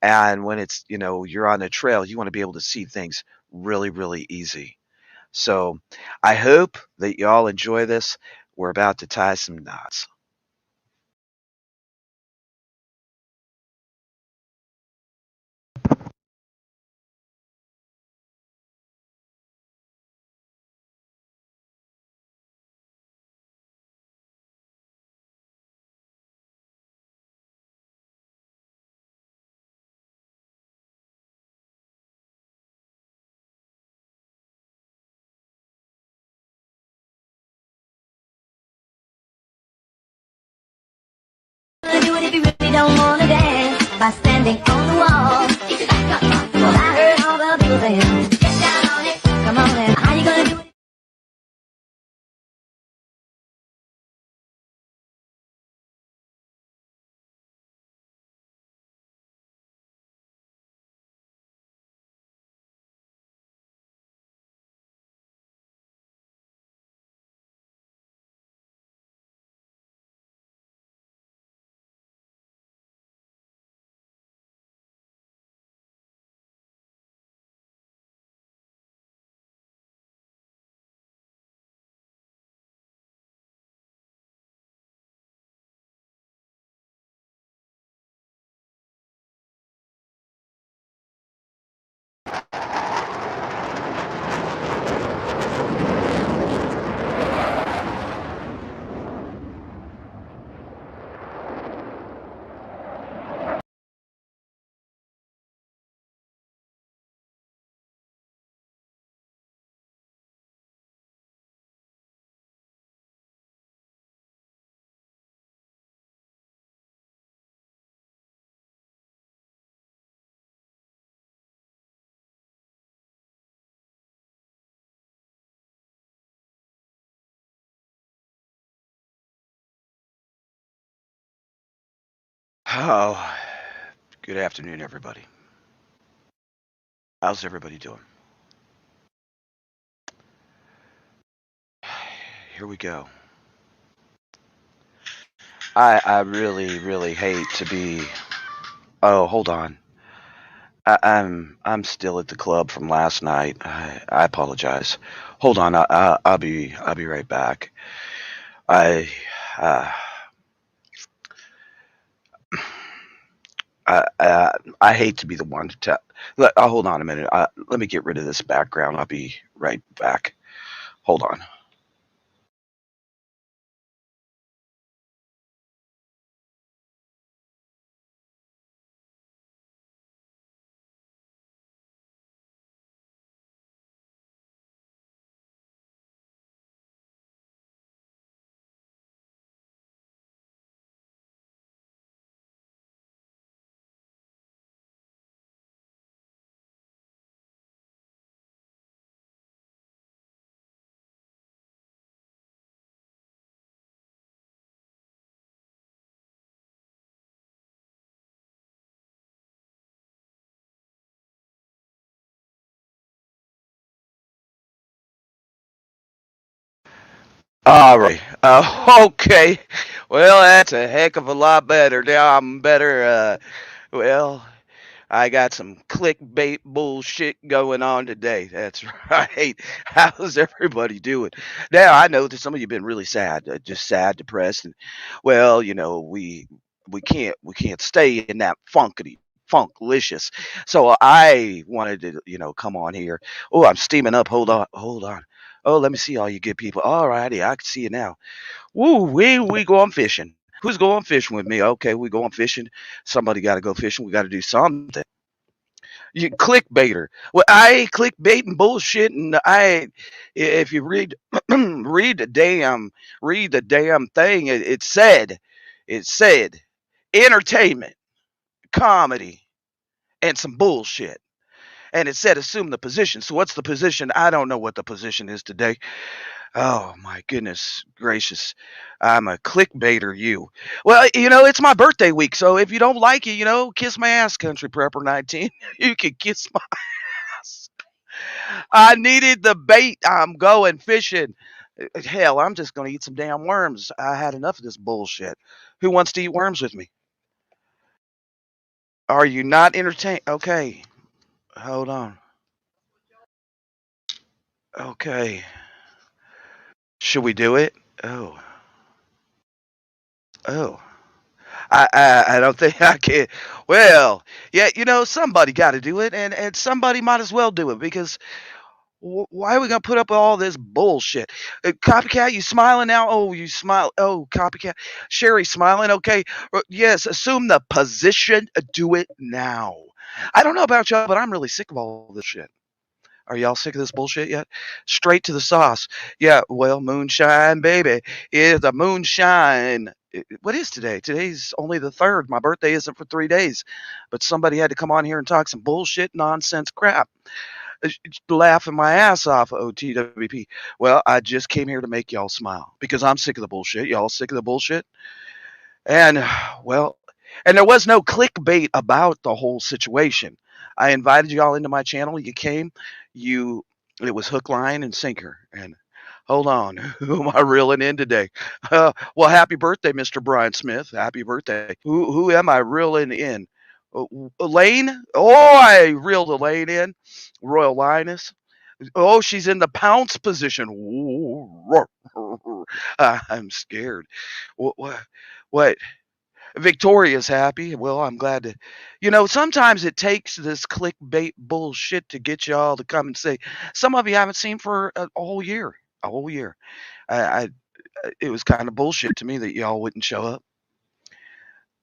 And when you're on the trail, you want to be able to see things really, really easy. So I hope that y'all enjoy this. We're about to tie some knots. Do it if you really don't wanna dance by standing on the wall. Well, I heard all the people saying, get down on it, come on now. How you gonna do it? Oh, good afternoon, everybody. How's everybody doing? here we go. I really, really hate to be. Oh, hold on. I'm still at the club from last night. I apologize. Hold on. I'll be right back. I uh, I hate to be the one to tell. Hold on a minute. Let me get rid of this background. I'll be right back. Hold on. All right. Okay. Well, that's a heck of a lot better. Now I'm better. Well, I got some clickbait bullshit going on today. That's right. How's everybody doing? Now I know that some of you have been really sad, just sad, depressed, and well, we can't stay in that funkity funklicious. So I wanted to come on here. Oh, I'm steaming up. Hold on. Oh, let me see all you good people. All righty, I can see you now. Woo, we going fishing. Who's going fishing with me? Okay, we going fishing. Somebody got to go fishing. We got to do something. You clickbaiter. Well, I ain't clickbaiting bullshit, and if you read read the damn thing, it said entertainment, comedy, and some bullshit. And it said assume the position. So what's the position? I don't know what the position is today. Oh my goodness gracious. I'm a clickbaiter you. Well, it's my birthday week, so if you don't like it, kiss my ass, Country Prepper 19. You can kiss my ass. I needed the bait. I'm going fishing. Hell, I'm just gonna eat some damn worms. I had enough of this bullshit. Who wants to eat worms with me? Are you not entertained? Okay. Hold on. Okay. Should we do it? Oh. Oh. I don't think I can. Well, yeah, somebody got to do it, and somebody might as well do it because why are we gonna put up with all this bullshit? Copycat, you smiling now? Oh, you smile. Oh, copycat. Sherry smiling. Okay. Yes, assume the position. Do it now. I don't know about y'all, but I'm really sick of all this shit. Are y'all sick of this bullshit yet? Straight to the sauce. Yeah, well, moonshine, baby. Yeah, the moonshine. What is today? Today's only the 3rd. My birthday isn't for 3 days. But somebody had to come on here and talk some bullshit, nonsense crap. Laughing my ass off, OTWP. Well, I just came here to make y'all smile because I'm sick of the bullshit. Y'all sick of the bullshit? And well, and there was no clickbait about the whole situation. I invited y'all into my channel. You came. You it was hook, line, and sinker. And hold on, who am I reeling in today? Well, happy birthday, Mr. Brian Smith. Happy birthday. Who am I reeling in? Elaine? Oh, I reeled Elaine in. Royal Lioness. Oh, she's in the pounce position. I'm scared. What? What? Victoria's happy. Well, I'm glad to. Sometimes it takes this clickbait bullshit to get y'all to come and say. Some of you haven't seen for a whole year. A whole year. I it was kind of bullshit to me that y'all wouldn't show up.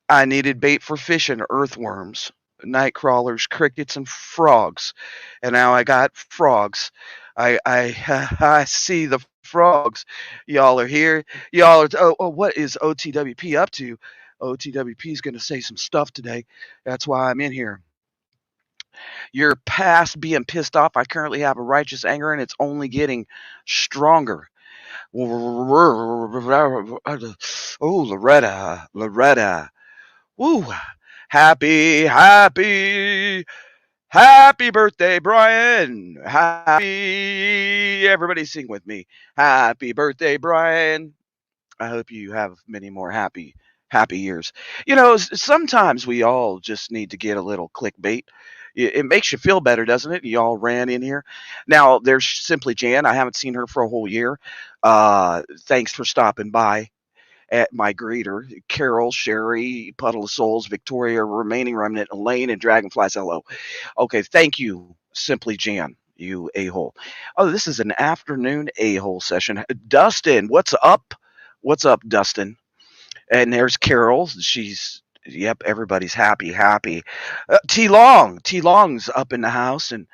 I needed bait for fishing earthworms, night crawlers, crickets, and frogs. And now I got frogs. I see the frogs. Y'all are here. Y'all are. What is OTWP up to? OTWP is going to say some stuff today. That's why I'm in here. You're past being pissed off. I currently have a righteous anger, and it's only getting stronger. Oh, Loretta. Woo. Happy, happy, Happy birthday, Brian. Happy. Everybody sing with me. Happy birthday, Brian. I hope you have many more happy years. Sometimes we all just need to get a little clickbait. It makes you feel better, doesn't it? You all ran in here. Now there's Simply Jan. I haven't seen her for a whole year. Thanks for stopping by at my greeter. Carol, Sherry, Puddle of Souls, Victoria, Remaining Remnant, Elaine, and Dragonflies. Hello. Okay, thank you, Simply Jan. You a hole. Oh, this is an afternoon a hole session. Dustin, what's up? What's up, Dustin? And there's Carol. Yep, everybody's happy. T Long's up in the house, and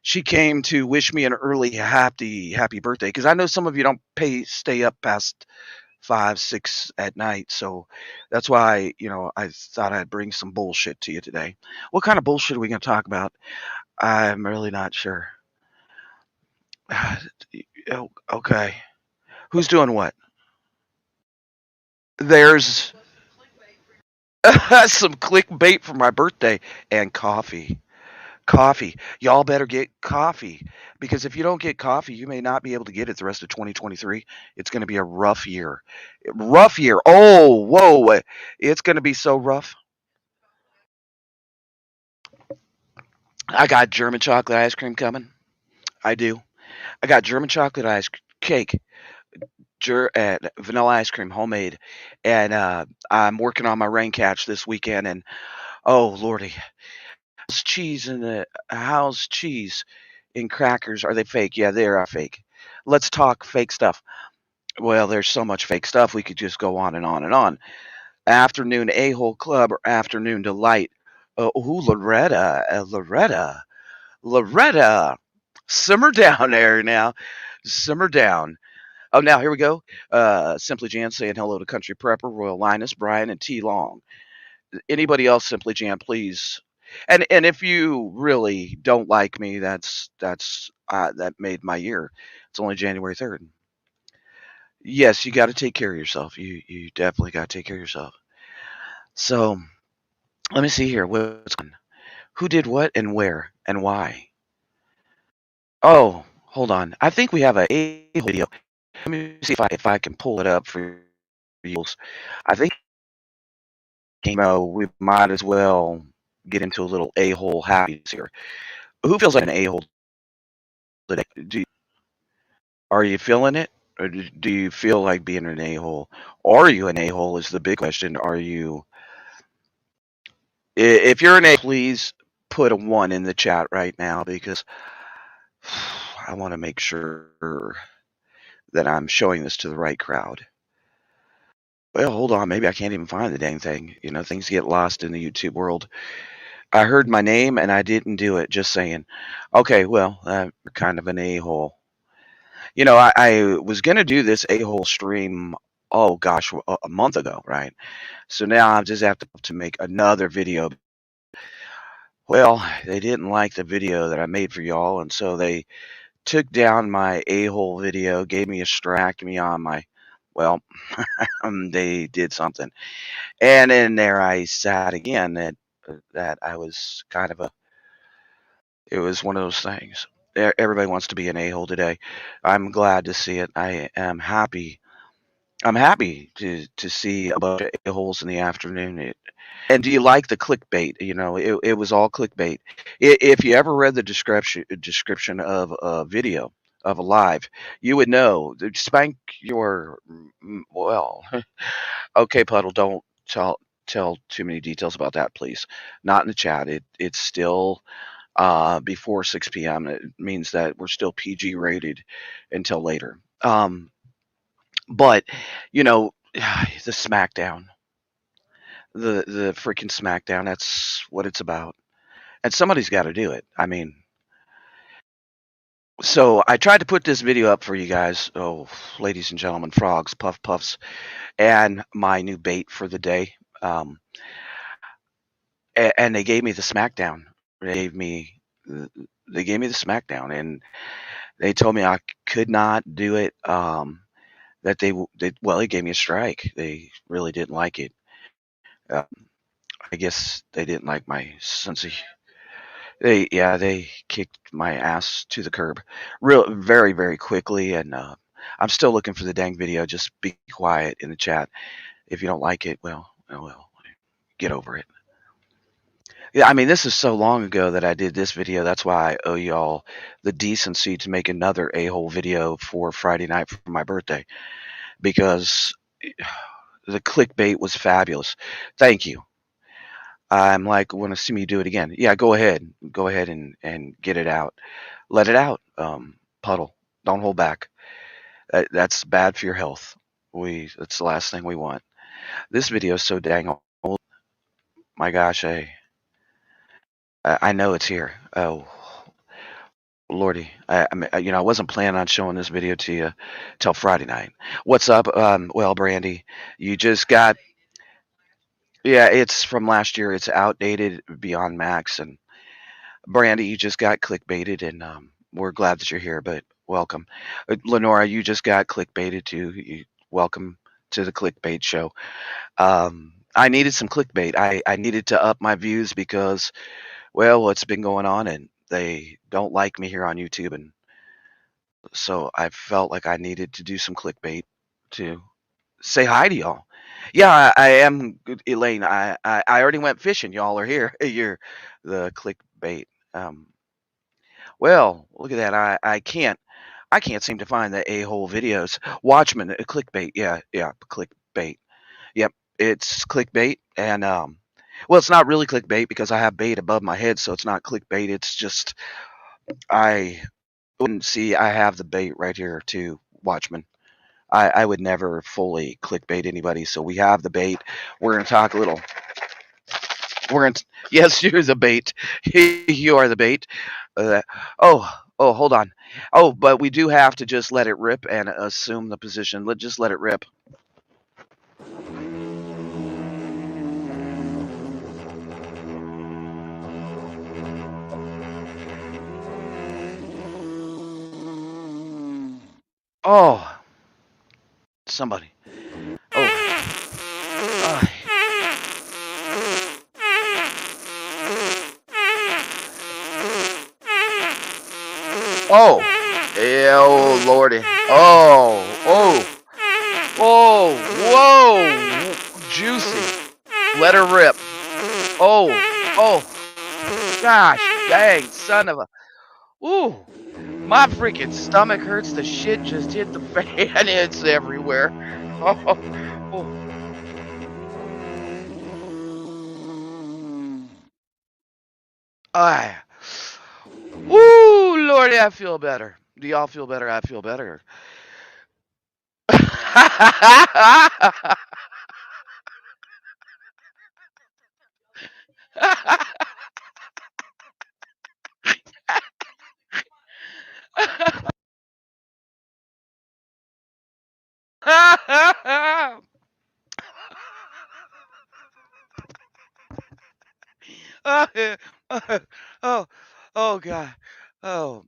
she came to wish me an early happy birthday because I know some of you don't stay up past 5, 6 at night, so that's why I thought I'd bring some bullshit to you today. What kind of bullshit are we going to talk about? I'm really not sure. Okay, who's doing what? There's some clickbait for my birthday and coffee. Coffee. Y'all better get coffee because if you don't get coffee, you may not be able to get it the rest of 2023. It's going to be a rough year. Rough year. Oh, whoa. It's going to be so rough. I got German chocolate ice cream coming. I do. I got German chocolate ice cake, vanilla ice cream, homemade, and I'm working on my rain catch this weekend. And oh lordy, how's cheese in crackers? Are they fake? Yeah, they are fake. Let's talk fake stuff. Well, there's so much fake stuff. We could just go on and on and on. Afternoon a hole club or afternoon delight. Loretta, Loretta, simmer down there now. Simmer down. Oh, now here we go. Simply Jan saying hello to Country Prepper, Royal Linus, Brian, and T Long. Anybody else, Simply Jan, please. And if you really don't like me, that made my year. It's only January 3rd. Yes, you got to take care of yourself. You definitely got to take care of yourself. So let me see here. What's on? Who did what and where and why? Oh, hold on. I think we have a video. Let me see if I can pull it up for you. I think we might as well get into a little a-hole happiness here. Who feels like an a-hole today? Are you feeling it? Or do you feel like being an a-hole? Are you an a-hole is the big question. Are you? If you're an a, please put a 1 in the chat right now because I want to make sure that I'm showing this to the right crowd. Well, hold on. Maybe I can't even find the dang thing. Things get lost in the YouTube world. I heard my name and I didn't do it. Just saying. Okay, well, you're kind of an a-hole. I was going to do this a-hole stream, oh gosh, a month ago, right? So now I just have to make another video. Well, they didn't like the video that I made for y'all, and so they took down my a-hole video, gave me a strike me on my, well, they did something. And in there I sat again that I was kind of it was one of those things. Everybody wants to be an a-hole today. I'm glad to see it. I am happy. I'm happy to see a bunch of a-holes in the afternoon. And do you like the clickbait? It was all clickbait. If you ever read the description of a video of a live, you would know. Spank your well. Okay, Puddle. Don't tell too many details about that, please. Not in the chat. It's still before 6 p.m. It means that we're still PG rated until later. But the SmackDown, the freaking SmackDown. That's what it's about, and somebody's got to do it. I mean, so I tried to put this video up for you guys. Oh, ladies and gentlemen, frogs, puff puffs, and my new bait for the day. And they gave me the SmackDown. They gave me the SmackDown, and they told me I could not do it. That they gave me a strike. They really didn't like it. I guess they didn't like my sense of. They kicked my ass to the curb, real very very quickly, and I'm still looking for the dang video. Just be quiet in the chat. If you don't like it, well, oh well, get over it. Yeah, I mean, this is so long ago that I did this video. That's why I owe y'all the decency to make another a-hole video for Friday night for my birthday, because the clickbait was fabulous. Thank you. I'm like, want to see me do it again? Yeah, go ahead and get it out, let it out. Puddle, don't hold back. That's bad for your health. That's the last thing we want. This video is so dang old. My gosh, I know it's here. Oh, Lordy, I wasn't planning on showing this video to you till Friday night. What's up? Well, Brandy, you just got. Yeah, it's from last year. It's outdated beyond max. And Brandy, you just got clickbaited, and we're glad that you're here. But welcome, Lenora. You just got clickbaited too. Welcome to the clickbait show. I needed some clickbait. I needed to up my views because, well, what's been going on, and they don't like me here on YouTube, and so I felt like I needed to do some clickbait to say hi to y'all. Yeah, I am good, Elaine. I already went fishing. Y'all are here. You're the clickbait. Um, well, look at that. I can't seem to find the a-hole videos. Watchmen, clickbait. Yeah, yeah, clickbait. Yep, it's clickbait, and well, it's not really clickbait because I have bait above my head, so it's not clickbait. It's just I wouldn't see. I have the bait right here too, Watchmen. I would never fully clickbait anybody, so we have the bait. We're gonna talk a little. We're gonna. Yes, you're the bait. You are the bait. Uh, oh, oh, hold on. Oh, but we do have to just let it rip and assume the position. Just let it rip. Oh, somebody. Oh. Oh. Oh, Lordy. Oh. Oh. Oh. Whoa. Juicy. Let her rip. Oh. Oh. Gosh. Dang. Son of a. Ooh. My freaking stomach hurts. The shit just hit the fan. It's everywhere. Oh. Oh. Ah. Woo, Lordy, I feel better. Do y'all feel better? I feel better. Oh, oh God. Oh.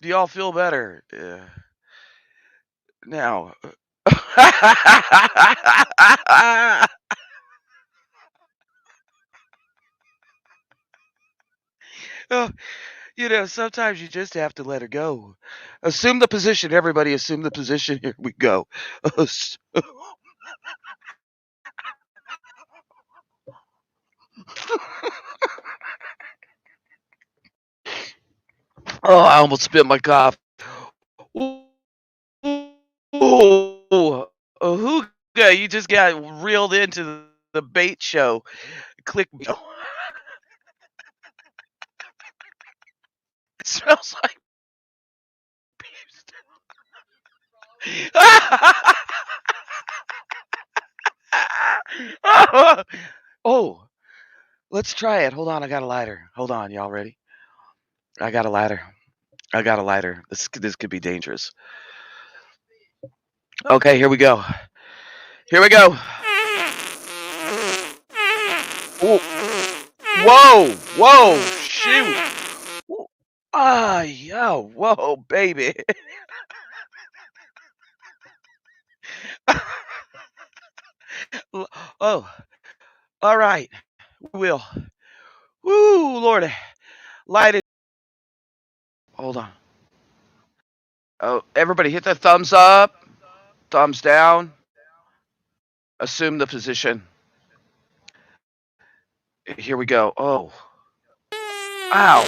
Do y'all feel better? Yeah. Now. Oh, sometimes you just have to let her go. Assume the position. Everybody assume the position. Here we go. Oh, I almost spit my cough. Ooh, Hooga, you just got reeled into the bait show. Click. It smells like. Oh, let's try it. Hold on, I got a lighter. Hold on, y'all ready? I got a lighter. I got a lighter. This could be dangerous. Okay, here we go. Here we go. Ooh. Whoa, whoa, shoot. Ah, yo, whoa, baby. Oh, all right. We will. Woo, Lord. Light it. Hold on. Oh, everybody hit the thumbs up, thumbs down. Assume the position. Here we go. Oh. Ow.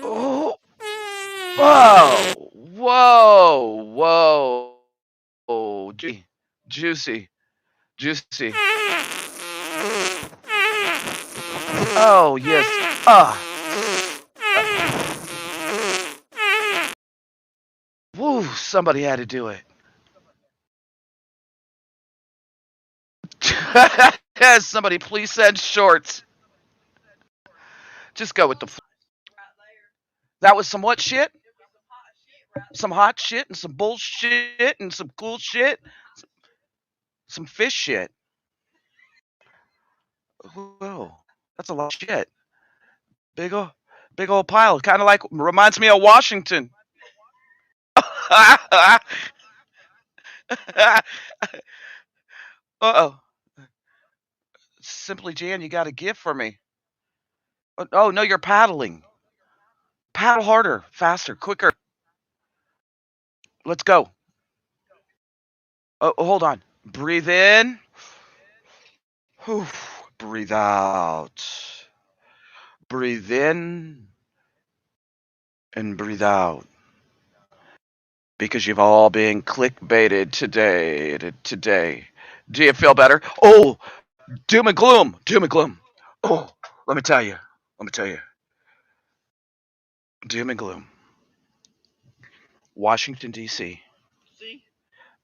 Oh. Whoa. Whoa. Whoa. Oh. Juicy. Juicy. Oh, yes. Ah. Woo. Somebody had to do it. Somebody please send shorts. Just go with the. That was some what shit? Some hot shit and some bullshit and some cool shit. Some fish shit. Whoa. That's a lot of shit. Big old, big old pile. Kind of like reminds me of Washington. Uh oh. Simply Jan, you got a gift for me. Oh no, you're paddling. Paddle harder, faster, quicker. Let's go. Oh, hold on. Breathe in. Whew. Breathe out. Breathe in and breathe out. Because you've all been clickbaited today. Do you feel better? Oh, doom and gloom. Doom and gloom. Oh, let me tell you. Let me tell you. Doom and gloom. Washington D.C.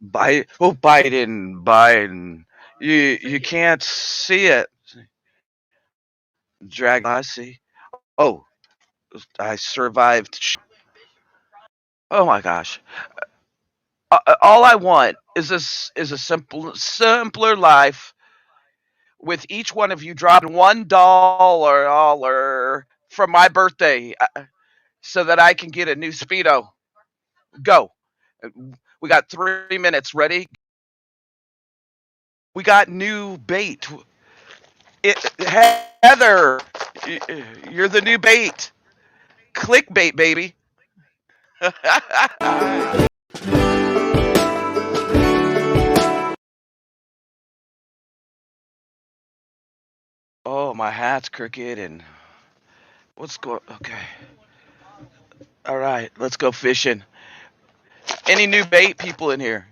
Biden. You can't see it. Drag. I see. Oh, I survived. Oh my gosh. All I want is a simpler life with each one of you dropping $1 for my birthday so that I can get a new Speedo. Go. We got 3 minutes. Ready? We got new bait. Heather, you're the new bait. Clickbait, baby. Oh, my hat's crooked and what's going? Okay. All right, let's go fishing. Any new bait people in here?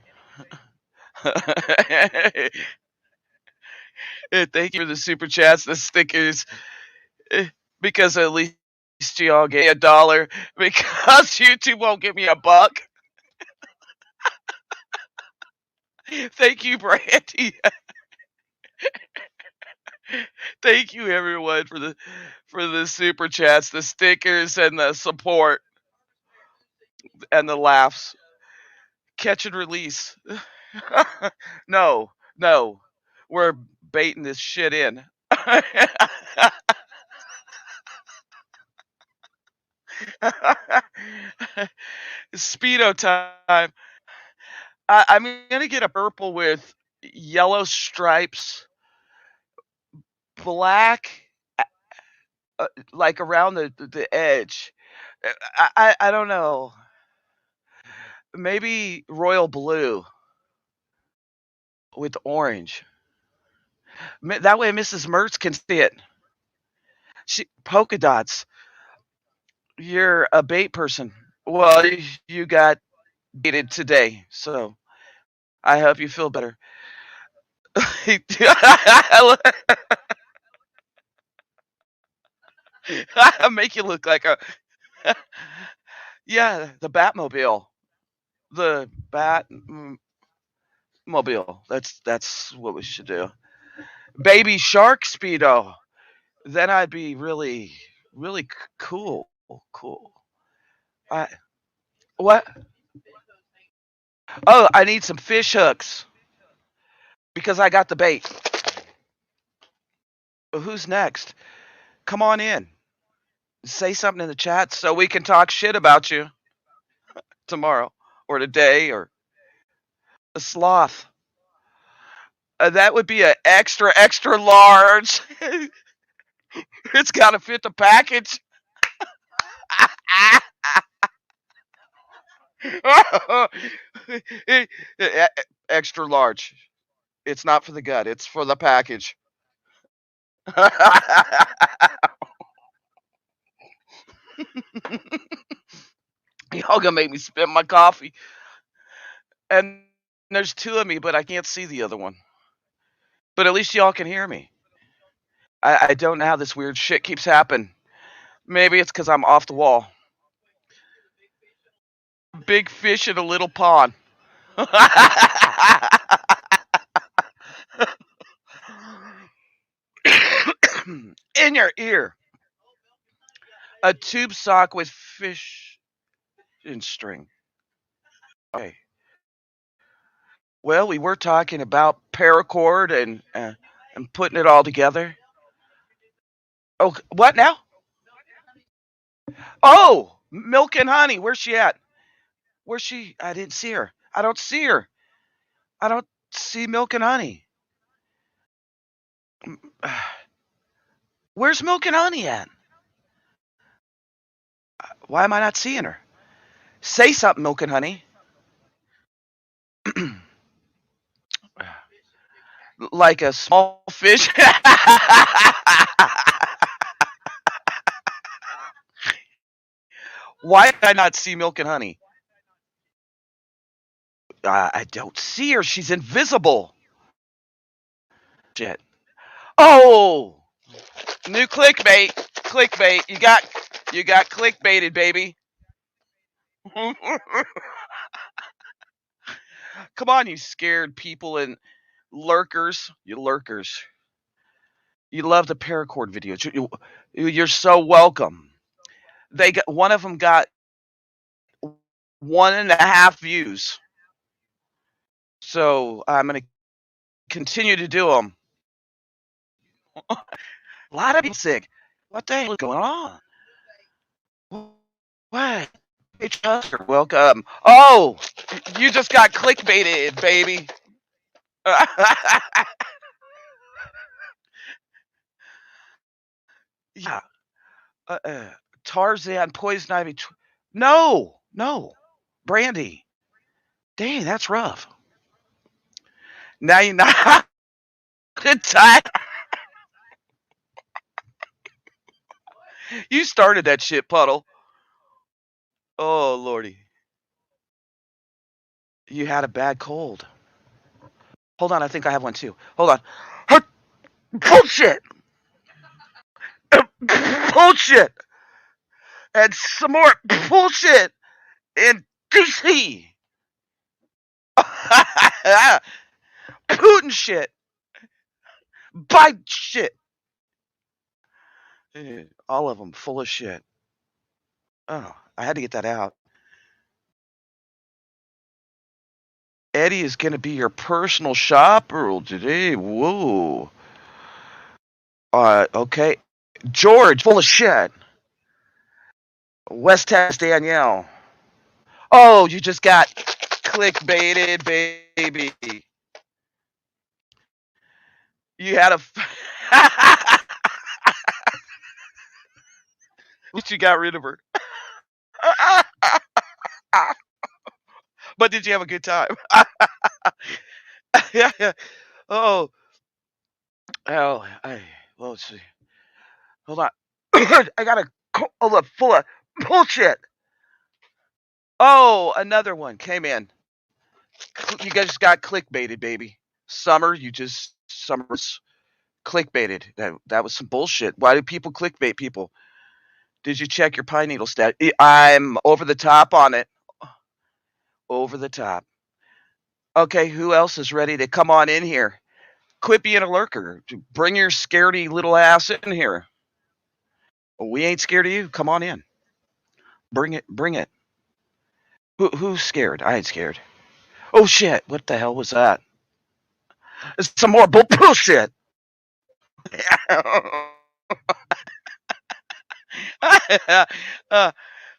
Thank you for the super chats, the stickers, because at least y'all gave me $1 because YouTube won't give me $1. Thank you, Brandy. Thank you, everyone, for the super chats, the stickers, and the support and the laughs. Catch and release. No, no, we're baiting this shit in. Speedo time. I'm gonna get a purple with yellow stripes, black, like around the edge. I don't know. Maybe royal blue with orange. That way, Mrs. Mertz can see it. Polka dots. You're a bait person. Well, you got baited today, so I hope you feel better. I make you look like a yeah, the Batmobile, the Batmobile. That's what we should do. Baby Shark Speedo. Then I'd be really, really cool. Cool. I what? Oh, I need some fish hooks because I got the bait. Who's next? Come on in. Say something in the chat so we can talk shit about you tomorrow or today or A sloth. That would be an extra, extra large. It's got to fit the package. Extra large. It's not for the gut, it's for the package. Y'all gonna make me spit my coffee. And there's two of me, but I can't see the other one. But at least y'all can hear me. I don't know how this weird shit keeps happening. Maybe it's because I'm off the wall. Big fish in a little pond. In your ear. A tube sock with fish and string. Okay. Well, we were talking about paracord and putting it all together. Oh, what now? Oh, milk and honey. Where's she at? Where's she? I didn't see her. I don't see her. I don't see milk and honey. Where's milk and honey at? Why am I not seeing her? Say something, milk and honey. Like a small fish. Why did I not see milk and honey? I don't see her. She's invisible. Shit. Oh, new clickbait. Clickbait. You got clickbaited, baby. Come on, you scared people and lurkers. You lurkers. You love the paracord videos. You're so welcome. They got one of them got 1.5 views. So I'm gonna continue to do them. A lot of people sick. What the hell is going on? What? Hey, Chuster, welcome. Oh, you just got clickbaited, baby. Yeah. Uh, uh, Tarzan, Poison Ivy. No, no. Brandy. Dang, that's rough. Now you're not tired. You started that shit, Puddle. Oh, Lordy. You had a bad cold. Hold on, I think I have one too. Hold on. Bullshit! Bullshit! And some more bullshit in DC! Putin shit! Biden shit! All of them full of shit. Oh, I had to get that out. Eddie is going to be your personal shopper today. Whoa. Okay. George, full of shit. West Texas Danielle. Oh, you just got clickbaited, baby. You had a. But you got rid of her. But did you have a good time? Yeah, yeah. Oh. Oh. Well, let's see. Hold on. I got a cola full of bullshit. Oh, another one came in. You guys got clickbaited, baby. Summer's clickbaited. That was some bullshit. Why do people clickbait people? Did you check your pine needle stat? I'm over the top on it. Over the top. Okay, who else is ready to come on in here? Quit being a lurker. Bring your scaredy little ass in here. We ain't scared of you. Come on in. Bring it. Bring it. Who's scared? I ain't scared. Oh shit! What the hell was that? It's some more bullshit.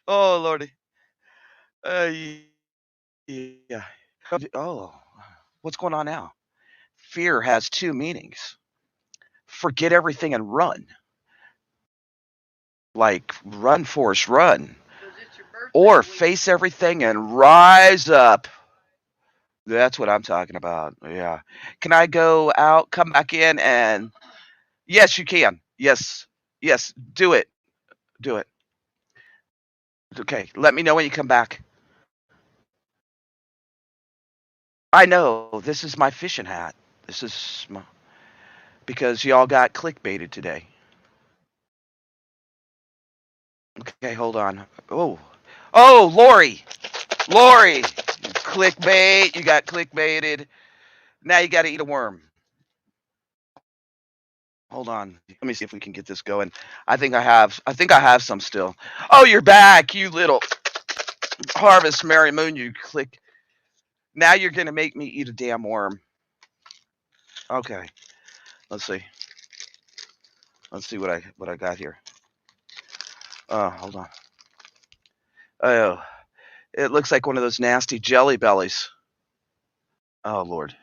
Oh lordy. Yeah. Oh. What's going on now? Fear has two meanings. Forget everything and run. Like run, Forrest, run. Or face everything and rise up. That's what I'm talking about. Yeah. Can I go out, come back in, and yes, you can. Yes. Yes. Do it. Do it. Okay. Let me know when you come back. I know. This is my fishing hat. This is my, because y'all got clickbaited today. Okay, hold on. Oh. Oh, Lori. Lori. Clickbait. You got clickbaited. Now you got to eat a worm. Hold on. Let me see if we can get this going. I think I have some still. Oh, you're back, you little Harvest Mary Moon, you click. Now you're gonna make me eat a damn worm. Okay. Let's see. Let's see what I got here. Hold on. Oh, it looks like one of those nasty jelly bellies. Oh Lord.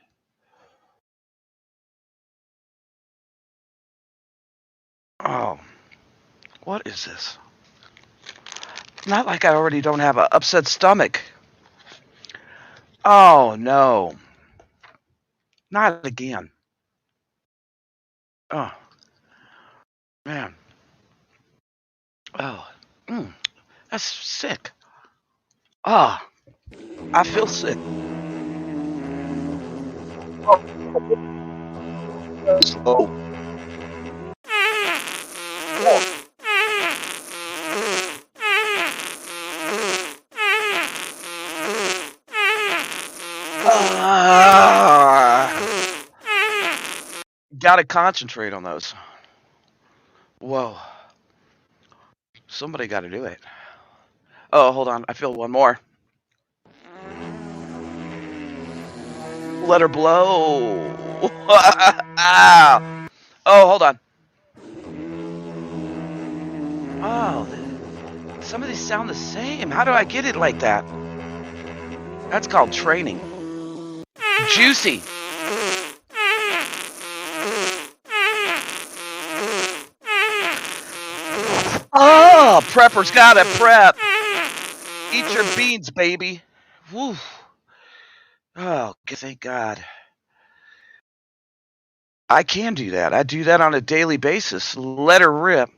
Oh, what is this? Not like I already don't have an upset stomach. Oh no. Not again. Oh man. Oh. That's sick. Ah, I feel sick. Slow. Gotta concentrate on those. Whoa. Somebody gotta do it. Oh, hold on. I feel one more. Let her blow. Ow. Oh, hold on. Oh, some of these sound the same. How do I get it like that? That's called training. Juicy. Oh, prepper's gotta prep. Eat your beans, baby. Woo. Oh, thank God. I can do that. I do that on a daily basis. Let her rip.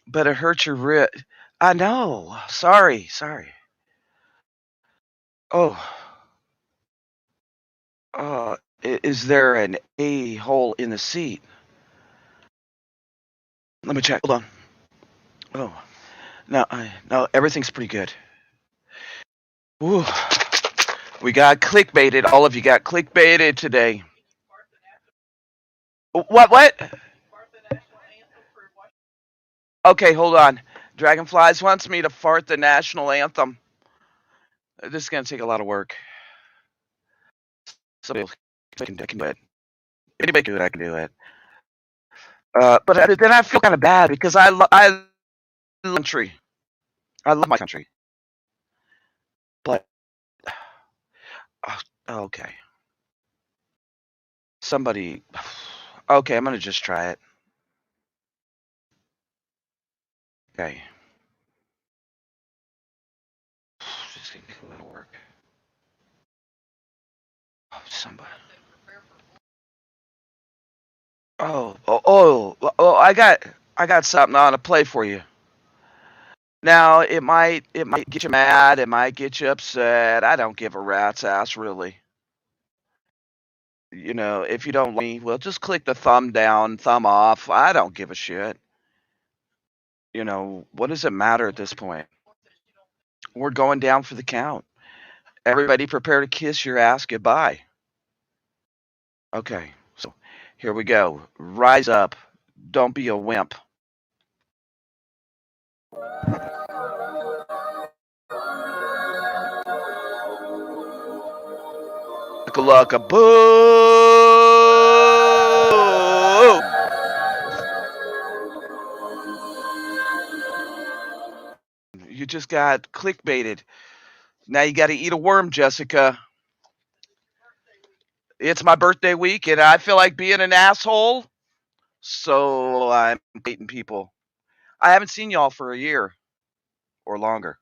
But it hurts your rib. I know. Sorry. Oh. Is there an a-hole in the seat? Let me check. Hold on. Oh. No, everything's pretty good. Woo. We got clickbaited. All of you got clickbaited today. What? Okay, hold on. Dragonflies wants me to fart the national anthem. This is going to take a lot of work. Somebody can do it. Anybody can do it, I can do it. But then I feel kind of bad because I love country. I love my country. But, okay. Somebody, okay, I'm going to just try it. Okay. Just gonna take a little work. Oh, somebody. Oh, I got something on to play for you. Now it might get you mad, it might get you upset. I don't give a rat's ass, really. You know, if you don't like me, well, just click the thumb down, thumb off. I don't give a shit. You know, what does it matter at this point? We're going down for the count. Everybody prepare to kiss your ass goodbye. Okay, so here we go. Rise up. Don't be a wimp. Looka boo! You just got clickbaited. Now you got to eat a worm, Jessica. It's my birthday week, and I feel like being an asshole. So I'm dating people. I haven't seen y'all for a year or longer.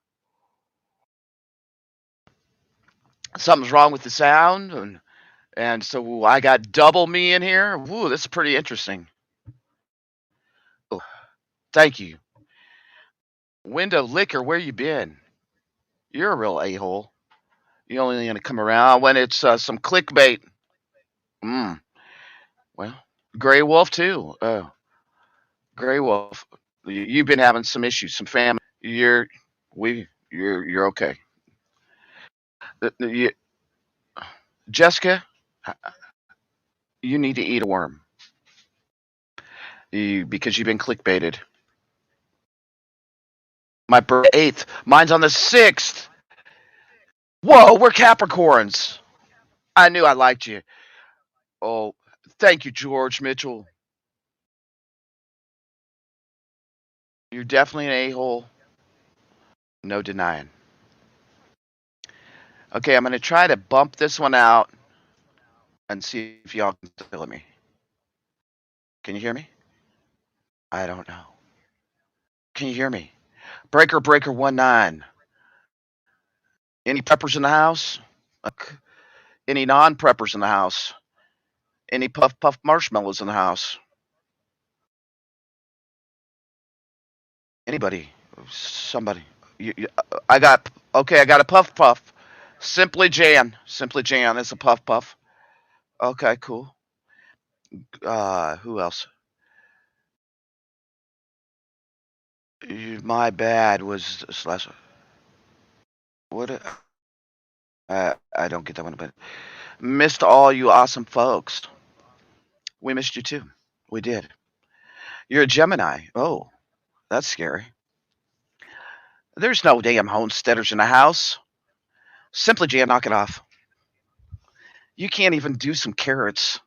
Something's wrong with the sound, and so I got double me in here. Woo, this is pretty interesting. Oh, thank you. Window Liquor, where you been? You're a real a-hole. You only gonna come around when it's some clickbait. Mm. Well, Gray Wolf too. Gray Wolf, you've been having some issues, some family. You're okay. You, Jessica, you need to eat a worm. Because you've been clickbaited. My birthday 8th. Mine's on the 6th. Whoa, we're Capricorns. I knew I liked you. Oh, thank you, George Mitchell. You're definitely an a-hole. No denying. Okay, I'm going to try to bump this one out and see if y'all can still hear me. Can you hear me? I don't know. Can you hear me? Breaker 19. Any preppers in the house? Any non-preppers in the house? Any puff marshmallows in the house? Anybody? Somebody? I got a puff. Simply Jan. Simply Jan is a puff. Okay, cool. Who else? My bad was slash. What? I don't get that one, but missed all you awesome folks. We missed you too. We did. You're a Gemini. Oh, that's scary. There's no damn homesteaders in the house. Simply Jan, knock it off. You can't even do some carrots.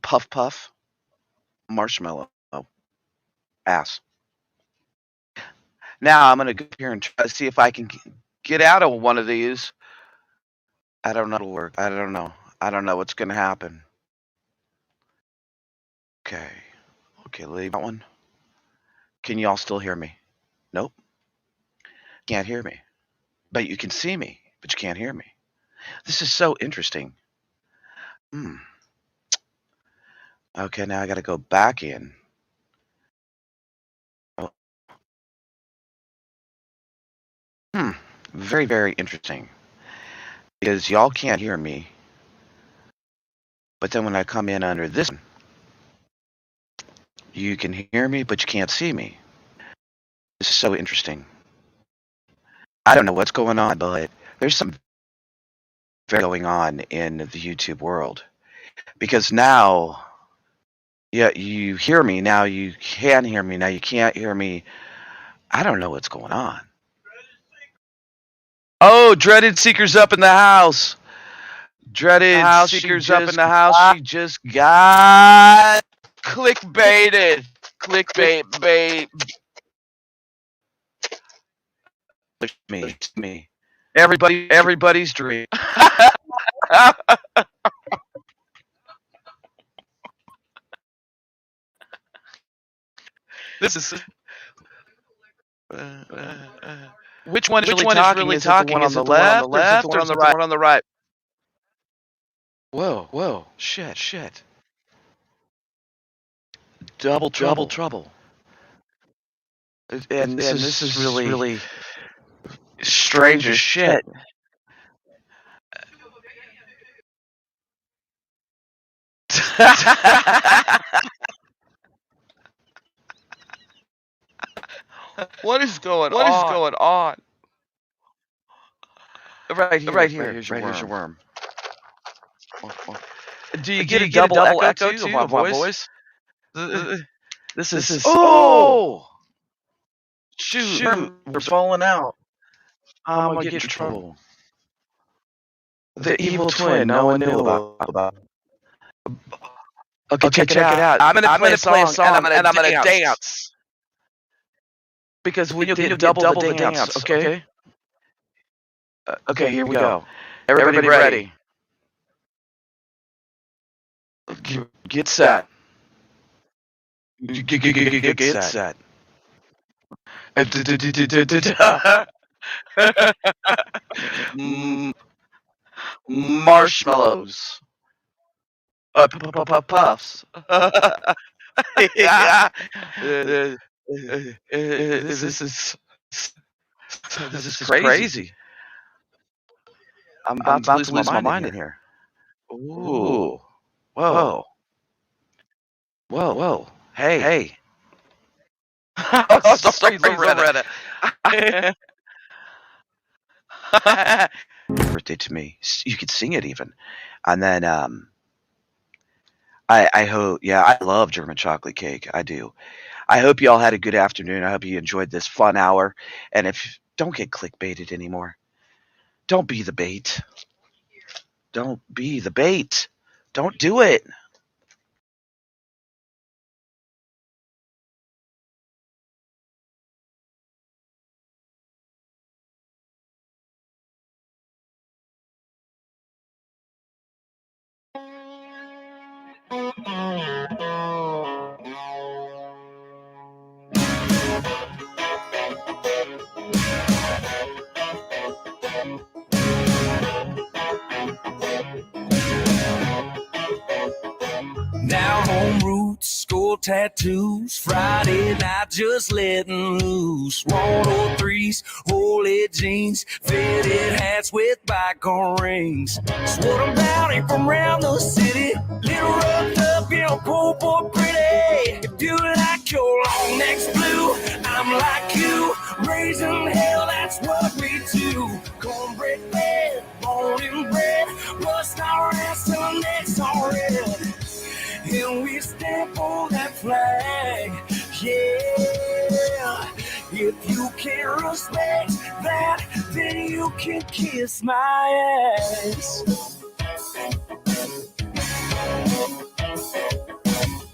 Puff marshmallow ass. Now I'm gonna go here and try to see if I can get out of one of these. I don't know it'll work. I don't know. I don't know what's gonna happen. Okay. Okay, leave that one. Can y'all still hear me? Nope. Can't hear me. But you can see me, but you can't hear me. This is so interesting. Okay, now I gotta go back in. Oh. Very, very interesting. Because y'all can't hear me. But then when I come in under this one, you can hear me, but you can't see me. This is so interesting. I don't know what's going on, but there's some going on in the YouTube world. Because now, yeah, you hear me, now you can hear me, now you can't hear me. I don't know what's going on. Oh, Dreaded Seeker's up in the house. Dreaded Seeker's up in the house. She just got clickbaited. Clickbait. Me. Everybody's dream. This is. Which one is really talking? Is it the one on the left or is it the one on the right? Whoa. Shit. Double trouble. And this is really strange as shit. What is going on? Right here. Here's your worm. Do you get a double echo too of my voice? This is. Oh! Shoot, we're falling out. I'm gonna get in trouble. The evil twin no one knew about. Okay, check it out. I'm gonna play a song and I'm gonna dance. Because we need to double the dance, okay? Okay, here we go. Everybody ready? Get set. Get set. Marshmallows. Puffs. Yeah. This is crazy. I'm about to lose my mind in here. Ooh. Whoa. Whoa. Hey. Oh, sorry, Loretta. Birthday to me. You could sing it even. And then I hope, yeah, I love German chocolate cake. I do. I hope you all had a good afternoon. I hope you enjoyed this fun hour. And if don't get clickbaited anymore. Don't be the bait. Don't be the bait. Don't do it. Now home roots, school tattoos, Friday night just letting loose. 103s, holy jeans, fitted hats with bygone rings. It's what I'm bounty from around the city. Little roughed up, you know, poor pretty. If you like your long necks blue, I'm like you. Raising hell, that's what we do. Cornbread fed, born and bred, rust our ass till our necks are red. And we stand for that flag, yeah. If you can't respect that, then you can kiss my ass.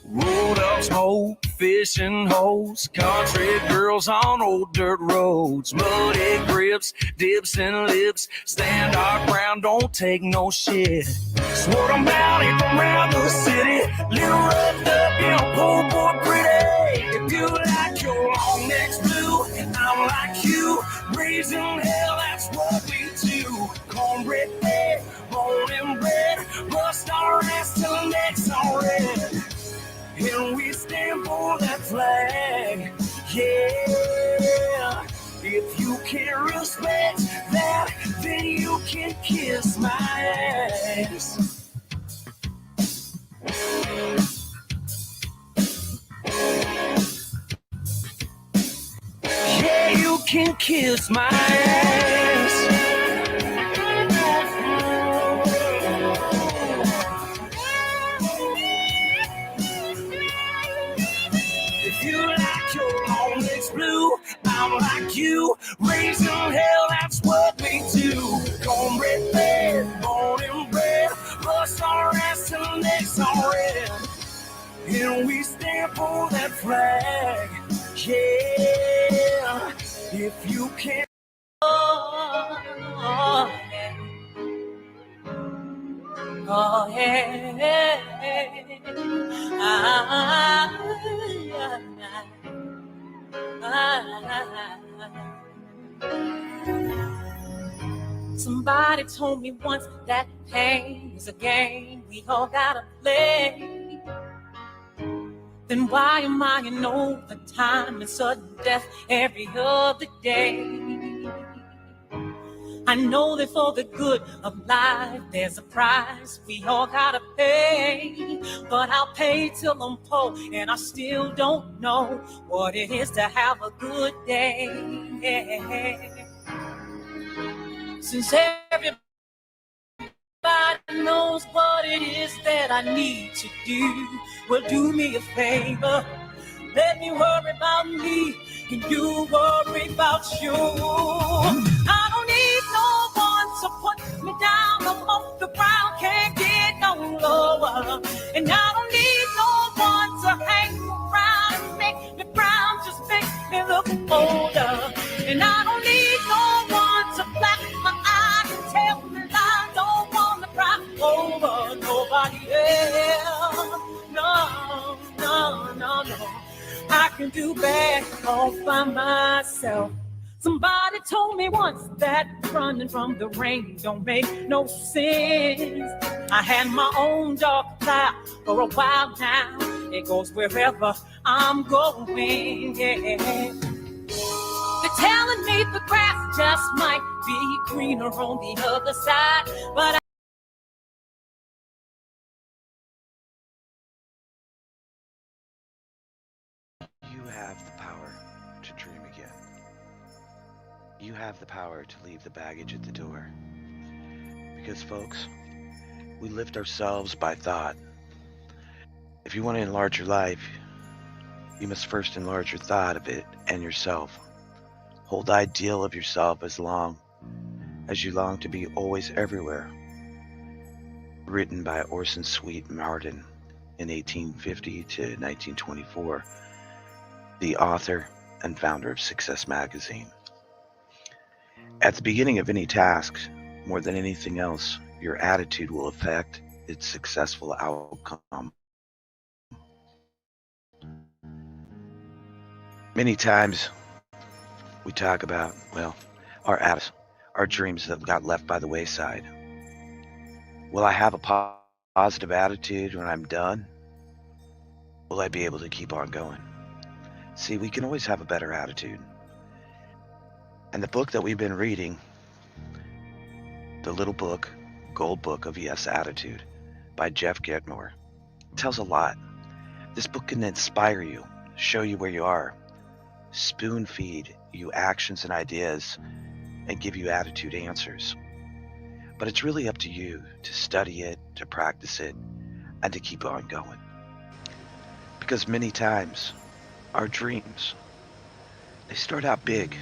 Rolled up smoke, fishing holes, country girls on old dirt roads, muddy grips, dips and lips, stand our ground, don't take no shit. It's what I'm bounty from around the city, little roughed up, you know, poor pretty. If you like your long necks blue, I'm like you, raising hell, that's what we do. Cornbread fed, born and bred, rust our ass till the necks are red. And we stand for that flag, yeah. If you can't respect that, then you can kiss my ass. Yeah, you can kiss my ass. Blue, I'm like you, raising hell, that's what we do. Cornbread fed, born and bred, bust our ass till the necks are red. And we stand for that flag, yeah. If you can't, oh yeah. Somebody told me once that pain is a game we all gotta play. Then why am I in overtime and sudden death every other day? I know that for the good of life there's a price we all gotta pay. But I'll pay till I'm poor and I still don't know what it is to have a good day. Since everybody knows what it is that I need to do, well, do me a favor, let me worry about me and you worry about you. I don't need no one to put me down. I'm off the ground, can't get no lower. And I don't need no one to hang around and make me brown, just make me look older. And I don't need no one to black my eyes and tell me I don't want to cry over nobody else. can do bad all by myself. Somebody told me once that running from the rain don't make no sense. I had my own dark cloud for a while now. It goes wherever I'm going. Yeah. They're telling me the grass just might be greener on the other side, but You have the power to dream again. You have the power to leave the baggage at the door. Because, folks, we lift ourselves by thought. If you want to enlarge your life, you must first enlarge your thought of it and yourself. Hold the ideal of yourself as long as you long to be always everywhere. Written by Orson Swett Marden in 1850 to 1924, the author and founder of Success Magazine. At the beginning of any task, more than anything else, your attitude will affect its successful outcome. Many times we talk about, well, our attitudes, our dreams that got left by the wayside. Will I have a positive attitude when I'm done? Will I be able to keep on going? See, we can always have a better attitude. And the book that we've been reading, the little book, Gold Book of Yes Attitude by Jeff Getmore, tells a lot. This book can inspire you, show you where you are, spoon feed you actions and ideas, and give you attitude answers. But it's really up to you to study it, to practice it, and to keep on going. Because many times, our dreams, they start out big,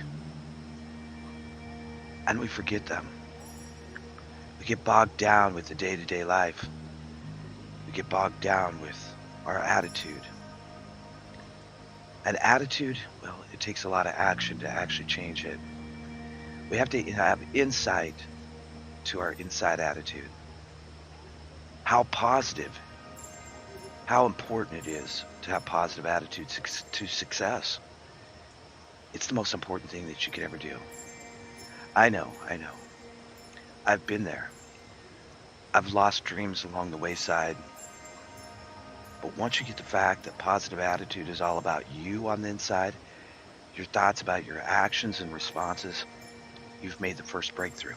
and we forget them. We get bogged down with the day-to-day life. We get bogged down with our attitude. And attitude, well, it takes a lot of action to actually change it. We have to have insight to our inside attitude. How positive, how important it is to have positive attitudes to success. It's the most important thing that you could ever do. I know. I've been there. I've lost dreams along the wayside. But once you get the fact that positive attitude is all about you on the inside, your thoughts about your actions and responses, you've made the first breakthrough.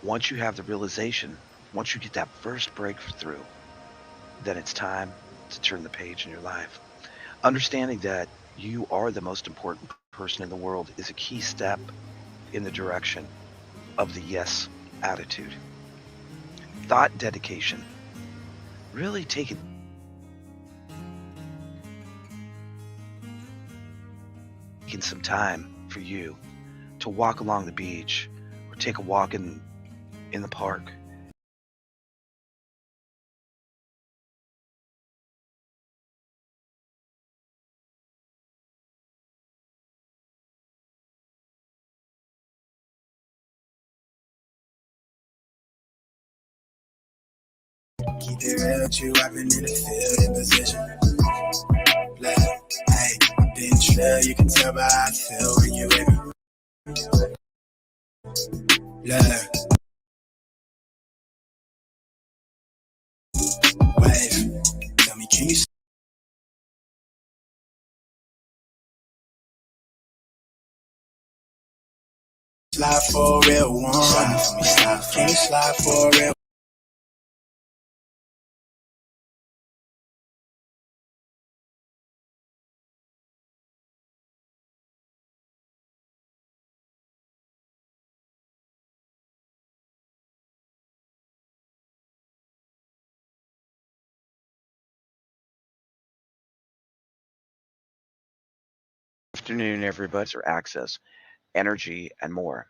Once you have the realization, once you get that first breakthrough, then it's time to turn the page in your life. Understanding that you are the most important person in the world is a key step in the direction of the yes attitude. Thought dedication. Really taking some time for you to walk along the beach or take a walk in the park. Keep it real with you, I've been in the field in position. Look, hey, I've been trill, you can tell by how I feel when you with me. Look, wave, tell me, can you slide for a real one? Slide for me, slide. Can you slide for a real? Afternoon, everybody, or access, energy, and more.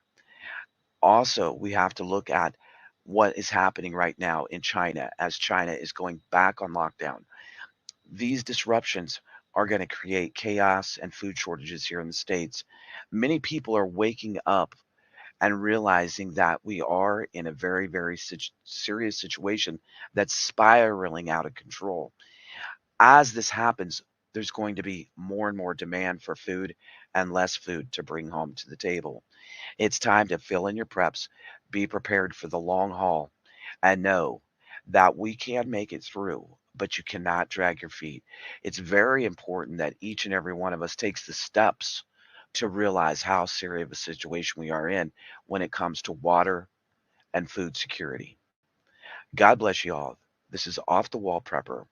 Also, we have to look at what is happening right now in China as China is going back on lockdown. These disruptions are going to create chaos and food shortages here in the States. Many people are waking up and realizing that we are in a very, very serious situation that's spiraling out of control. As this happens, there's going to be more and more demand for food and less food to bring home to the table. It's time to fill in your preps, be prepared for the long haul, and know that we can make it through, but you cannot drag your feet. It's very important that each and every one of us takes the steps to realize how serious of a situation we are in when it comes to water and food security. God bless you all. This is Off the Wall Prepper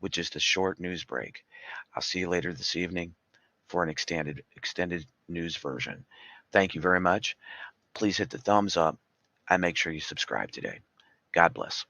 with just a short news break. I'll see you later this evening for an extended news version. Thank you very much. Please hit the thumbs up and make sure you subscribe today. God bless.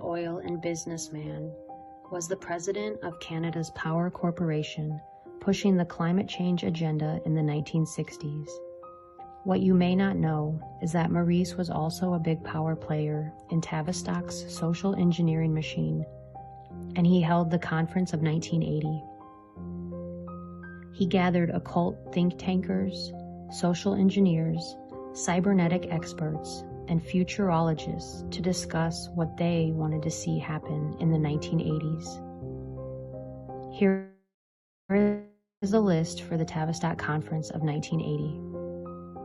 oil and businessman, was the president of Canada's Power Corporation, pushing the climate change agenda in the 1960s. What you may not know is that Maurice was also a big power player in Tavistock's social engineering machine, and he held the Conference of 1980. He gathered occult think tankers, social engineers, cybernetic experts, and futurologists to discuss what they wanted to see happen in the 1980s. Here is a list for the Tavistock Conference of 1980.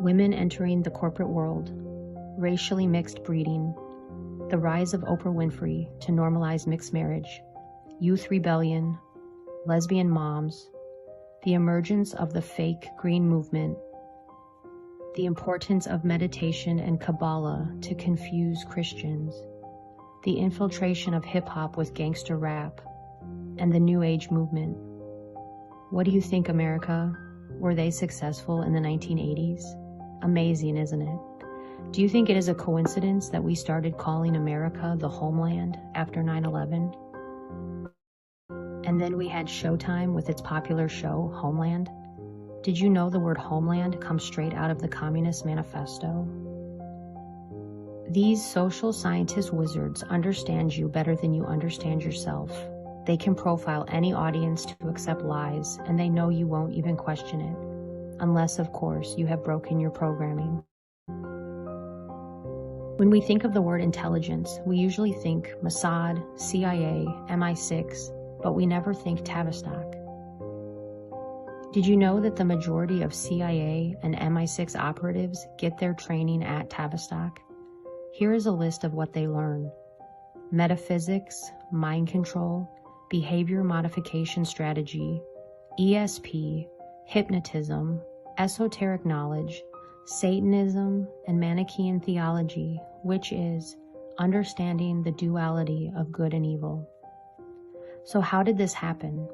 Women entering the corporate world, racially mixed breeding, the rise of Oprah Winfrey to normalize mixed marriage, youth rebellion, lesbian moms, the emergence of the fake green movement, the importance of meditation and Kabbalah to confuse Christians, the infiltration of hip-hop with gangster rap, and the New Age movement. What do you think, America? Were they successful in the 1980s? Amazing, isn't it? Do you think it is a coincidence that we started calling America the homeland after 9/11? And then we had Showtime with its popular show, Homeland. Did you know the word homeland comes straight out of the Communist Manifesto? These social scientist wizards understand you better than you understand yourself. They can profile any audience to accept lies, and they know you won't even question it. Unless, of course, you have broken your programming. When we think of the word intelligence, we usually think Mossad, CIA, MI6, but we never think Tavistock. Did you know that the majority of CIA and MI6 operatives get their training at Tavistock? Here is a list of what they learn: metaphysics, mind control, behavior modification strategy, ESP, hypnotism, esoteric knowledge, Satanism, and Manichaean theology, which is understanding the duality of good and evil. So how did this happen?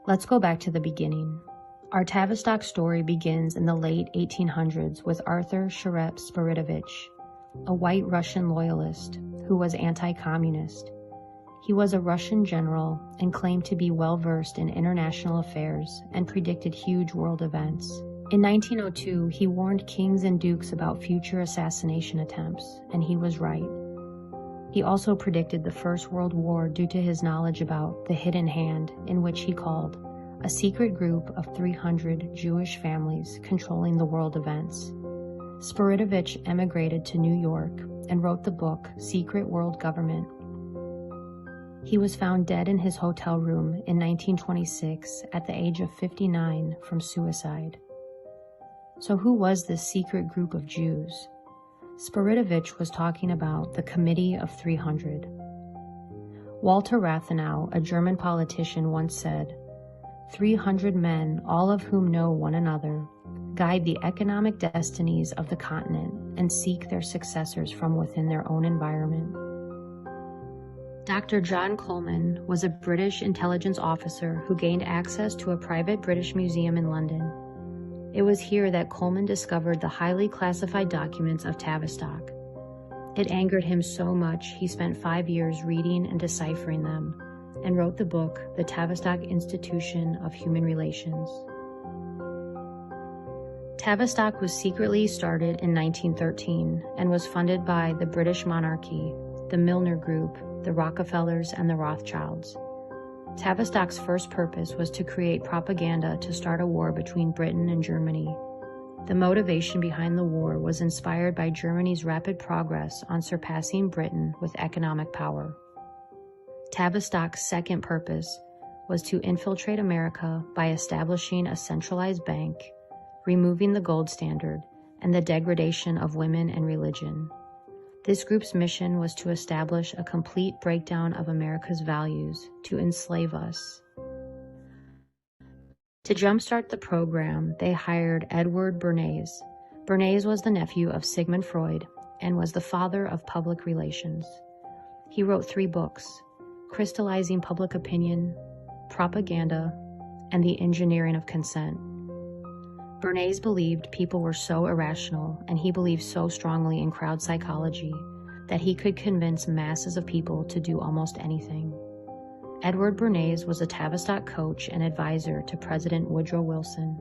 Let's go back to the beginning. Our Tavistock story begins in the late 1800s with Arthur Sharep Spiridovich, a white Russian loyalist who was anti-communist. He was a Russian general and claimed to be well-versed in international affairs and predicted huge world events. In 1902, he warned kings and dukes about future assassination attempts, and he was right. He also predicted the First World War due to his knowledge about the Hidden Hand, in which he called a secret group of 300 Jewish families controlling the world events. Spiridovich emigrated to New York and wrote the book Secret World Government. He was found dead in his hotel room in 1926 at the age of 59 from suicide. So who was this secret group of Jews? Spiridovich was talking about the Committee of 300. Walter Rathenau, a German politician, once said, 300 men, all of whom know one another, guide the economic destinies of the continent and seek their successors from within their own environment. Dr. John Coleman was a British intelligence officer who gained access to a private British museum in London. It was here that Coleman discovered the highly classified documents of Tavistock. It angered him so much he spent 5 years reading and deciphering them, and wrote the book, The Tavistock Institution of Human Relations. Tavistock was secretly started in 1913 and was funded by the British monarchy, the Milner Group, the Rockefellers, and the Rothschilds. Tavistock's first purpose was to create propaganda to start a war between Britain and Germany. The motivation behind the war was inspired by Germany's rapid progress on surpassing Britain with economic power. Tavistock's second purpose was to infiltrate America by establishing a centralized bank, removing the gold standard, and the degradation of women and religion. This group's mission was to establish a complete breakdown of America's values to enslave us. To jumpstart the program, they hired Edward Bernays. Bernays was the nephew of Sigmund Freud and was the father of public relations. He wrote 3 books, Crystallizing Public Opinion, Propaganda, and The Engineering of Consent. Bernays believed people were so irrational, and he believed so strongly in crowd psychology, that he could convince masses of people to do almost anything. Edward Bernays was a Tavistock coach and advisor to President Woodrow Wilson.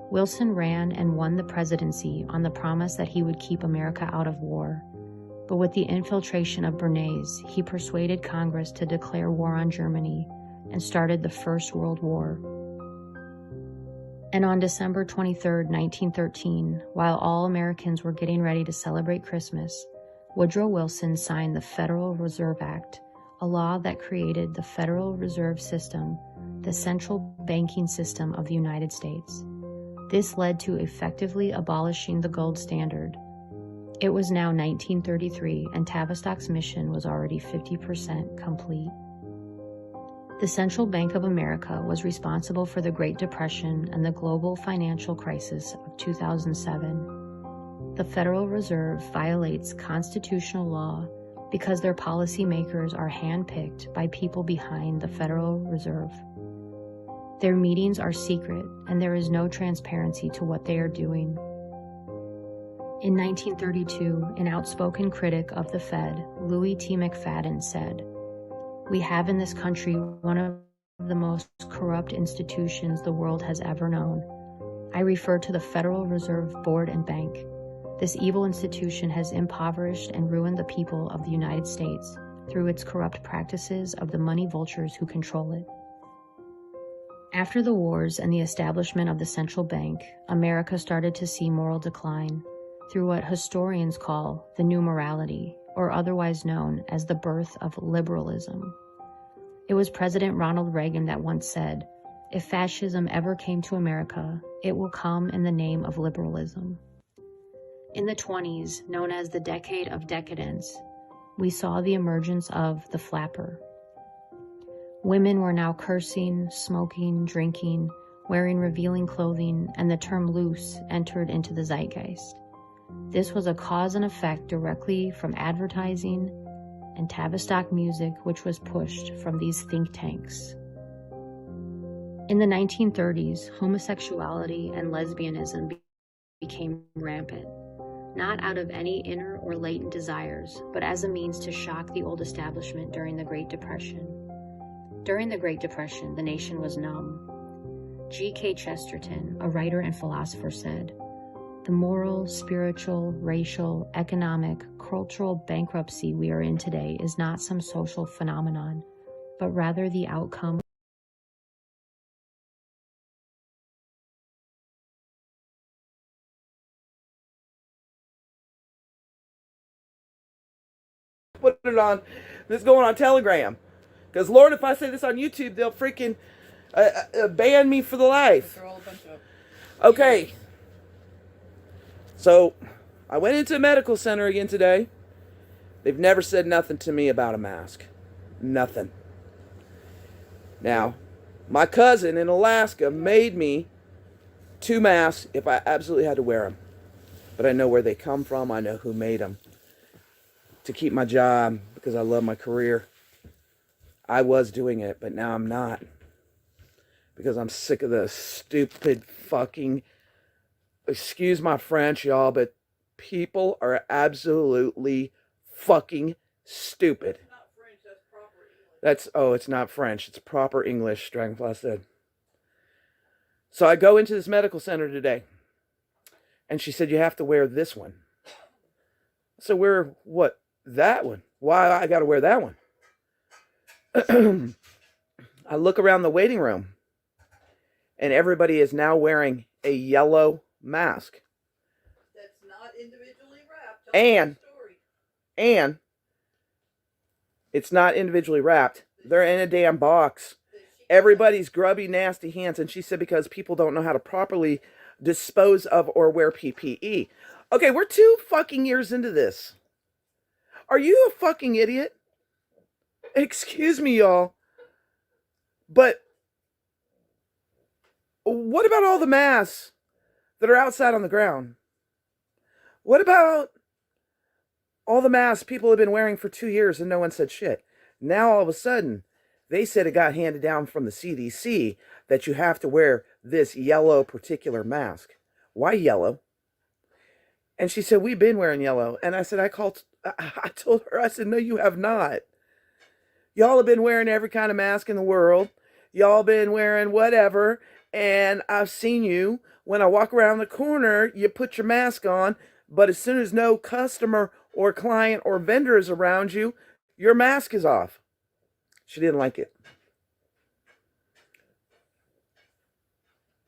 Wilson ran and won the presidency on the promise that he would keep America out of war. But with the infiltration of Bernays, he persuaded Congress to declare war on Germany and started the First World War. And on December 23, 1913, while all Americans were getting ready to celebrate Christmas, Woodrow Wilson signed the Federal Reserve Act, a law that created the Federal Reserve System, the central banking system of the United States. This led to effectively abolishing the gold standard. It was now 1933, and Tavistock's mission was already 50% complete. The Central Bank of America was responsible for the Great Depression and the global financial crisis of 2007. The Federal Reserve violates constitutional law because their policymakers are handpicked by people behind the Federal Reserve. Their meetings are secret, and there is no transparency to what they are doing. In 1932, an outspoken critic of the Fed, Louis T. McFadden, said, "We have in this country one of the most corrupt institutions the world has ever known. I refer to the Federal Reserve Board and Bank. This evil institution has impoverished and ruined the people of the United States through its corrupt practices of the money vultures who control it." After the wars and the establishment of the central bank, America started to see moral decline through what historians call the New Morality, or otherwise known as the birth of liberalism. It was President Ronald Reagan that once said, "If fascism ever came to America, it will come in the name of liberalism." In the 20s, known as the Decade of Decadence, we saw the emergence of the flapper. Women were now cursing, smoking, drinking, wearing revealing clothing, and the term loose entered into the zeitgeist. This was a cause and effect directly from advertising and Tavistock music, which was pushed from these think tanks. In the 1930s, homosexuality and lesbianism became rampant, not out of any inner or latent desires, but as a means to shock the old establishment during the Great Depression. During the Great Depression, the nation was numb. G.K. Chesterton, a writer and philosopher, said, "The moral, spiritual, racial, economic, cultural bankruptcy we are in today is not some social phenomenon, but rather the outcome put it on this going on Telegram. Because, Lord, if I say this on YouTube, they'll freaking ban me for the life. Okay. So, I went into a medical center again today. They've never said nothing to me about a mask. Nothing. Now, my cousin in Alaska made me 2 masks if I absolutely had to wear them. But I know where they come from. I know who made them. To keep my job, because I love my career. I was doing it, but now I'm not. Because I'm sick of the stupid fucking... Excuse my French, y'all, but people are absolutely fucking stupid. It's not French, that's proper English. It's not French. It's proper English, Dragonfly said. So I go into this medical center today. And she said, you have to wear this one. So wear what? That one. Why I got to wear that one? I look around the waiting room. And everybody is now wearing a yellow mask. That's not individually wrapped. And it's not individually wrapped. They're in a damn box. Everybody's grubby, nasty hands. And she said because people don't know how to properly dispose of or wear PPE. Okay, we're 2 fucking years into this. Are you a fucking idiot? Excuse me, y'all. But what about all the masks that are outside on the ground? What about all the masks people have been wearing for 2 years and no one said shit? Now all of a sudden, they said it got handed down from the CDC that you have to wear this yellow particular mask. Why yellow? And she said, we've been wearing yellow. And I said, I I told her, I said, no, you have not. Y'all have been wearing every kind of mask in the world. Y'all been wearing whatever. And I've seen you. When I walk around the corner, you put your mask on. But as soon as no customer or client or vendor is around you, your mask is off. She didn't like it.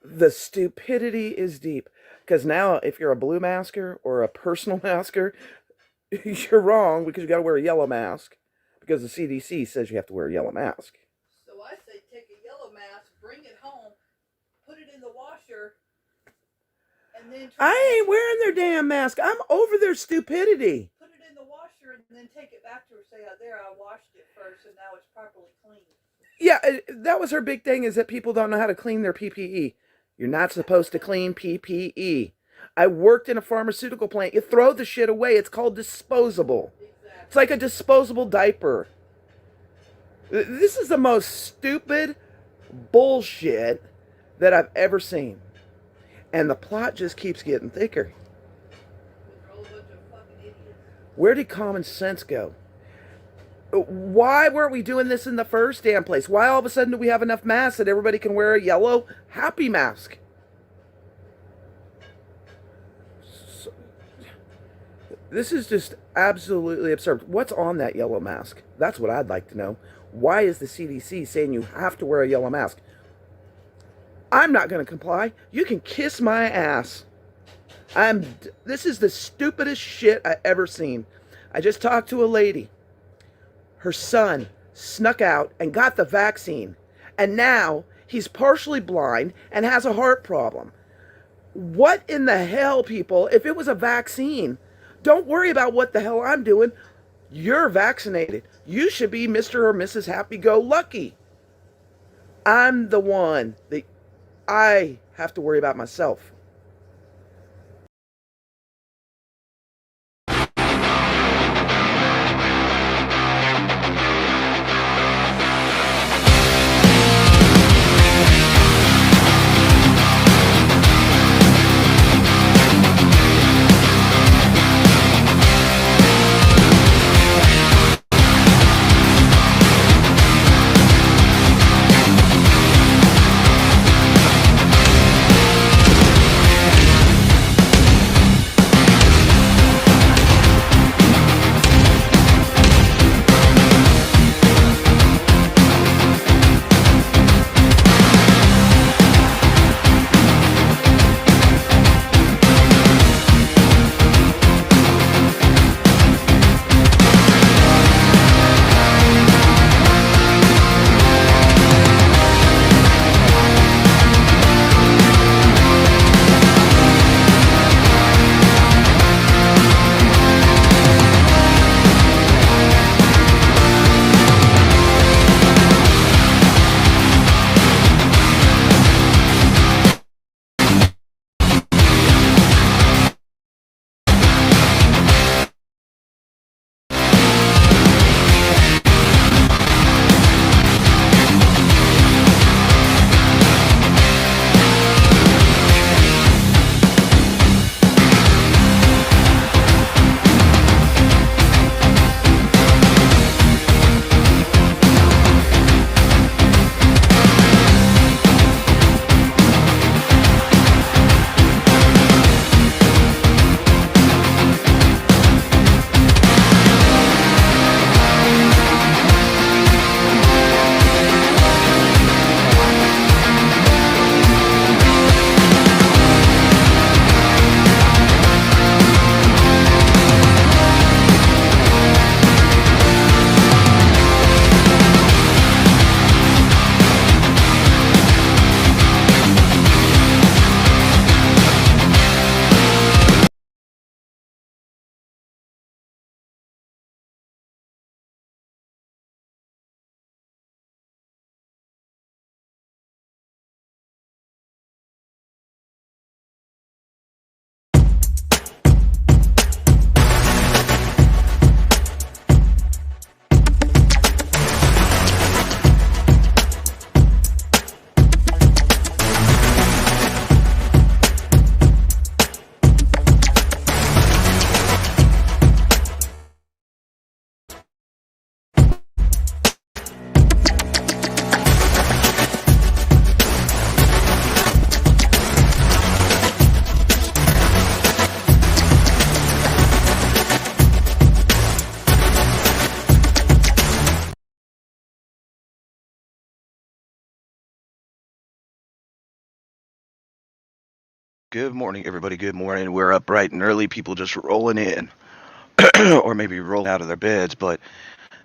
The stupidity is deep. Because now, if you're a blue masker or a personal masker, you're wrong because you got to wear a yellow mask. Because the CDC says you have to wear a yellow mask. So I say take a yellow mask, bring it home, put it in the washer, and then I ain't wearing their damn mask. I'm over their stupidity. Put it in the washer and then take it back to her. Say, oh, there, I washed it first, and now it's properly clean. Yeah, that was her big thing, is that people don't know how to clean their PPE. You're not supposed to clean PPE. I worked in a pharmaceutical plant. You throw the shit away. It's called disposable. Exactly. It's like a disposable diaper. This is the most stupid bullshit that I've ever seen. And the plot just keeps getting thicker. Where did common sense go? Why weren't we doing this in the first damn place? Why all of a sudden do we have enough masks that everybody can wear a yellow happy mask? This is just absolutely absurd. What's on that yellow mask? That's what I'd like to know. Why is the CDC saying you have to wear a yellow mask? I'm not going to comply. You can kiss my ass. This is the stupidest shit I ever seen. I just talked to a lady. Her son snuck out and got the vaccine. And now he's partially blind and has a heart problem. What in the hell, people? If it was a vaccine, don't worry about what the hell I'm doing. You're vaccinated. You should be Mr. or Mrs. Happy-Go-Lucky. I'm the one that I have to worry about myself. Good morning, everybody. Good morning. We're up bright and early. People just rolling in, or maybe rolling out of their beds. But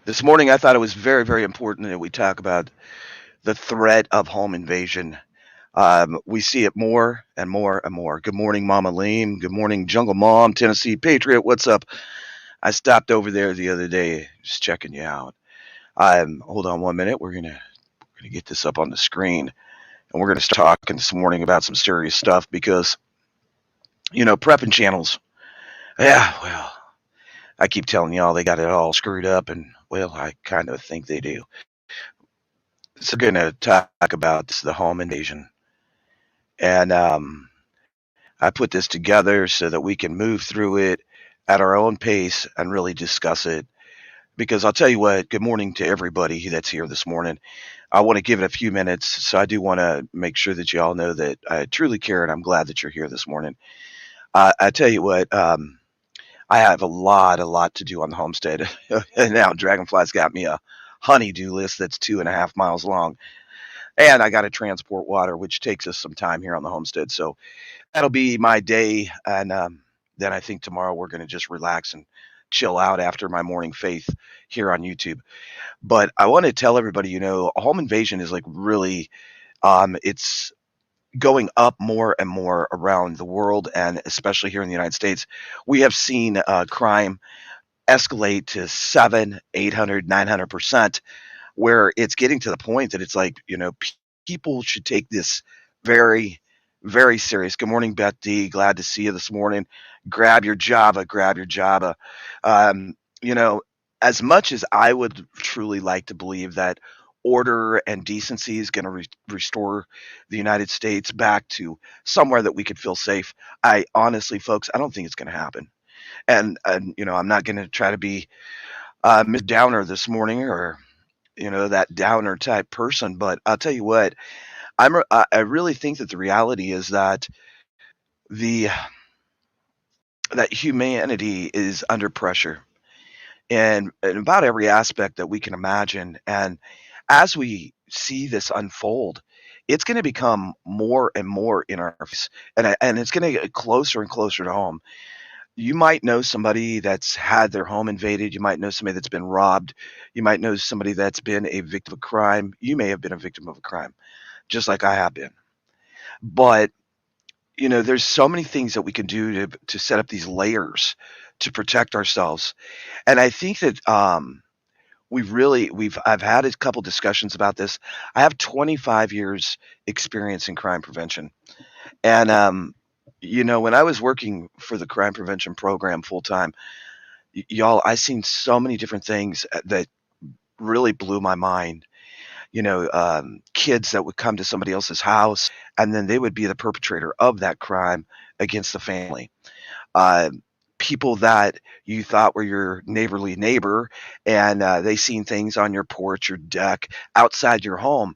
this morning, I thought it was very, very important that we talk about the threat of home invasion. We see it more and more and more. Good morning, Mama Lean. Good morning, Jungle Mom, Tennessee Patriot. What's up? I stopped over there the other day, just checking you out. Hold on 1 minute. We're gonna get this up on the screen, and we're gonna start talking this morning about some serious stuff because prepping channels. Yeah, well, I keep telling y'all they got it all screwed up, and well, I kind of think they do. So we're gonna talk about the home invasion, and I put this together so that we can move through it at our own pace and really discuss it. Because I'll tell you what, good morning to everybody that's here this morning. I want to give it a few minutes, so I do want to make sure that you all know that I truly care, and I'm glad that you're here this morning. I tell you what, I have a lot to do on the homestead. And now Dragonfly's got me a honeydew list that's 2.5 miles long. And I got to transport water, which takes us some time here on the homestead. So that'll be my day. And then I think tomorrow we're going to just relax and chill out after my morning faith here on YouTube. But I want to tell everybody, a home invasion is like really, it's going up more and more around the world, and especially here in the United States. We have seen crime escalate to 700, 800, 900%, where it's getting to the point that it's like, people should take this very, very serious. Good morning, Beth D. Glad to see you this morning. Grab your Java, grab your Java. Um, you know, as much as I would truly like to believe that order and decency is going to restore the United States back to somewhere that we could feel safe, I honestly, folks, I don't think it's going to happen. And I'm not going to try to be Miss Downer this morning, or that downer type person. But I'll tell you what, I really think that the reality is that the that humanity is under pressure in about every aspect that we can imagine. And as we see this unfold, it's going to become more and more in our face, and it's going to get closer and closer to home. You might know somebody that's had their home invaded. You might know somebody that's been robbed. You might know somebody that's been a victim of crime. You may have been a victim of a crime, just like I have been. But there's so many things that we can do to set up these layers to protect ourselves. And I think that I've had a couple discussions about this. I have 25 years experience in crime prevention, and when I was working for the crime prevention program full time, y'all, I seen so many different things that really blew my mind. Kids that would come to somebody else's house, and then they would be the perpetrator of that crime against the family. Uh, People that you thought were your neighborly neighbor, and they seen things on your porch or deck outside your home,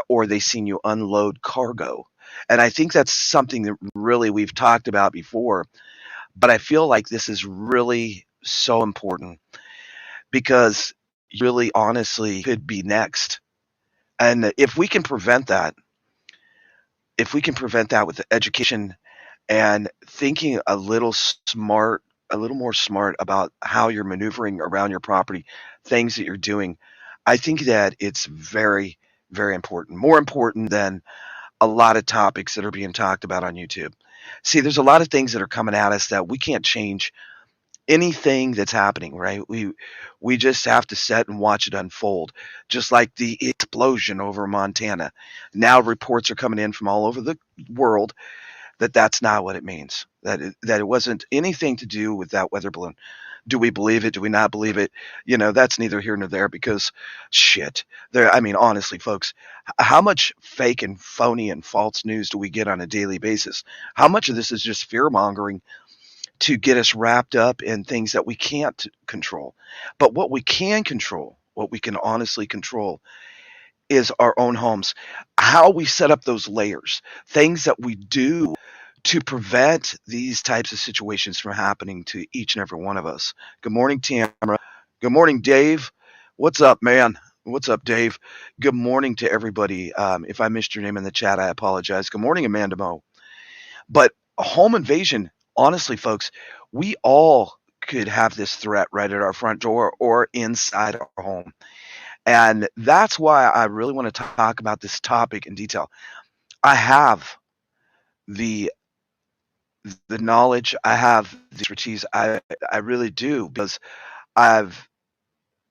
or they seen you unload cargo. And I think that's something that really we've talked about before, but I feel like this is really so important because you really honestly could be next. And if we can prevent that with education and thinking a little more smart about how you're maneuvering around your property, things that you're doing, I think that it's very, very important. More important than a lot of topics that are being talked about on YouTube. See, there's a lot of things that are coming at us that we can't change anything that's happening, right? We just have to sit and watch it unfold. Just like the explosion over Montana. Now reports are coming in from all over the world that that's not what it means. That it wasn't anything to do with that weather balloon. Do we believe it? Do we not believe it? That's neither here nor there because shit. I mean, honestly, folks, how much fake and phony and false news do we get on a daily basis? How much of this is just fear mongering to get us wrapped up in things that we can't control? But what we can control, what we can honestly control, is our own homes. How we set up those layers, things that we do to prevent these types of situations from happening to each and every one of us. Good morning, Tamara. Good morning, Dave. What's up, man? What's up, Dave? Good morning to everybody. If I missed your name in the chat, I apologize. Good morning, Amanda Mo. But A home invasion, honestly, folks, we all could have this threat right at our front door or inside our home. And that's why I really want to talk about this topic in detail. I have the the knowledge, I have the expertise. I really do because I've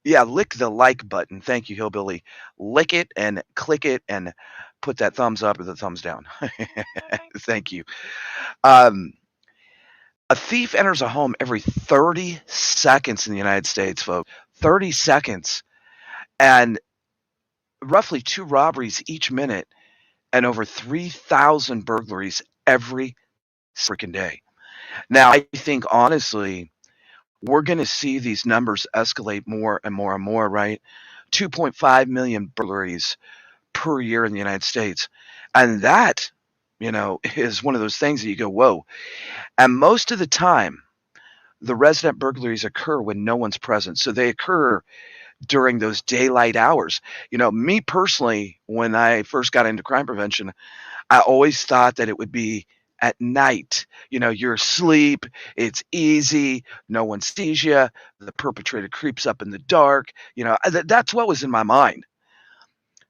yeah, lick the like button. Thank you, hillbilly. Lick it and click it and put that thumbs up or the thumbs down. Thank you. Um, a thief enters a home every 30 seconds in the United States, folks. 30 seconds. And roughly two robberies each minute and over 3,000 burglaries every freaking day. Now, I think honestly, we're going to see these numbers escalate more and more and more, right? 2.5 million burglaries per year in the United States. And that, is one of those things that you go, whoa. And most of the time, the resident burglaries occur when no one's present. So they occur during those daylight hours. Me personally, when I first got into crime prevention, I always thought that it would be at night. You're asleep, it's easy, no one sees you, the perpetrator creeps up in the dark. That's what was in my mind.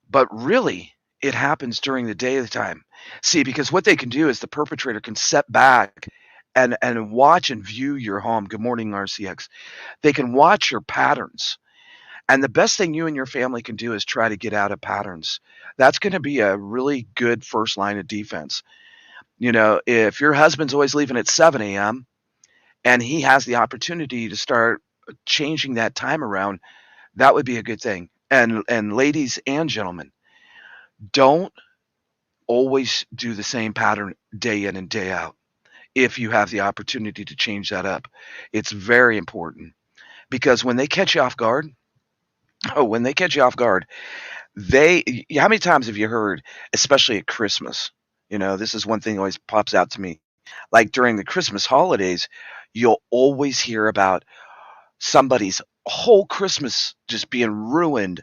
But really, it happens during the daytime. See, because what they can do is the perpetrator can set back and watch and view your home. Good morning, RCX. They can watch your patterns. And the best thing you and your family can do is try to get out of patterns. That's going to be a really good first line of defense. If your husband's always leaving at 7 a.m. and he has the opportunity to start changing that time around, that would be a good thing. And ladies and gentlemen, don't always do the same pattern day in and day out. If you have the opportunity to change that up, it's very important because when they catch you off guard, when they catch you off guard, how many times have you heard, especially at Christmas? This is one thing that always pops out to me. Like during the Christmas holidays, you'll always hear about somebody's whole Christmas just being ruined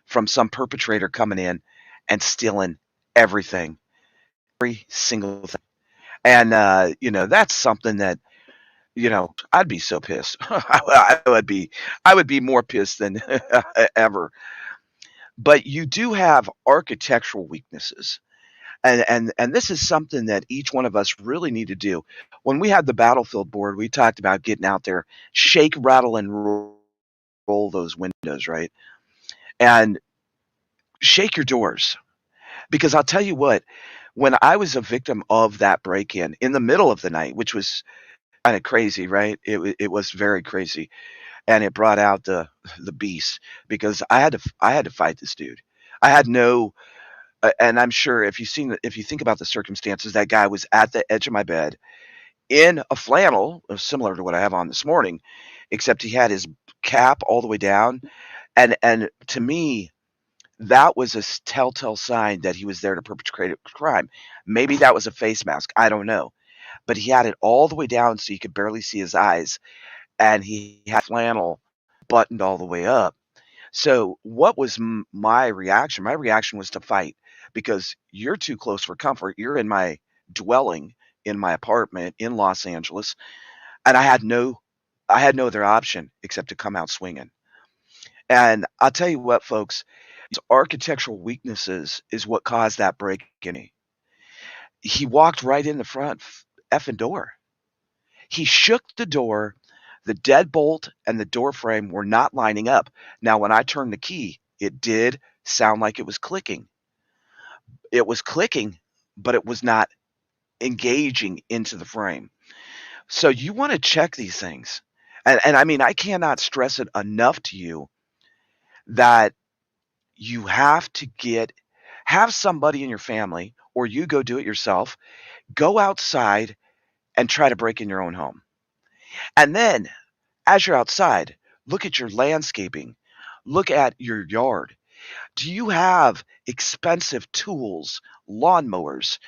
from some perpetrator coming in and stealing everything, every single thing. And that's something that I'd be so pissed. I would be more pissed than ever. But you do have architectural weaknesses. And this is something that each one of us really need to do. When we had the battlefield board, we talked about getting out there, shake, rattle, and roll those windows, right? And shake your doors. Because I'll tell you what, when I was a victim of that break in the middle of the night, which was kind of crazy, right? It was very crazy, and it brought out the beast because I had to fight this dude. I had no, and I'm sure if you think about the circumstances, that guy was at the edge of my bed in a flannel, similar to what I have on this morning, except he had his cap all the way down, and to me, that was a telltale sign that he was there to perpetrate a crime. Maybe that was a face mask. I don't know. But he had it all the way down so you could barely see his eyes, and he had flannel buttoned all the way up. So, what was my reaction? My reaction was to fight because you're too close for comfort. You're in my dwelling, in my apartment in Los Angeles, and I had no other option except to come out swinging. And I'll tell you what, folks, architectural weaknesses is what caused that break in. He walked right in the front effing door. He shook the door. The deadbolt and the door frame were not lining up. Now, when I turned the key, it did sound like it was clicking. It was clicking, but it was not engaging into the frame. So you want to check these things. And I mean, I cannot stress it enough to you that you have to have somebody in your family, or you go do it yourself, go outside and try to break in your own home. And then as you're outside, look at your landscaping, look at your yard. Do you have expensive tools, lawnmowers,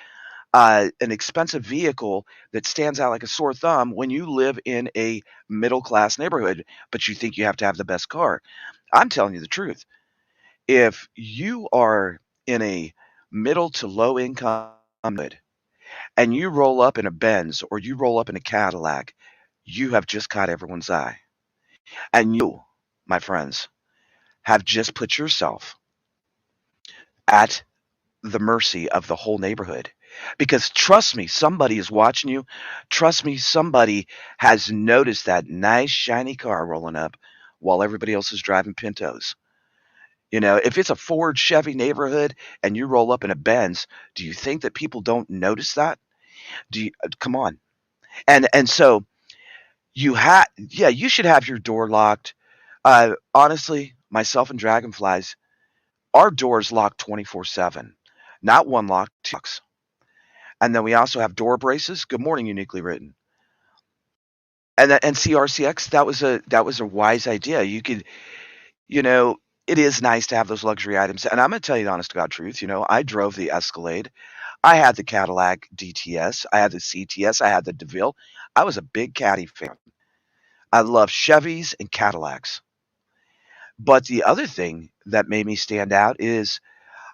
an expensive vehicle that stands out like a sore thumb when you live in a middle class neighborhood, but you think you have to have the best car? I'm telling you the truth. If you are in a middle to low income neighborhood and you roll up in a Benz or you roll up in a Cadillac, you have just caught everyone's eye. And you, my friends, have just put yourself at the mercy of the whole neighborhood. Because trust me, somebody is watching you. Trust me, somebody has noticed that nice, shiny car rolling up while everybody else is driving Pintos. If it's a Ford Chevy neighborhood and you roll up in a Benz, do you think that people don't notice that? Come on. And so yeah, you should have your door locked. Honestly, myself and Dragonflies, our doors locked 24/7. Not one lock, two locks. And then we also have door braces. Good morning, uniquely written. And CRCX, that was a wise idea. You know, it is nice to have those luxury items. And I'm gonna tell you the honest to God truth. I drove the Escalade. I had the Cadillac DTS. I had the CTS. I had the DeVille. I was a big Caddy fan. I love Chevys and Cadillacs. But the other thing that made me stand out is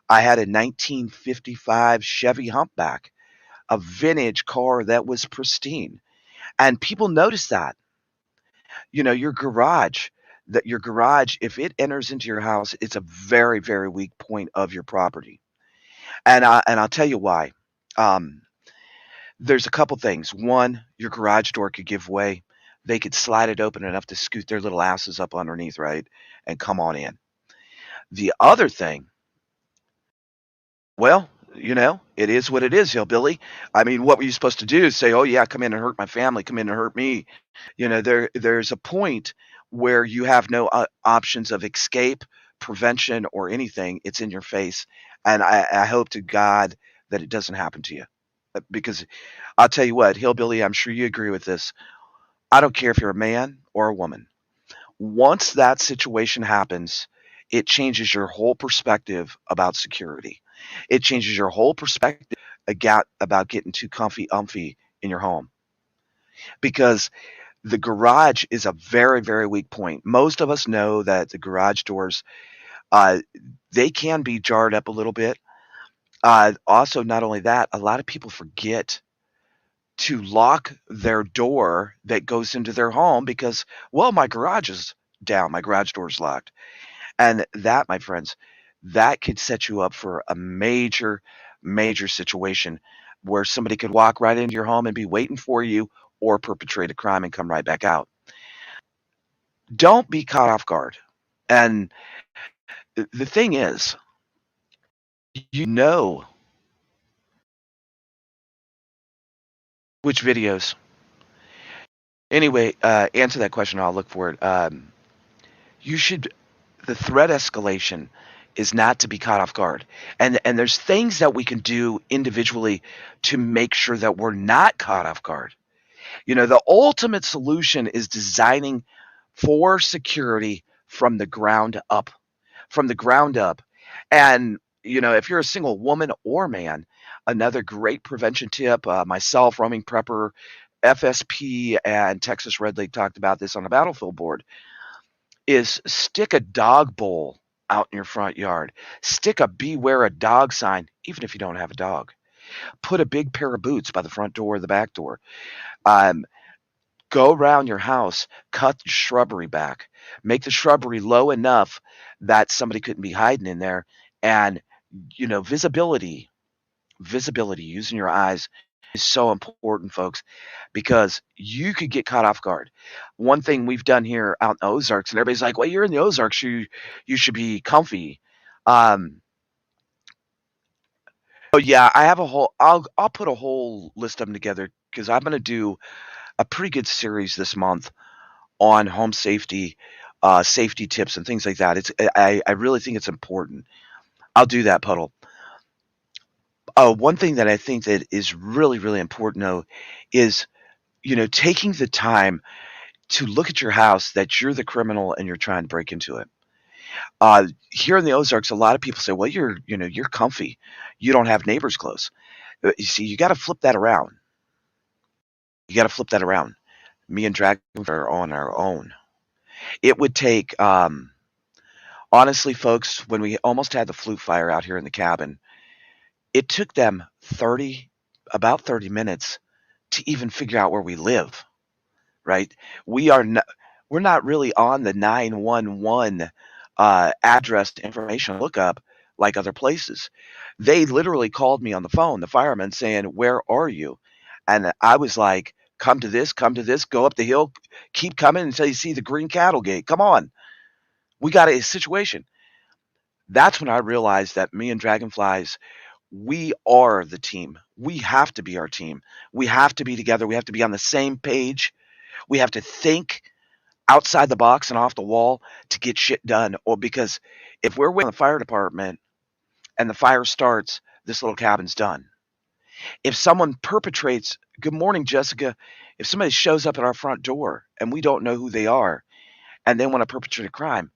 I had a 1955 Chevy Humpback, a vintage car that was pristine. And people notice that. Your garage, if it enters into your house, it's a very, very weak point of your property. And I'll tell you why. Um, there's a couple things. One, your garage door could give way. They could slide it open enough to scoot their little asses up underneath, right, and come on in. The other thing, well, it is what it is, hillbilly. I mean, what were you supposed to do? Say, "Oh yeah, come in and hurt my family. Come in and hurt me." There's a point where you have no options of escape, prevention, or anything. It's in your face, and I hope to God that it doesn't happen to you, because I'll tell you what, hillbilly. I'm sure you agree with this. I don't care if you're a man or a woman. Once that situation happens, it changes your whole perspective about security. It changes your whole perspective about getting too comfy umphy in your home, because the garage is a very, very weak point. Most of us know that the garage doors, uh, they can be jarred up a little bit. Also, not only that, a lot of people forget to lock their door that goes into their home because, well, my garage is down, my garage door is locked. And that, my friends, that could set you up for a major, major situation where somebody could walk right into your home and be waiting for you, or perpetrate a crime and come right back out. Don't be caught off guard. And the thing is, you know which videos. Anyway, answer that question. I'll look for it. You should. The threat escalation is not to be caught off guard, and there's things that we can do individually to make sure that we're not caught off guard. The ultimate solution is designing for security from the ground up. From the ground up. And, if you're a single woman or man, another great prevention tip, myself, Roaming Prepper, FSP, and Texas Red Lake talked about this on the battlefield board, is stick a dog bowl out in your front yard. Stick a beware a dog sign, even if you don't have a dog. Put a big pair of boots by the front door or the back door. Um, Go around your house, cut the shrubbery back, make the shrubbery low enough that somebody couldn't be hiding in there. And, visibility, using your eyes is so important, folks, because you could get caught off guard. One thing we've done here out in the Ozarks, and everybody's like, well, you're in the Ozarks, you should be comfy. Um, oh yeah, I'll put a whole list of them together because I'm going to do a pretty good series this month on home safety, safety tips and things like that. I really think it's important. I'll do that, Puddle. One thing that I think that is really, really important though is, taking the time to look at your house that you're the criminal and you're trying to break into it. Here in the Ozarks, a lot of people say, well, you're comfy. You don't have neighbors close. You see, you got to flip that around. You got to flip that around. Me and Dragon are on our own. It would take, honestly, folks, when we almost had the flute fire out here in the cabin, it took them 30 about 30 minutes to even figure out where we live, right? We are not, we're not really on the 911 address information lookup like other places. They literally called me on the phone, the fireman, saying, "Where are you?" And I was like, come to this, go up the hill, keep coming until you see the green cattle gate. Come on. We got a situation. That's when I realized that me and Dragonflies, we are the team. We have to be our team. We have to be together. We have to be on the same page. We have to think outside the box and off the wall to get shit done. Or because if we're with the fire department and the fire starts, this little cabin's done. If someone perpetrates, good morning, Jessica. If somebody shows up at our front door and we don't know who they are and they want to perpetrate a crime,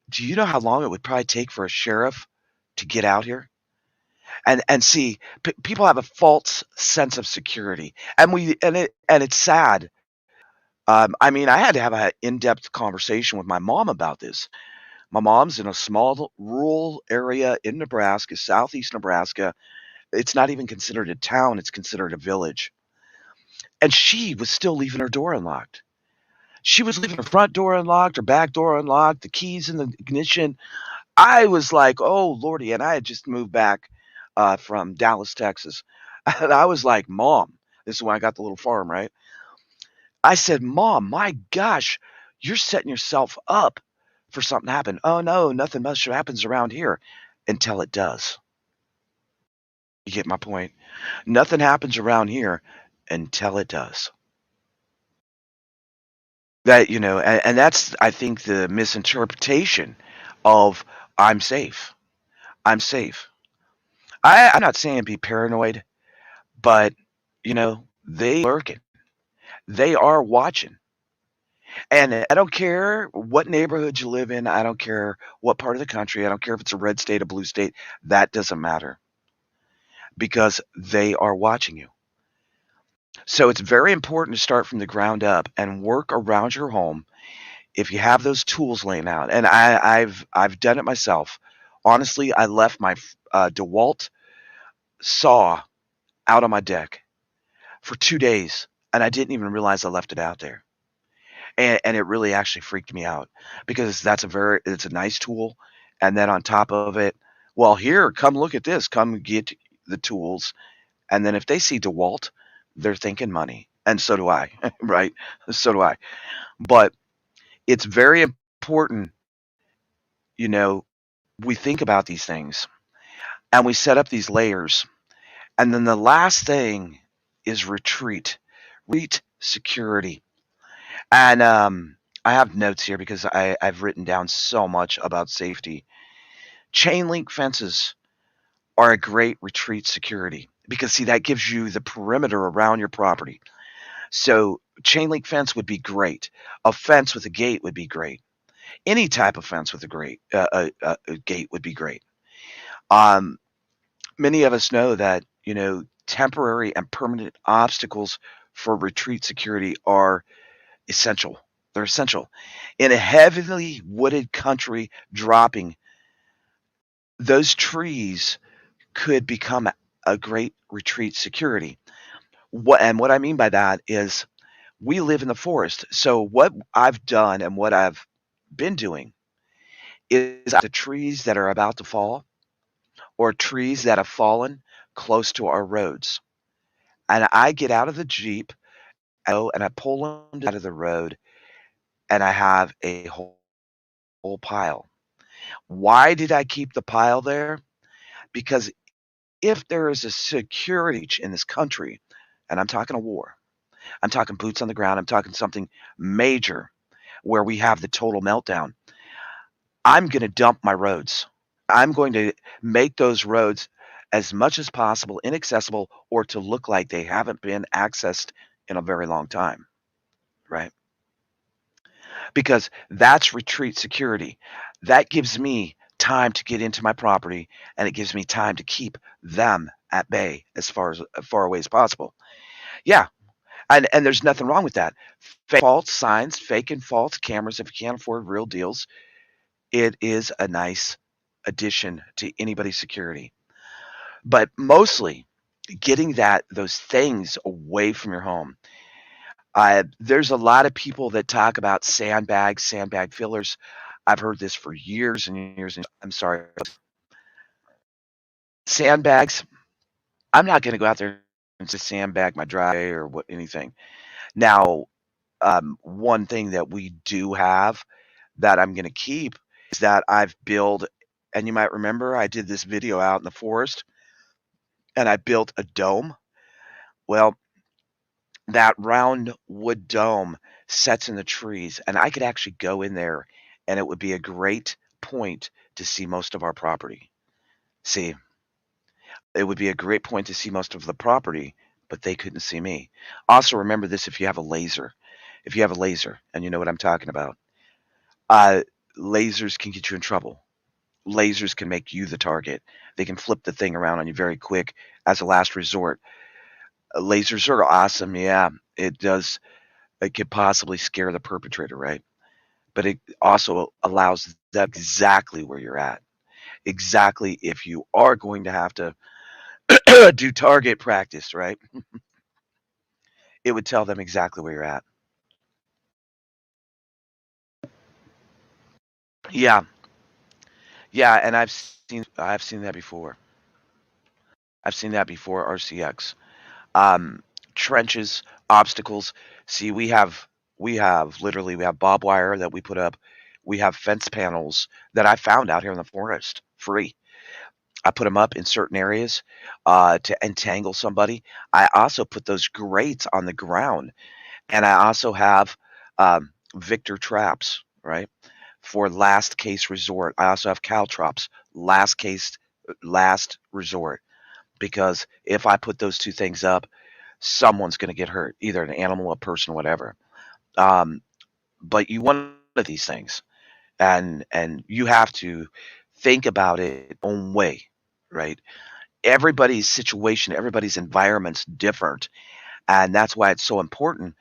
do you know how long it would probably take for a sheriff to get out here? And see, people have a false sense of security, and it's sad. I mean, I had to have an in-depth conversation with my mom about this. My mom's in a small rural area in Nebraska, southeast Nebraska. It's not even considered a town, it's considered a village. And she was still leaving her door unlocked. She was leaving her front door unlocked, her back door unlocked, the keys in the ignition. I was like, "Oh, Lordy," and I had just moved back from Dallas, Texas. And I was like, "Mom," this is when I got the little farm, right? I said, "Mom, my gosh, you're setting yourself up for something to happen." "Oh, no, nothing much happens around here," until it does. You get my point? Nothing happens around here until it does. That, and that's, I think, the misinterpretation of I'm safe. I'm safe. I'm not saying be paranoid, but, they lurking. They are watching. And I don't care what neighborhood you live in. I don't care what part of the country. I don't care if it's a red state, a blue state. That doesn't matter because they are watching you. So it's very important to start from the ground up and work around your home if you have those tools laying out. And I've done it myself. Honestly, I left my DeWalt saw out on my deck for 2 days, and I didn't even realize I left it out there. And it really actually freaked me out because it's a nice tool. And then on top of it, well, here, come look at this. Come get the tools. And then if they see DeWalt, they're thinking money. And so do I, right? So do I. But it's very important, you know, we think about these things and we set up these layers. And then the last thing is retreat, security. And I have notes here because I've written down so much about safety. Chain link fences are a great retreat security because, see, that gives you the perimeter around your property. So, chain link fence would be great. A fence with a gate would be great. Any type of fence with a gate would be great. Um, Many of us know that, temporary and permanent obstacles for retreat security are essential. They're essential. In a heavily wooded country, dropping those trees could become a great retreat security. What I mean by that is we live in the forest. So what I've done and what I've been doing is the trees that are about to fall or trees that have fallen close to our roads. And I get out of the Jeep and I pull them out of the road and I have a whole pile. Why did I keep the pile there? Because if there is a security breach in this country, and I'm talking a war, I'm talking boots on the ground, I'm talking something major where we have the total meltdown, I'm going to dump my roads. I'm going to make those roads as much as possible inaccessible or to look like they haven't been accessed in a very long time, right? Because that's retreat security. That gives me time to get into my property and it gives me time to keep them at bay as far away as possible. Yeah, and there's nothing wrong with that. Fake false signs, fake and false cameras, if you can't afford real deals, it is a nice addition to anybody's security. But mostly, getting those things away from your home. There's a lot of people that talk about sandbags, sandbag fillers. I've heard this for years and years. And I'm sorry, sandbags. I'm not going to go out there and just sandbag my driveway or what anything. Now, one thing that we do have that I'm going to keep is that I've built, and you might remember I did this video out in the forest, and I built a dome. Well, that round wood dome sets in the trees, and I could actually go in there, and it would be a great point to see most of our property. See, it would be a great point to see most of the property, but they couldn't see me. Also, remember this if you have a laser. If you have a laser, and you know what I'm talking about, uh, lasers can get you in trouble. Lasers can make you the target. They can flip the thing around on you very quick as a last resort. Lasers are awesome, yeah. It does. It could possibly scare the perpetrator, right? But it also allows them exactly where you're at. Exactly if you are going to have to do target practice, right? It would tell them exactly where you're at. Yeah, yeah, and I've seen that before. I've seen that before. RCX. Um, Trenches, obstacles. See, we have barbed wire that we put up. We have fence panels that I found out here in the forest, free. I put them up in certain areas to entangle somebody. I also put those grates on the ground, and I also have Victor traps, right, for last case resort. I also have caltrops, last resort, because if I put those two things up, someone's going to get hurt, either an animal, a person, whatever. Um, but you want these things, and you have to think about it own way, right? Everybody's situation, everybody's environment's different, and that's why it's so important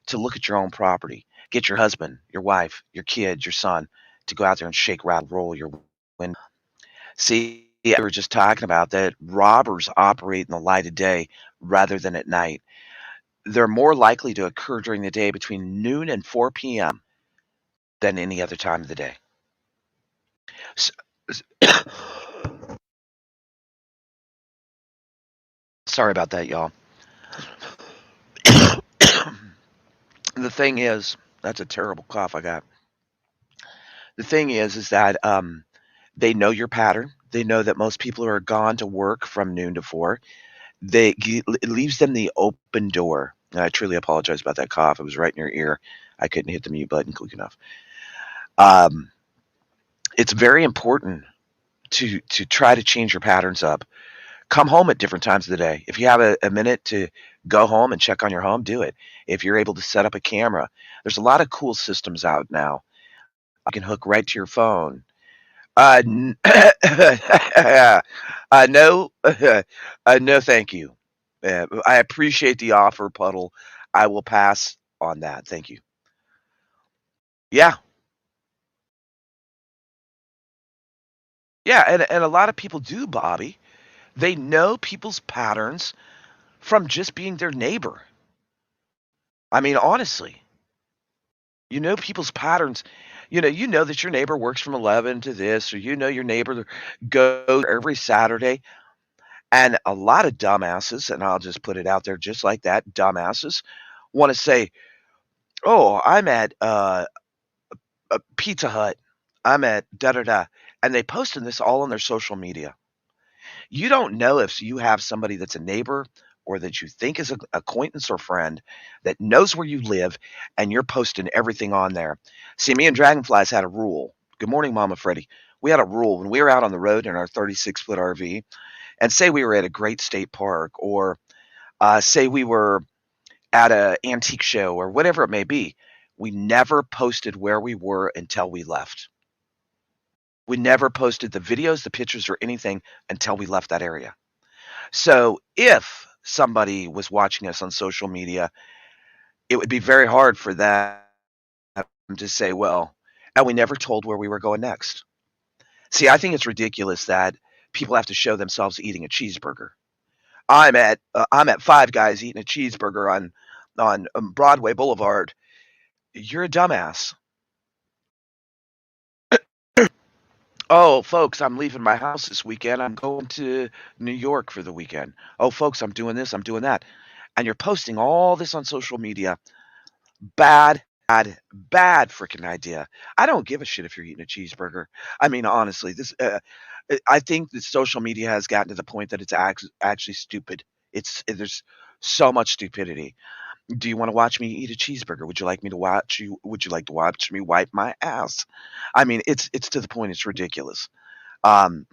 to look at your own property. Get your husband, your wife, your kids, your son to go out there and shake, rattle, roll your window. See, we were just talking about that robbers operate in the light of day rather than at night. They're more likely to occur during the day between noon and 4 p.m. than any other time of the day. S- Sorry about that, y'all. The thing is, that's a terrible cough I got. The thing is that they know your pattern. They know that most people are gone to work from noon to 4. It leaves them the open door. And I truly apologize about that cough. It was right in your ear. I couldn't hit the mute button quick enough. Um, it's very important to try to change your patterns up. Come home at different times of the day. If you have a minute to go home and check on your home, do it. If you're able to set up a camera, there's a lot of cool systems out now. You can hook right to your phone. N no, no, thank you. I appreciate the offer, Puddle. I will pass on that. Thank you. Yeah, yeah, and a lot of people do, Bobby. They know people's patterns from just being their neighbor. I mean, honestly, you know people's patterns. You know that your neighbor works from 11 to this, or you know your neighbor goes every Saturday. And a lot of dumbasses, and I'll just put it out there just like that, dumbasses want to say, "Oh, I'm at a Pizza Hut. I'm at da da da," and they posting this all on their social media. You don't know if you have somebody that's a neighbor or that you think is an acquaintance or friend that knows where you live, and you're posting everything on there. See, me and Dragonflies had a rule. Good morning, Mama Freddie. We had a rule when we were out on the road in our 36-foot RV, and say we were at a great state park, or say we were at a antique show or whatever it may be. We never posted where we were until we left. We never posted the videos, the pictures, or anything until we left that area. So if somebody was watching us on social media, it would be very hard for them to say, well, and we never told where we were going next. See, I think it's ridiculous that people have to show themselves eating a cheeseburger. I'm at Five Guys eating a cheeseburger on Broadway Boulevard. You're a dumbass. Oh, folks, I'm leaving my house this weekend. I'm going to New York for the weekend. Oh, folks, I'm doing this, I'm doing that. And you're posting all this on social media. Bad, bad, bad freaking idea. I don't give a shit if you're eating a cheeseburger. I mean, honestly, I think that social media has gotten to the point that it's actually stupid. There's so much stupidity. Do you want to watch me eat a cheeseburger? Would you like to watch me wipe my ass? I mean, it's to the point it's ridiculous. Um,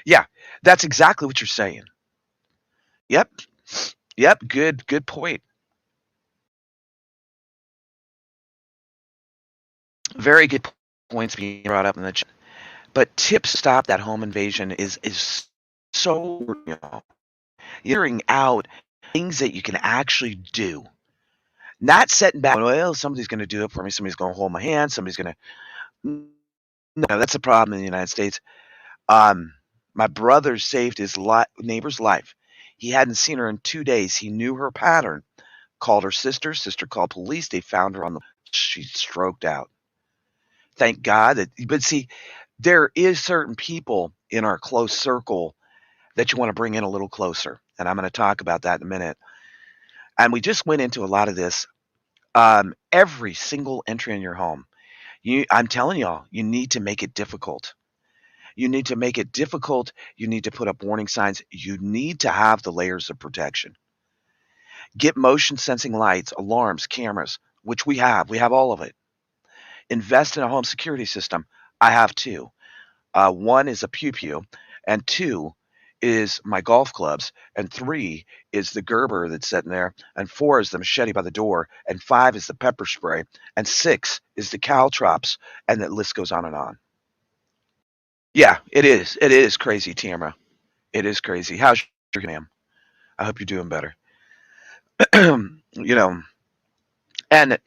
yeah, that's exactly what you're saying. Yep. Yep, good point. Very good points being brought up in the chat. But tips to stop that home invasion is so figuring out things that you can actually do. Not setting back, well, somebody's going to do it for me. Somebody's going to hold my hand. Somebody's going to. No, that's a problem in the United States. Um, my brother saved his neighbor's life. He hadn't seen her in 2 days. He knew her pattern. Called her sister. Sister called police. They found her on the. She stroked out. Thank God that. But see, there is certain people in our close circle that you want to bring in a little closer, and I'm going to talk about that in a minute. And we just went into a lot of this. Every single entry in your home, I'm telling y'all, you need to make it difficult. You need to make it difficult. You need to put up warning signs. You need to have the layers of protection. Get motion sensing lights, alarms, cameras, which we have. We have all of it. Invest in a home security system. I have two. One is a pew pew, and two is my golf clubs, and three is the Gerber that's sitting there, and four is the machete by the door, and five is the pepper spray, and six is the caltrops, and the list goes on and on. Yeah, it is. It is crazy, Tamara. It is crazy. How's your ma'am? I hope you're doing better. you know, and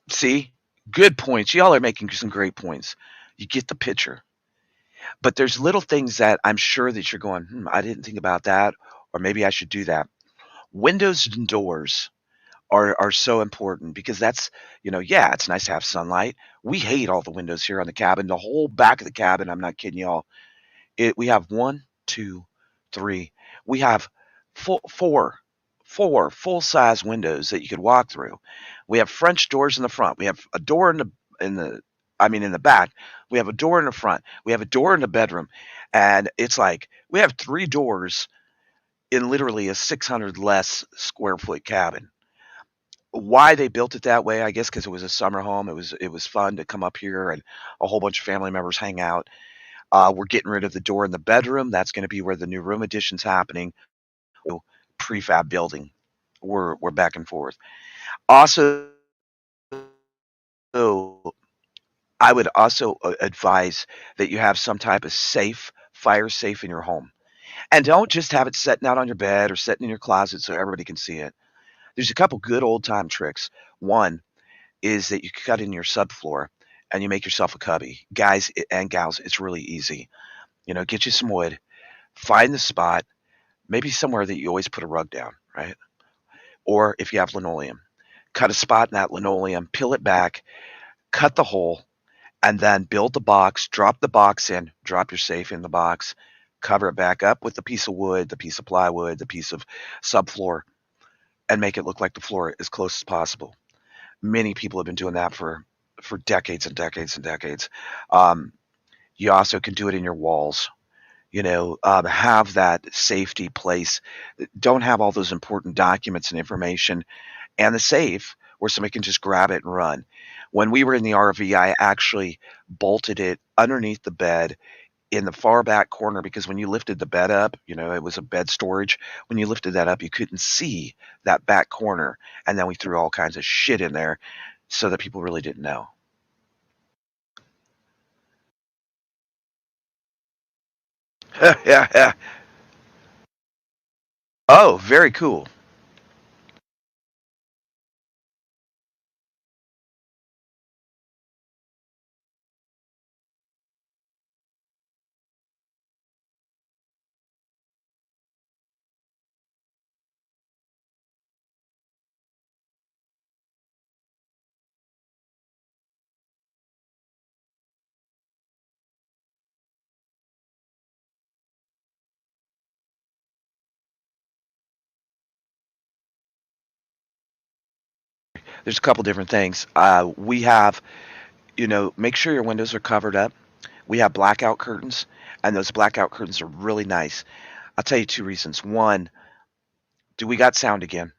see, good points. Y'all are making some great points. You get the picture. But there's little things that I'm sure that you're going, I didn't think about that, or maybe I should do that. Windows and doors are so important because yeah, it's nice to have sunlight. We hate all the windows here on the cabin. The whole back of the cabin, I'm not kidding y'all. We have one, two, three. We have four full size windows that you could walk through. We have French doors in the front. We have a door in the I mean in the back. We have a door in the front. We have a door in the bedroom. And it's like we have three doors in literally a 600 less square foot cabin. Why they built it that way, I guess because it was a summer home. It was fun to come up here and a whole bunch of family members hang out. We're getting rid of the door in the bedroom. That's going to be where the new room addition's happening. Prefab building. We're back and forth. Also, I would also advise that you have some type of fire safe in your home. And don't just have it sitting out on your bed or sitting in your closet so everybody can see it. There's a couple good old time tricks. One is that you cut in your subfloor and you make yourself a cubby. Guys and gals, it's really easy. Get you some wood, find the spot, maybe somewhere that you always put a rug down, right? Or if you have linoleum, cut a spot in that linoleum, peel it back, cut the hole, and then build the box, drop the box in, drop your safe in the box, cover it back up with the piece of wood, the piece of plywood, the piece of subfloor, and make it look like the floor as close as possible. Many people have been doing that for decades and decades and decades. Um, you also can do it in your walls. Have that safety place. Don't have all those important documents and information and the safe where somebody can just grab it and run. When we were in the RV, I actually bolted it underneath the bed in the far back corner because when you lifted the bed up, it was a bed storage. When you lifted that up, you couldn't see that back corner. And then we threw all kinds of shit in there so that people really didn't know. Yeah, yeah. Oh, very cool. There's a couple different things. We have, make sure your windows are covered up. We have blackout curtains, and those blackout curtains are really nice. I'll tell you two reasons. One, do we got sound again?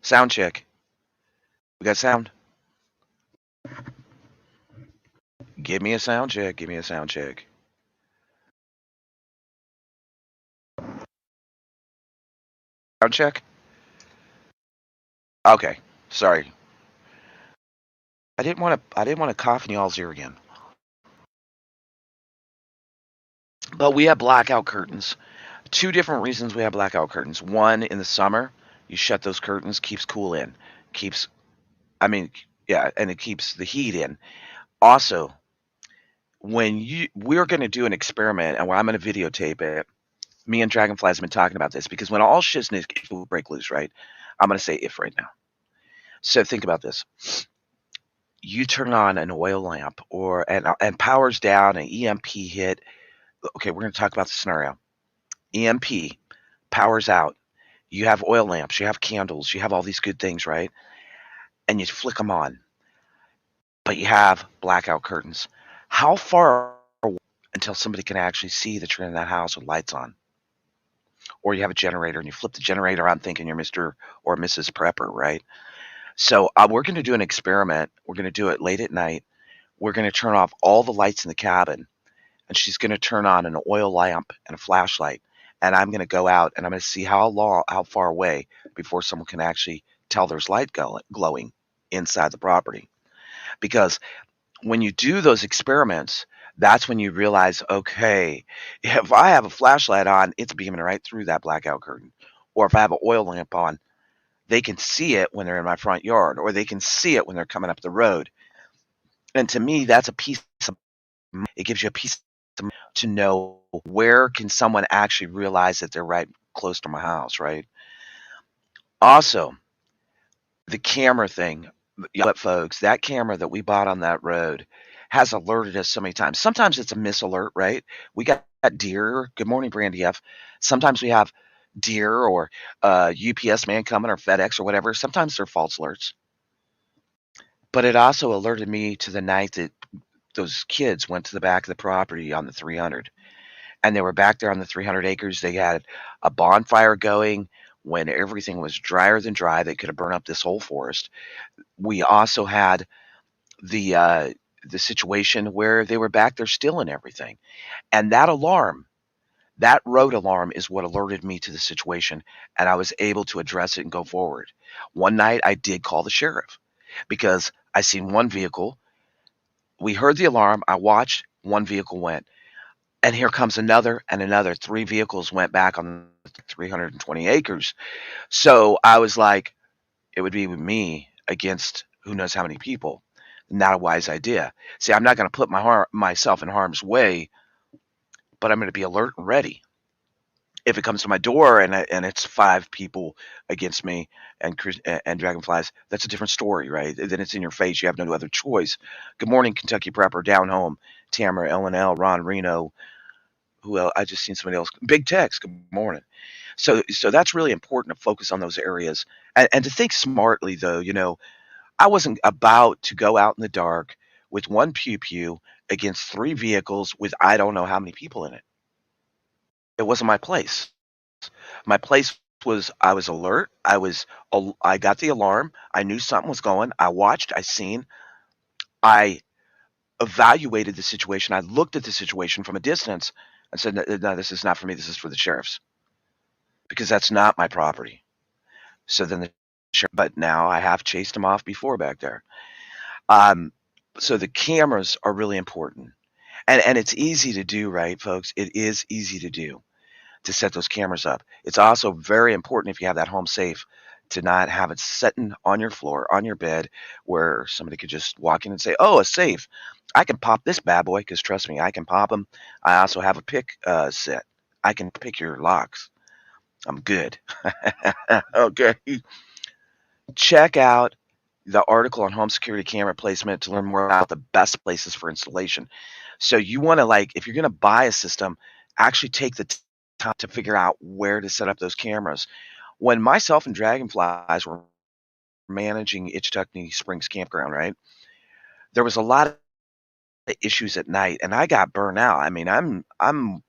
Sound check. We got sound? Give me a sound check. Give me a sound check. Sound check? Okay. Sorry. I didn't want to cough in y'all's ear again. But we have blackout curtains. Two different reasons we have blackout curtains. One, in the summer, you shut those curtains, keeps cool in. Keeps I mean, yeah, and it keeps the heat in. Also, we're going to do an experiment, and I'm going to videotape it. Me and Dragonflies have been talking about this because when all shit's will break loose, right? I'm going to say if right now. So think about this. You turn on an oil lamp and power's down, an EMP hit. Okay, we're going to talk about the scenario. EMP, power's out. You have oil lamps, you have candles, you have all these good things, right? And you flick them on, but you have blackout curtains. How far until somebody can actually see that you're in that house with lights on? Or you have a generator and you flip the generator on thinking you're Mr. or Mrs. Prepper, right? So we're going to do an experiment. We're going to do it late at night. We're going to turn off all the lights in the cabin, and she's going to turn on an oil lamp and a flashlight. And I'm going to go out and I'm going to see how far away before someone can actually tell there's light glowing inside the property. Because when you do those experiments, that's when you realize, okay, if I have a flashlight on, it's beaming right through that blackout curtain. Or if I have an oil lamp on, they can see it when they're in my front yard, or they can see it when they're coming up the road. And to me, that's a piece of it gives you a piece to know where can someone actually realize that they're right close to my house, right? Also, the camera thing, folks, that camera that we bought on that road has alerted us so many times. Sometimes it's a misalert, right? We got deer. Good morning, Brandy F. Sometimes we have deer or UPS man coming or FedEx or whatever. Sometimes they're false alerts. But it also alerted me to the night that those kids went to the back of the property on the 300. And they were back there on the 300 acres. They had a bonfire going when everything was drier than dry. They could have burned up this whole forest. We also had the situation where they were back there stealing everything. And that road alarm is what alerted me to the situation, and I was able to address it and go forward. One night I did call the sheriff because I seen one vehicle. We heard the alarm. I watched. One vehicle went. And here comes another and another. Three vehicles went back on 320 acres. So I was like, it would be with me against who knows how many people. Not a wise idea. See, I'm not going to put myself in harm's way, but I'm going to be alert and ready. If it comes to my door and it's five people against me and dragonflies, that's a different story, right? Then it's in your face. You have no other choice. Good morning, Kentucky Prepper, down home, Tamara, LNL, Ron, Reno. Who else? I just seen somebody else. Big Tex. Good morning. So that's really important to focus on those areas and to think smartly, though. I wasn't about to go out in the dark with one pew pew against three vehicles with I don't know how many people in it. It wasn't my place. My place was I was alert. I got the alarm. I knew something was going. I watched. I seen. I evaluated the situation. I looked at the situation from a distance and said, no, this is not for me. This is for the sheriffs because that's not my property. So then but now I have chased him off before back there. So the cameras are really important. And it's easy to do, right, folks? It is easy to do to set those cameras up. It's also very important if you have that home safe to not have it sitting on your floor, on your bed, where somebody could just walk in and say, oh, a safe. I can pop this bad boy because trust me, I can pop them. I also have a pick set. I can pick your locks. I'm good. Okay. Check out the article on home security camera placement to learn more about the best places for installation. So you want to if you're going to buy a system, actually take the time to figure out where to set up those cameras. When myself and Dragonflies were managing Itchtuckney Springs Campground, right, there was a lot of issues at night, and I got burnt out. I mean, I'm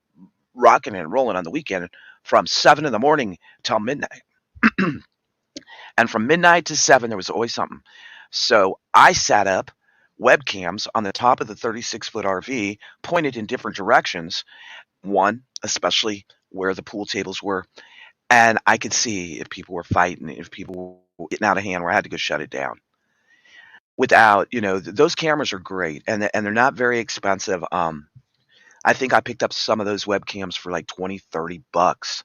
rocking and rolling on the weekend from 7 in the morning till midnight. And from midnight to 7, there was always something. So I set up webcams on the top of the 36-foot RV, pointed in different directions, one, especially where the pool tables were. And I could see if people were fighting, if people were getting out of hand, where I had to go shut it down. Without, those cameras are great, and they're not very expensive. I think I picked up some of those webcams for like 20, $30,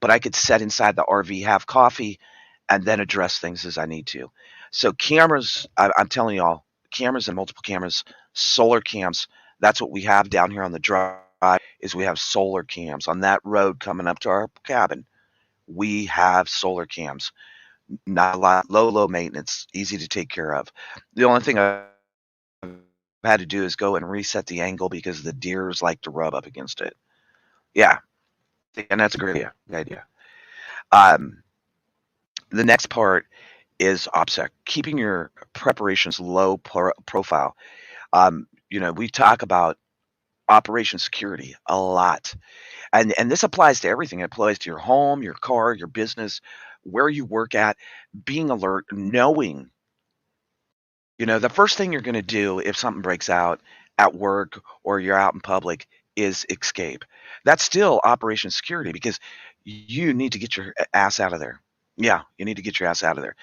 but I could set inside the RV, have coffee, and then address things as I need to. So cameras, I'm telling y'all, cameras and multiple cameras, solar cams. That's what we have down here on the drive. Is we have solar cams on that road coming up to our cabin. We have solar cams. Not a lot, low maintenance, easy to take care of. The only thing I've had to do is go and reset the angle because the deers like to rub up against it. Yeah, and that's a great idea. The next part is OPSEC, keeping your preparations low profile. We talk about operation security a lot, and this applies to everything. It applies to your home, your car, your business, where you work at. Being alert, knowing, the first thing you're going to do if something breaks out at work or you're out in public is escape. That's still operation security because you need to get your ass out of there. Yeah, you need to get your ass out of there.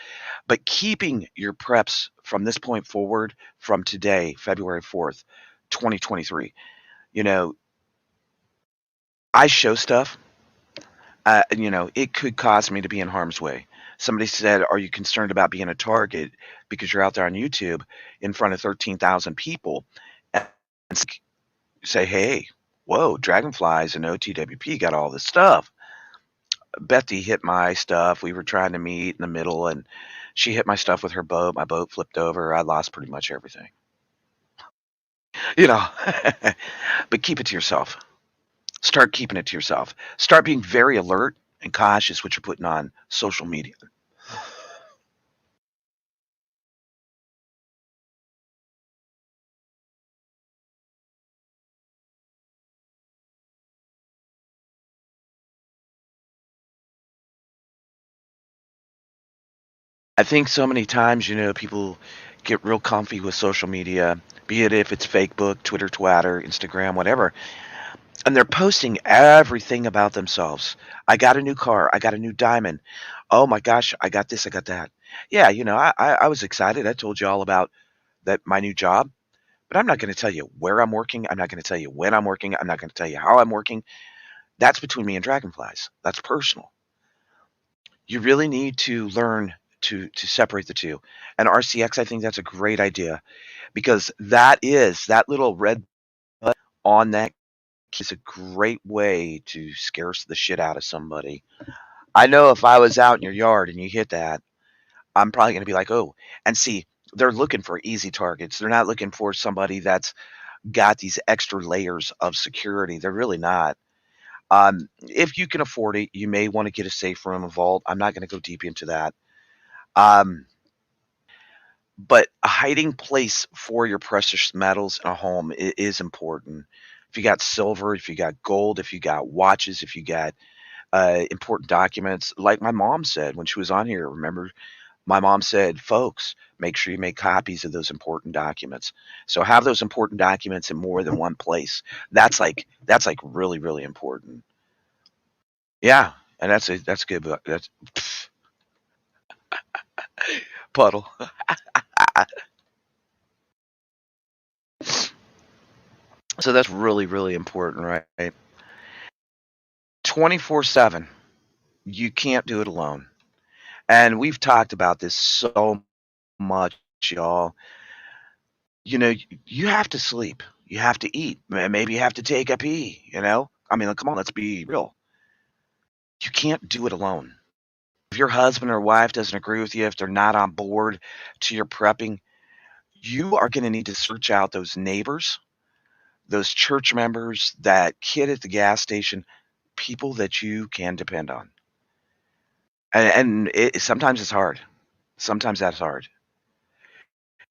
But keeping your preps from this point forward, from today, February 4th, 2023, I show stuff. It could cause me to be in harm's way. Somebody said, "Are you concerned about being a target because you're out there on YouTube in front of 13,000 people?" And say, "Hey, whoa, Dragonflies and OTWP got all this stuff." Bethy hit my stuff. We were trying to meet in the middle, and she hit my stuff with her boat. My boat flipped over. I lost pretty much everything. But keep it to yourself. Start keeping it to yourself. Start being very alert and cautious what you're putting on social media. I think so many times, people get real comfy with social media, be it if it's Facebook, Twitter, Twatter, Instagram, whatever, and they're posting everything about themselves. I got a new car. I got a new diamond. Oh my gosh, I got this. I got that. Yeah, I was excited. I told you all about that my new job, but I'm not going to tell you where I'm working. I'm not going to tell you when I'm working. I'm not going to tell you how I'm working. That's between me and Dragonflies. That's personal. You really need to learn to separate the two. And RCX, I think that's a great idea because that little red button on that is a great way to scare the shit out of somebody. I know if I was out in your yard and you hit that, I'm probably going to be like, oh, and see, they're looking for easy targets. They're not looking for somebody that's got these extra layers of security. They're really not. If you can afford it, you may want to get a safe room, a vault. I'm not going to go deep into that. But a hiding place for your precious metals in a home is important. If you got silver, if you got gold, if you got watches, if you got important documents, like my mom said when she was on here, remember? My mom said, folks, make sure you make copies of those important documents. So have those important documents in more than one place. That's like really, really important. Yeah, and that's good. That's puddle. So that's really, really important, right? 24/7. You can't do it alone. And we've talked about this so much, y'all. You have to sleep. You have to eat. Maybe you have to take a pee. I mean, come on, let's be real. You can't do it alone. If your husband or wife doesn't agree with you, if they're not on board to your prepping, you are going to need to search out those neighbors, those church members, that kid at the gas station. people that you can depend on. And sometimes it's hard. Sometimes that's hard.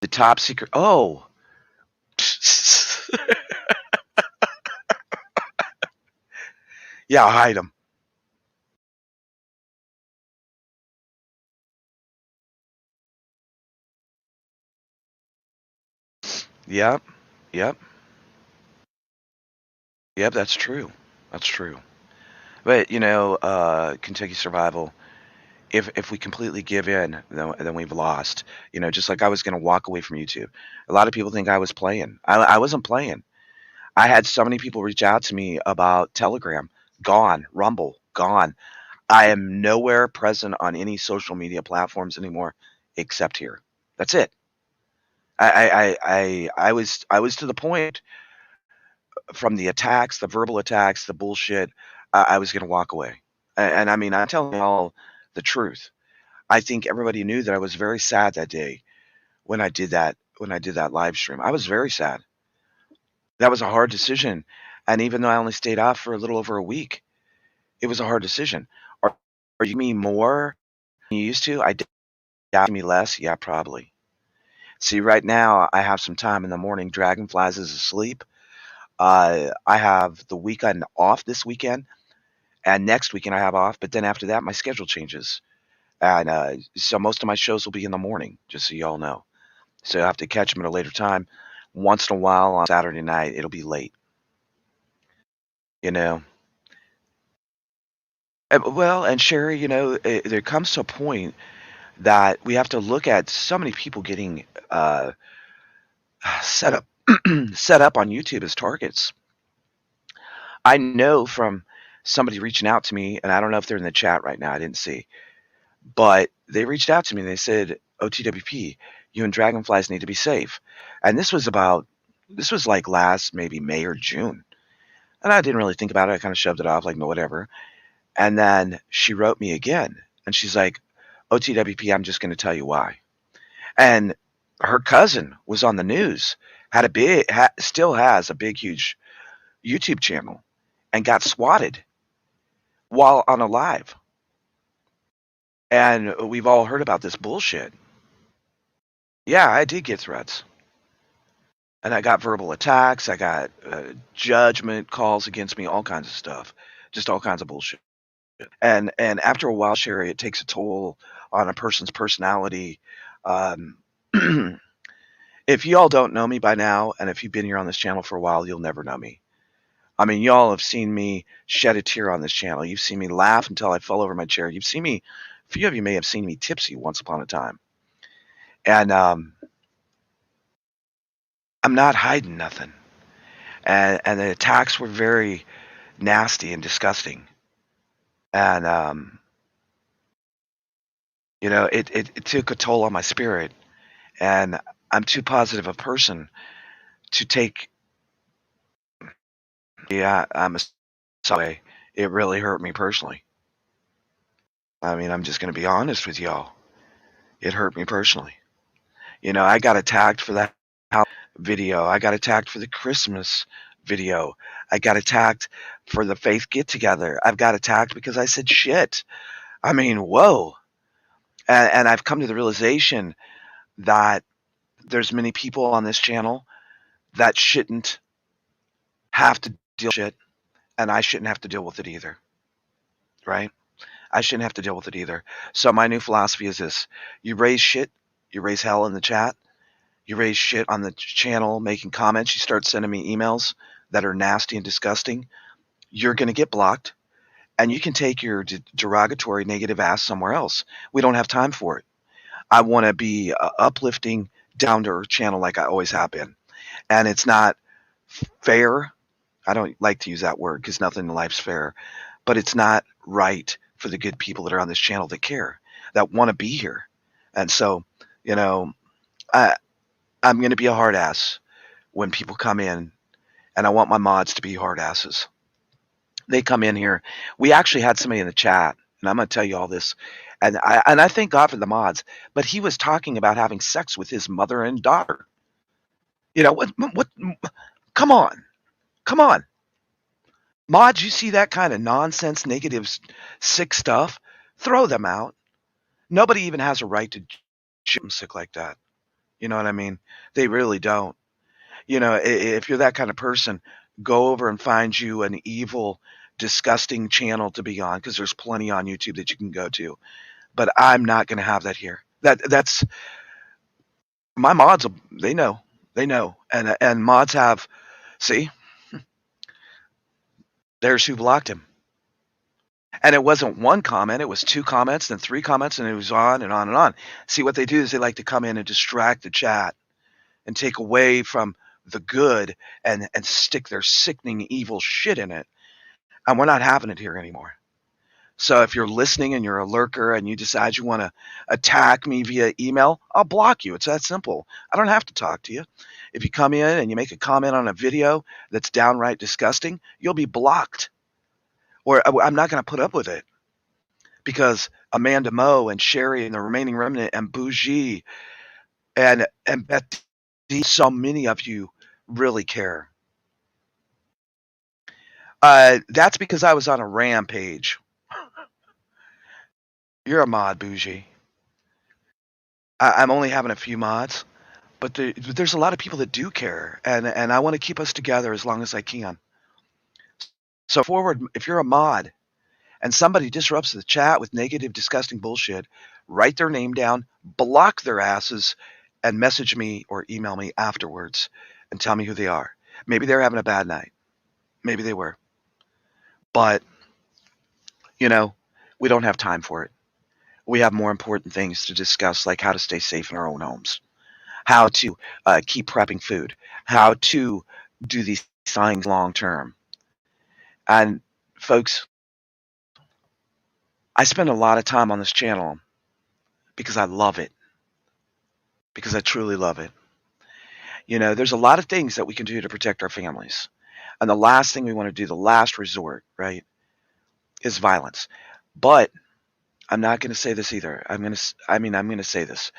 The top secret. Oh, yeah, hide them. Yep, yep, yep. That's true. That's true. But Kentucky Survival. If we completely give in, then we've lost. Just like I was going to walk away from YouTube. A lot of people think I was playing. I wasn't playing. I had so many people reach out to me about Telegram. Gone. Rumble. Gone. I am nowhere present on any social media platforms anymore except here. That's it. I was to the point from the attacks, the verbal attacks, the bullshit. I was going to walk away. And I mean, I'm telling you all the truth. I think everybody knew that I was very sad that day when I did that live stream. I was very sad. That was a hard decision. And even though I only stayed off for a little over a week, it was a hard decision. Are you me more than you used to? I doubt me less. Yeah, probably. See, right now I have some time in the morning. Dragonflies is asleep. I have the weekend off this weekend, and next weekend I have off. But then after that, my schedule changes, and so most of my shows will be in the morning. Just so you all know. So you'll have to catch them at a later time. Once in a while on Saturday night, it'll be late. You know. Well, and Sherry, there comes to a point that we have to look at so many people getting set up set up on YouTube as targets. I know from somebody reaching out to me, and I don't know if they're in the chat right now. I didn't see, but they reached out to me and they said, "OTWP, you and dragonflies need to be safe." And this was like last maybe May or June, and I didn't really think about it. I kind of shoved it off like, no, whatever. And then she wrote me again, and she's like, "OTWP, I'm just going to tell you why." And her cousin was on the news, still has a big, huge YouTube channel, and got swatted while on a live. And we've all heard about this bullshit. Yeah, I did get threats. And I got verbal attacks. I got judgment calls against me, all kinds of stuff. Just all kinds of bullshit. And after a while, Sherry, it takes a toll on a person's personality. Um, if you all don't know me by now, and if you've been here on this channel for a while, you'll never know me. I mean, y'all have seen me shed a tear on this channel. You've seen me laugh until I fell over my chair. You've seen me, a few of you may have seen me tipsy once upon a time. And I'm not hiding nothing. And the attacks were very nasty and disgusting. And, it took a toll on my spirit. And I'm too positive a person to take. Yeah, I'm a sorry. It really hurt me personally. I mean, I'm just going to be honest with y'all. It hurt me personally. I got attacked for that video. I got attacked for the Christmas video. I got attacked for the faith get together. I've got attacked because I said shit. I mean, whoa. And I've come to the realization that there's many people on this channel that shouldn't have to deal with shit, and I shouldn't have to deal with it either. Right? I shouldn't have to deal with it either. So my new philosophy is this. You raise shit, you raise hell in the chat, you raise shit on the channel making comments, you start sending me emails that are nasty and disgusting, you're going to get blocked, and you can take your derogatory negative ass somewhere else. We don't have time for it. I want to be a uplifting, down-to-earth channel like I always have been. And it's not fair. I don't like to use that word because nothing in life's fair. But it's not right for the good people that are on this channel that care, that want to be here. And so, I'm going to be a hard ass when people come in, and I want my mods to be hard asses. They come in here. We actually had somebody in the chat, and I'm going to tell you all this, and I thank God for the mods, but he was talking about having sex with his mother and daughter. What? Come on. Mods, you see that kind of nonsense, negative, sick stuff, throw them out. Nobody even has a right to shoot them sick like that. You know what I mean? They really don't. If you're that kind of person, go over and find you an evil, disgusting channel to be on, because there's plenty on YouTube that you can go to. But I'm not going to have that here. That's my mods. They know, and mods have. See, there's who blocked him. And it wasn't one comment, it was two comments, then three comments, and it was on and on and on. See, what they do is they like to come in and distract the chat and take away from the good and stick their sickening evil shit in it. And we're not having it here anymore. So if you're listening and you're a lurker and you decide you want to attack me via email, I'll block you. It's that simple. I don't have to talk to you. If you come in and you make a comment on a video that's downright disgusting, you'll be blocked. Or I'm not going to put up with it. Because Amanda Moe and Sherry and the remaining remnant and Bougie and Betty, so many of you really care. That's because I was on a rampage. You're a mod, Bougie. I'm only having a few mods, but there's a lot of people that do care, and I want to keep us together as long as I can. So forward, if you're a mod and somebody disrupts the chat with negative, disgusting bullshit, write their name down, block their asses, and message me or email me afterwards and tell me who they are. Maybe they're having a bad night. Maybe they were. But, we don't have time for it. We have more important things to discuss, like how to stay safe in our own homes, how to keep prepping food, how to do these things long term. And, folks, I spend a lot of time on this channel because I love it. Because I truly love it. There's a lot of things that we can do to protect our families. And the last thing we want to do, the last resort, right, is violence. But I'm not going to say this either. I'm going to say this.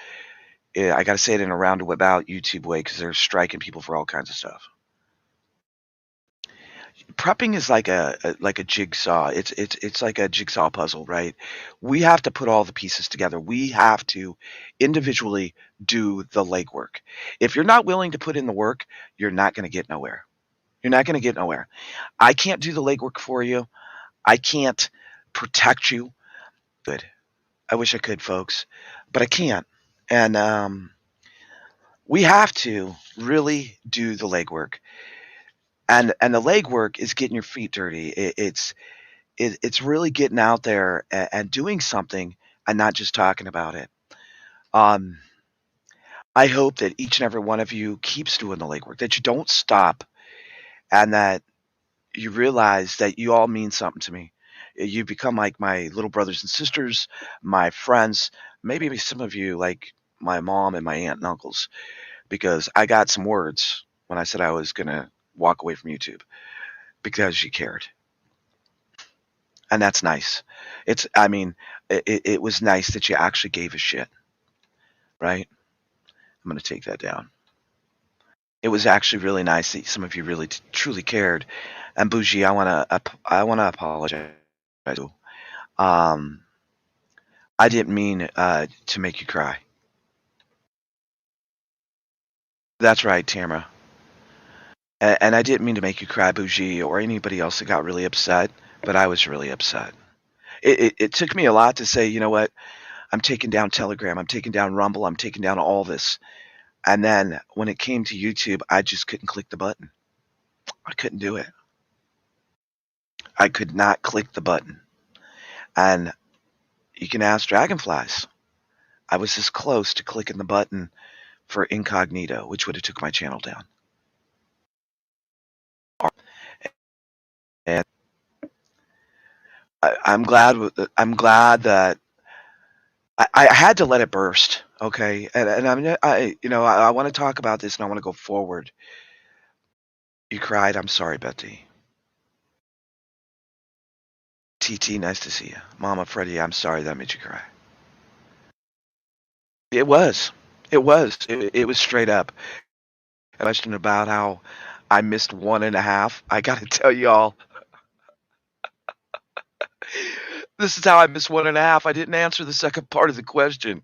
I got to say it in a roundabout YouTube way because they're striking people for all kinds of stuff. Prepping is like a jigsaw. It's like a jigsaw puzzle, right? We have to put all the pieces together. We have to individually do the legwork. If you're not willing to put in the work, you're not going to get nowhere. You're not going to get nowhere. I can't do the legwork for you. I can't protect you. Good. I wish I could, folks, but I can't. And we have to really do the legwork. And the legwork is getting your feet dirty. It's really getting out there and doing something and not just talking about it. I hope that each and every one of you keeps doing the legwork, that you don't stop, and that you realize that you all mean something to me. You become like my little brothers and sisters, my friends, maybe some of you like my mom and my aunt and uncles, because I got some words when I said I was going to walk away from YouTube because you cared. And that's nice. It was nice that you actually gave a shit, right? I'm going to take that down. It was actually really nice that some of you really truly cared. And Bougie, I want to apologize. I didn't mean to make you cry. That's right, Tamara. And I didn't mean to make you cry, Bougie, or anybody else that got really upset, but I was really upset. It took me a lot to say, you know what, I'm taking down Telegram, I'm taking down Rumble, I'm taking down all this. And then when it came to YouTube, I just couldn't click the button. I couldn't do it. I could not click the button. And you can ask Dragonflies. I was this close to clicking the button for incognito, which would have took my channel down. And I'm glad that I had to let it burst, okay? And I want to talk about this and I want to go forward. You cried. I'm sorry, Betty. TT, nice to see you. Mama Freddie, I'm sorry that made you cry. It was. It was straight up. A question about how I missed 1.5. I got to tell y'all, This is how I missed 1.5. I didn't answer the second part of the question.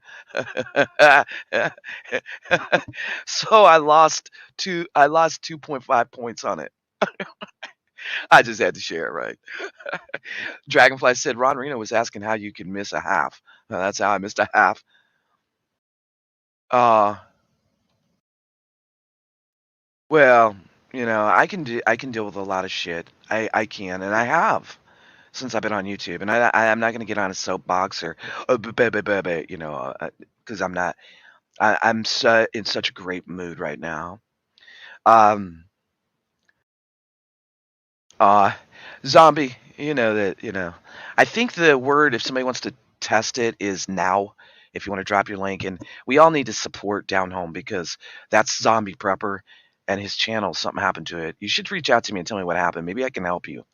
So I lost 2.5 points on it. I just had to share it, right? Dragonfly said Ron Reno was asking how you could miss a half. That's how I missed a half. Uh well, I can deal with a lot of shit. I can, and I have since I've been on YouTube. And I'm not gonna get on a soapbox or because I'm not. I'm in such a great mood right now. Um, uh, Zombie, I think the word, if somebody wants to test it, is now. If you want to drop your link, and we all need to support Down Home because that's Zombie Prepper and his channel. Something happened to it. You should reach out to me and tell me what happened. Maybe I can help you.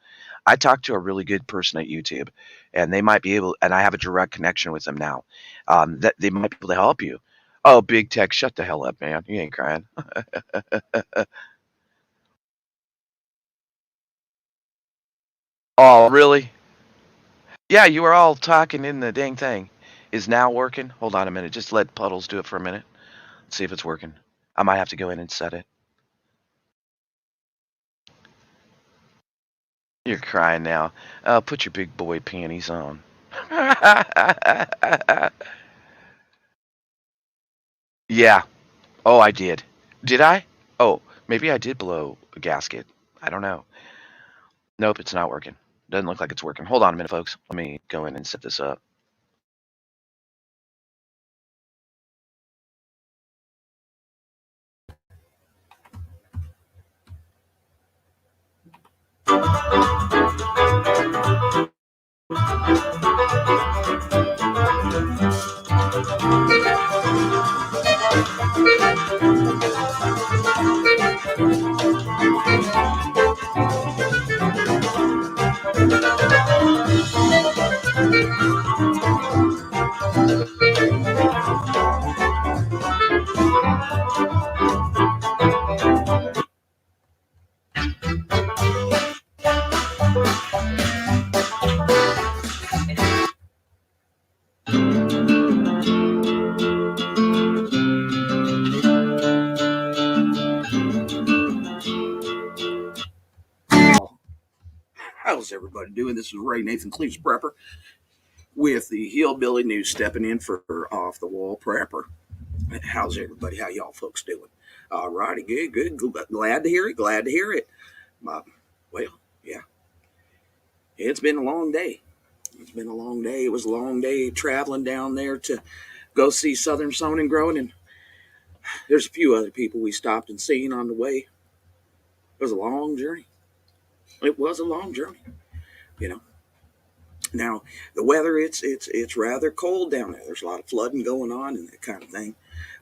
I talked to a really good person at YouTube, and they might be able. And I have a direct connection with them now. That they might be able to help you. Oh, Big Tech, shut the hell up, man. You ain't crying. Oh, really? Yeah, you were all talking in the dang thing. Is now working? Hold on a minute. Just let Puddles do it for a minute. See if it's working. I might have to go in and set it. You're crying now. Put your big boy panties on. Yeah. Oh, I did. Did I? Oh, maybe I did blow a gasket. I don't know. Nope, it's not working. Doesn't look like it's working. Hold on a minute, folks. Let me go in and set this up. How's everybody doing? This is Ray Nathan Cleves Prepper with the Hillbilly News stepping in for Off the Wall Prepper. How's everybody? How y'all folks doing? All righty, good. Glad to hear it. Glad to hear it. Well, yeah, it's been a long day. It's been a long day. It was a long day traveling down there to go see Southern Sown and Grown, and there's a few other people we stopped and seen on the way. It was a long journey. It was a long journey, you know. Now the weather, it's rather cold down there. There's a lot of flooding going on and that kind of thing.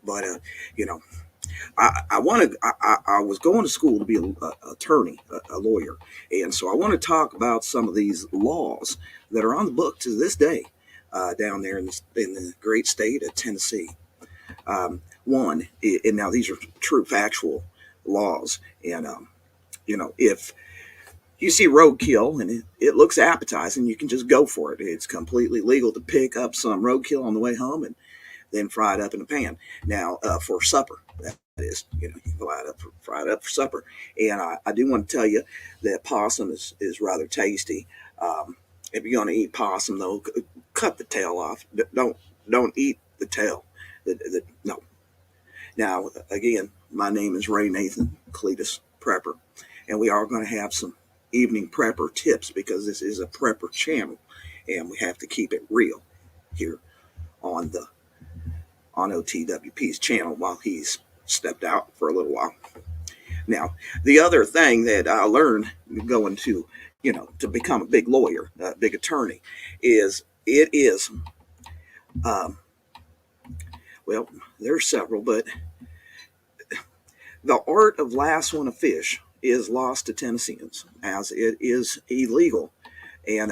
But you know, I want to. I was going to school to be an attorney, a lawyer, and so I want to talk about some of these laws that are on the book to this day down there in the great state of Tennessee. One, and now these are true factual laws, and if you see roadkill and it looks appetizing, you can just go for it. It's completely legal to pick up some roadkill on the way home and then fry it up in a pan. Now, for supper, that is, you can fry it up for supper. And I do want to tell you that possum is rather tasty. If you're going to eat possum, though, cut the tail off. Don't eat the tail. No. Now, again, my name is Ray Nathan Cletus Prepper, and we are going to have some evening prepper tips because this is a prepper channel, and we have to keep it real here on OTWP's channel while he's stepped out for a little while. Now, the other thing that I learned going to become a big lawyer, a big attorney, is well, there's several, but the art of lassoing a fish is lost to Tennesseans as it is illegal. And,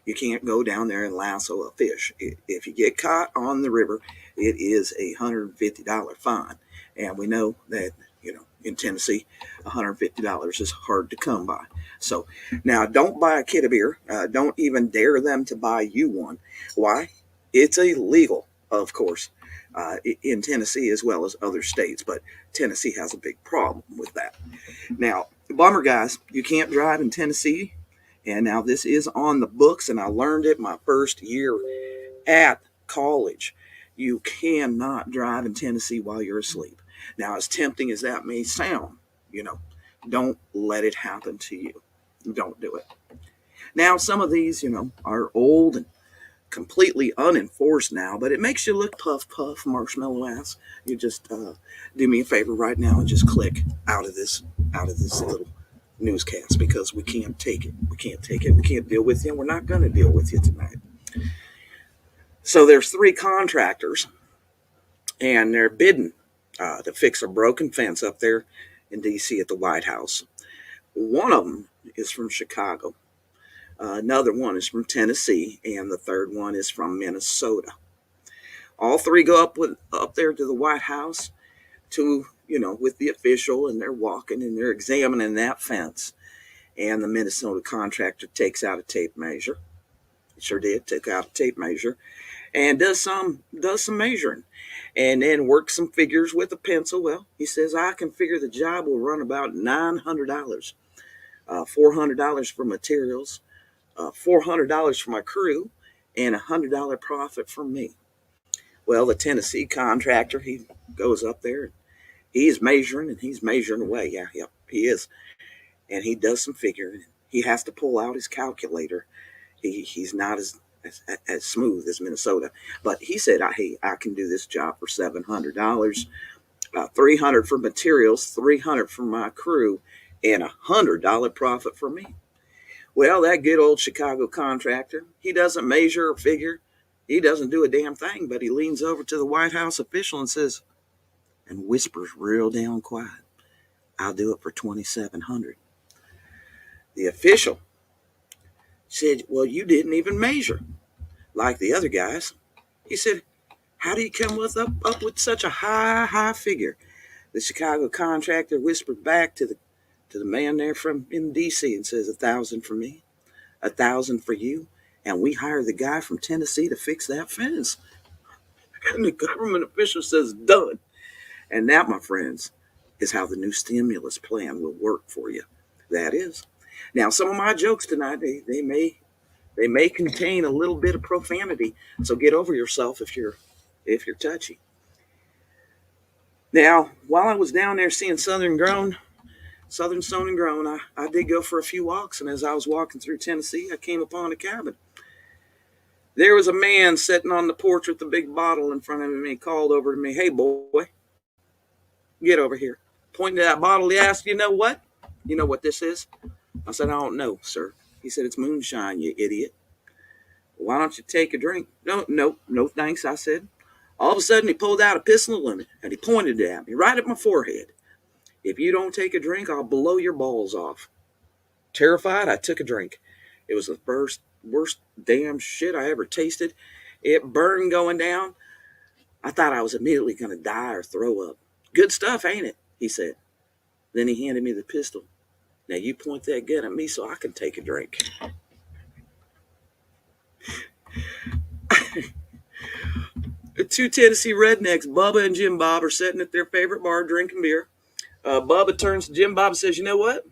you can't go down there and lasso a fish. If you get caught on the river, it is $150 fine. And we know that, in Tennessee, $150 is hard to come by. So now don't buy a kit of beer. Don't even dare them to buy you one. Why? It's illegal, of course, in Tennessee as well as other states, but Tennessee has a big problem with that. Now, bummer guys, you can't drive in Tennessee. And now this is on the books, and I learned it my first year at college. You cannot drive in Tennessee while you're asleep. Now, as tempting as that may sound, don't let it happen to you. Don't do it. Now, some of these, are old and completely unenforced now, but it makes you look puff, marshmallow ass. You just do me a favor right now and just click out of this little newscast, because we can't take it. We can't take it. We can't deal with you, and we're not going to deal with you tonight. So there's 3 contractors, and they're bidding to fix a broken fence up there in D.C. at the White House. One of them is from Chicago. Another one is from Tennessee, and the third one is from Minnesota. All 3 go up there to the White House to, with the official, and they're walking and they're examining that fence. And the Minnesota contractor takes out a tape measure. He sure did take out a tape measure, and does some measuring, and then works some figures with a pencil. Well, he says, I can figure the job will run about $900, $400 for materials, $400 for my crew, and $100 profit for me. Well, the Tennessee contractor, he goes up there, he's measuring and he's measuring away. Yeah, he is. And he does some figuring. He has to pull out his calculator. He's not as smooth as Minnesota, but he said, hey, I can do this job for $700, $300 for materials, $300 for my crew, and $100 profit for me. Well, that good old Chicago contractor, he doesn't measure or figure. He doesn't do a damn thing, but he leans over to the White House official and says, and whispers real down quiet, I'll do it for $2,700. The official said, well, you didn't even measure like the other guys. He said, how do you come up with such a high figure? The Chicago contractor whispered back to the man there from in D.C. and says, 1,000 for me, 1,000 for you, and we hire the guy from Tennessee to fix that fence. And the government official says, done. And that, my friends, is how the new stimulus plan will work for you. That is. Now, some of my jokes tonight, they may contain a little bit of profanity, so get over yourself if you're touchy. Now, while I was down there seeing Southern Stone and Grown, I did go for a few walks, and as I was walking through Tennessee, I came upon a cabin. There was a man sitting on the porch with a big bottle in front of him, and he called over to me, hey, boy, get over here. Pointing to that bottle, he asked, you know what? You know what this is? I said, I don't know, sir. He said, it's moonshine, you idiot. Why don't you take a drink? No, thanks, I said. All of a sudden, he pulled out a pistol and he pointed it at me, right at my forehead. If you don't take a drink, I'll blow your balls off. Terrified, I took a drink. It was the worst damn shit I ever tasted. It burned going down. I thought I was immediately going to die or throw up. Good stuff, ain't it? He said. Then he handed me the pistol. Now you point that gun at me so I can take a drink. The 2 Tennessee rednecks, Bubba and Jim Bob, are sitting at their favorite bar drinking beer. Bubba turns to Jim Bob and says, you know what?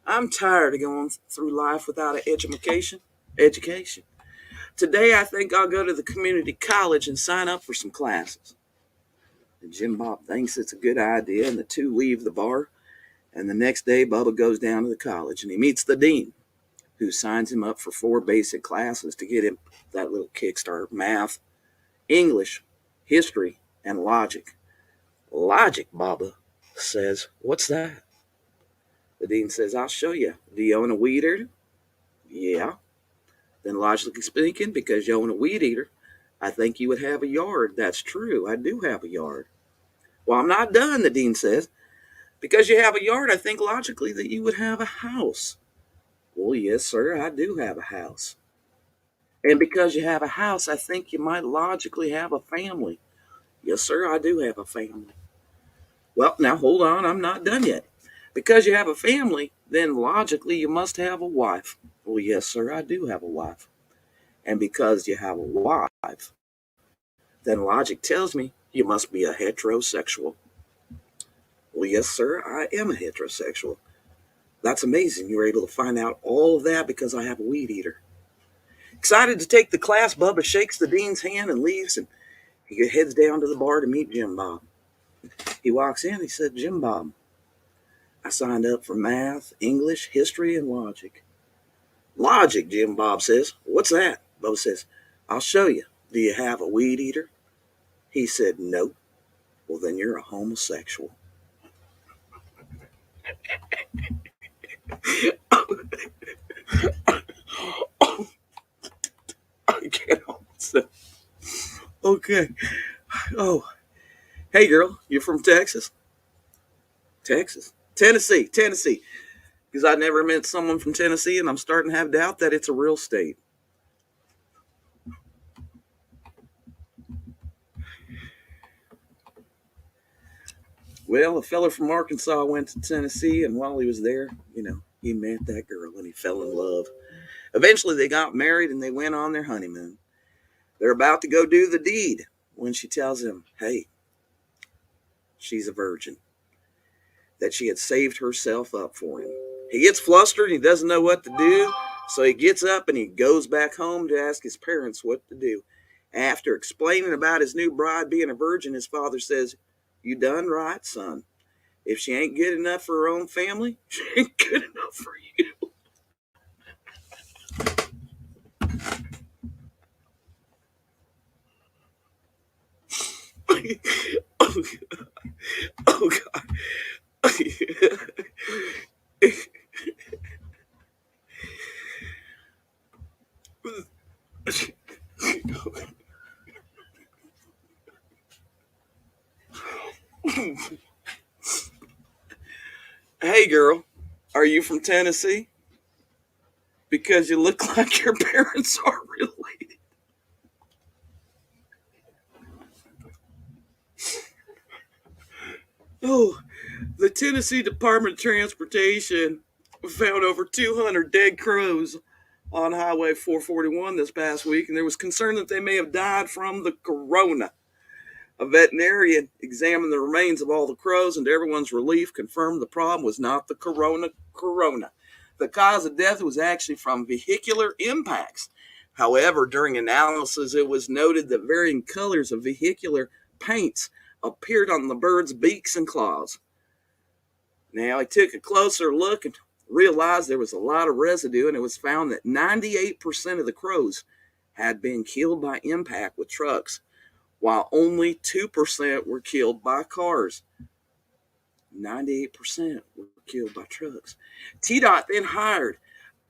I'm tired of going through life without an education. Today, I think I'll go to the community college and sign up for some classes. And Jim Bob thinks it's a good idea, and the 2 leave the bar. And the next day, Bubba goes down to the college, and he meets the dean, who signs him up for 4 basic classes to get him that little kickstart: math, English, history, and logic. Logic, Bubba says. What's that? The dean says, I'll show you. Do you own a weed eater? Yeah. Then logically speaking, because you own a weed eater, I think you would have a yard. That's true. I do have a yard. Well, I'm not done, the dean says. Because you have a yard, I think logically that you would have a house. Well, yes, sir, I do have a house. And because you have a house, I think you might logically have a family. Yes, sir, I do have a family. Well, now hold on, I'm not done yet. Because you have a family, then logically you must have a wife. Well, yes, sir, I do have a wife. And because you have a wife, then logic tells me you must be a heterosexual. Well, yes, sir, I am a heterosexual. That's amazing. You were able to find out all of that because I have a weed eater. Excited to take the class, Bubba shakes the dean's hand and leaves, and he heads down to the bar to meet Jim Bob. He walks in, he said, Jim Bob, I signed up for math, English, history, and logic. Logic, Jim Bob says. What's that? Bubba says, I'll show you. Do you have a weed eater? He said, no. Well, then you're a homosexual. I can't answer. Okay. Oh. Hey, girl, you're from Texas? Texas? Tennessee. Because I never met someone from Tennessee, and I'm starting to have doubt that it's a real state. Well, a fella from Arkansas went to Tennessee, and while he was there, he met that girl, and he fell in love. Eventually, they got married, and they went on their honeymoon. They're about to go do the deed when she tells him, hey, she's a virgin, that she had saved herself up for him. He gets flustered, and he doesn't know what to do, so he gets up, and he goes back home to ask his parents what to do. After explaining about his new bride being a virgin, his father says, you done right, son. If she ain't good enough for her own family, she ain't good enough for you. Oh God. Hey girl, are you from Tennessee? Because you look like your parents are related. Oh, the Tennessee Department of Transportation found over 200 dead crows on Highway 441 this past week, and there was concern that they may have died from the corona. A veterinarian examined the remains of all the crows, and to everyone's relief, confirmed the problem was not the corona. The cause of death was actually from vehicular impacts. However, during analysis, it was noted that varying colors of vehicular paints appeared on the birds' beaks and claws. Now, I took a closer look and realized there was a lot of residue, and it was found that 98% of the crows had been killed by impact with trucks, while only 2% were killed by cars. 98% were killed by trucks. TDOT then hired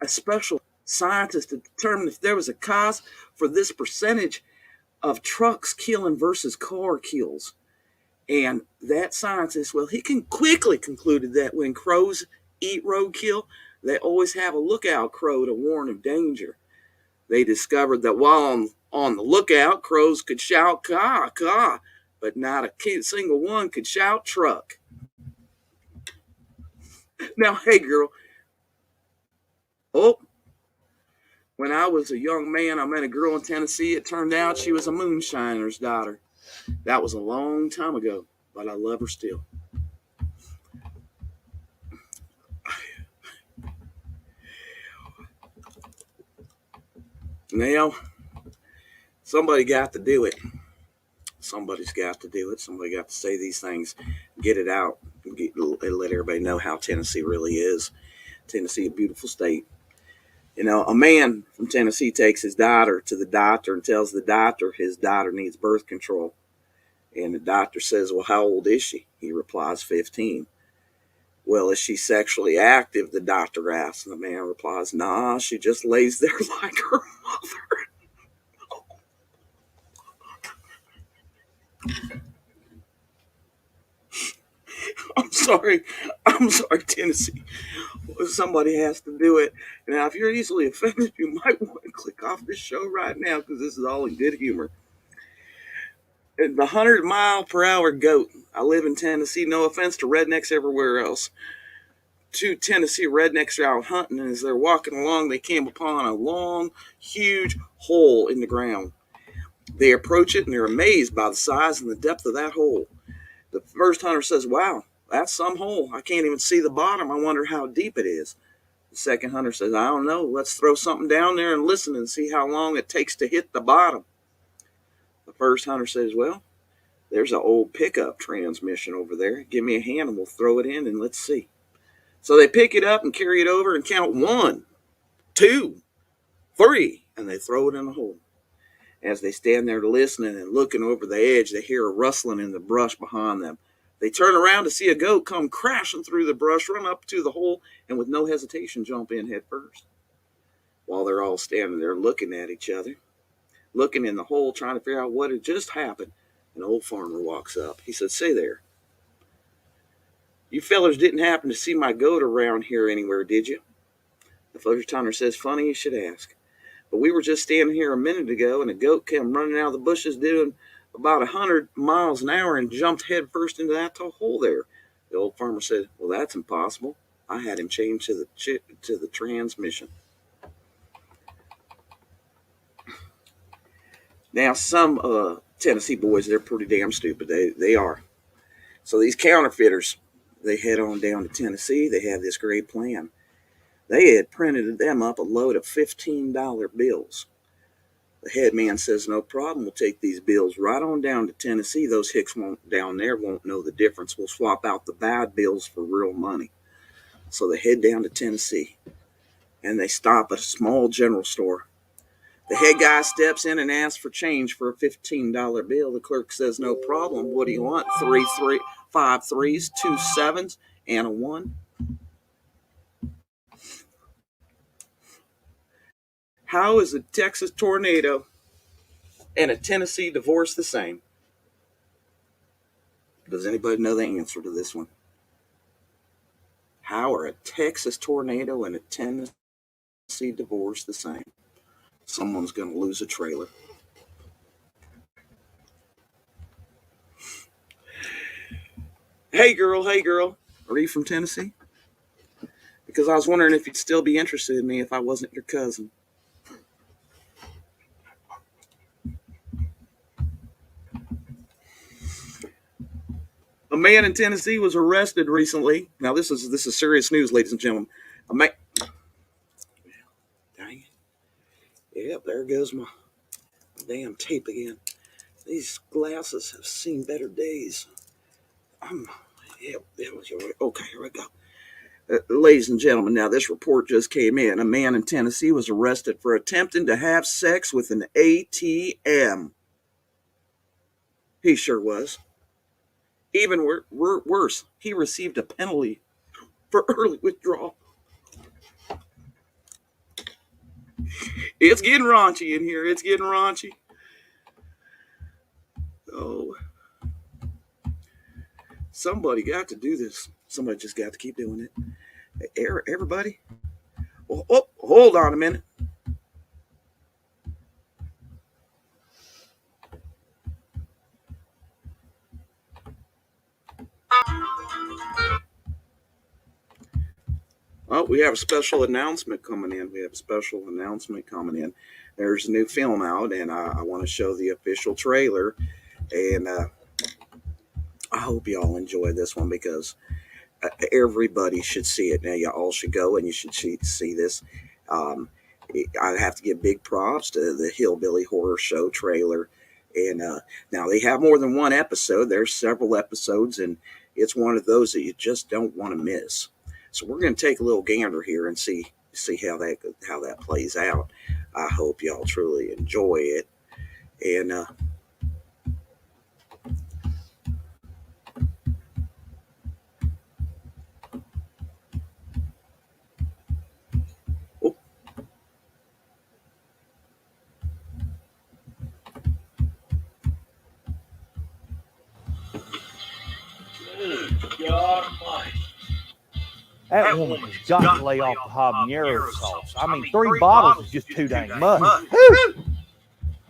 a special scientist to determine if there was a cause for this percentage of trucks killing versus car kills. And that scientist, well, he quickly concluded that when crows eat roadkill, they always have a lookout crow to warn of danger. They discovered that while on the lookout, crows could shout caw, caw, but not a single one could shout truck. Now, hey, girl. Oh, when I was a young man, I met a girl in Tennessee. It turned out she was a moonshiner's daughter. That was a long time ago, but I love her still. Now, somebody got to do it. Somebody's got to do it. Somebody got to say these things, get it out, let everybody know how Tennessee really is. Tennessee, a beautiful state. A man from Tennessee takes his daughter to the doctor and tells the doctor his daughter needs birth control. And the doctor says, well, how old is she? He replies, 15. Well, is she sexually active? The doctor asks. And the man replies, nah, she just lays there like her mother. I'm sorry, Tennessee. Somebody has to do it. Now, if you're easily offended, you might want to click off this show right now because this is all in good humor. The 100-mile-per-hour goat. I live in Tennessee. No offense to rednecks everywhere else. 2 Tennessee rednecks are out hunting, and as they're walking along, they came upon a long, huge hole in the ground. They approach it, and they're amazed by the size and the depth of that hole. The first hunter says, "Wow, that's some hole. I can't even see the bottom. I wonder how deep it is." The second hunter says, "I don't know. Let's throw something down there and listen and see how long it takes to hit the bottom." The first hunter says, "Well, there's an old pickup transmission over there. Give me a hand and we'll throw it in and let's see." So they pick it up and carry it over and count 1, 2, 3, and they throw it in the hole. As they stand there listening and looking over the edge, they hear a rustling in the brush behind them. They turn around to see a goat come crashing through the brush, run up to the hole, and with no hesitation jump in head first. While they're all standing there looking at each other, looking in the hole, trying to figure out what had just happened, an old farmer walks up. He said, "Say there, you fellers didn't happen to see my goat around here anywhere, did you?" The first hunter says, "Funny you should ask. But we were just standing here a minute ago, and a goat came running out of the bushes doing about 100 miles an hour and jumped head first into that hole there." The old farmer said, "Well, that's impossible. I had him chained to the transmission." Now, some Tennessee boys, they're pretty damn stupid. They are. So these counterfeiters, they head on down to Tennessee. They have this great plan. They had printed them up a load of $15 bills. The head man says, "No problem. We'll take these bills right on down to Tennessee. Those hicks down there won't know the difference. We'll swap out the bad bills for real money." So they head down to Tennessee, and they stop at a small general store. The head guy steps in and asks for change for a $15 bill. The clerk says, "No problem. What do you want? 5 3s, 2 7s, and a 1? How is a Texas tornado and a Tennessee divorce the same?" Does anybody know the answer to this one? How are a Texas tornado and a Tennessee divorce the same? Someone's going to lose a trailer. Hey girl, are you from Tennessee? Because I was wondering if you'd still be interested in me if I wasn't your cousin. A man in Tennessee was arrested recently. Now this is serious news, ladies and gentlemen. Dang it. Yep, there goes my damn tape again. These glasses have seen better days. Okay, here we go. Ladies and gentlemen, now this report just came in. A man in Tennessee was arrested for attempting to have sex with an ATM. He sure was. Even worse, he received a penalty for early withdrawal. It's getting raunchy in here. It's getting raunchy. Oh. Somebody got to do this. Somebody just got to keep doing it. Everybody. Oh, hold on a minute. Well, we have a special announcement coming in. There's a new film out, and I want to show the official trailer. And I hope you all enjoy this one because everybody should see it. Now, you all should go and you should see this. I have to give big props to the Hillbilly Horror Show trailer. And now they have more than one episode. There's several episodes, and it's one of those that you just don't want to miss. So we're going to take a little gander here and see how that plays out. I hope y'all truly enjoy it. And God almighty. That woman's got to lay off the habanero sauce. I mean, 3 bottles is just too dang much.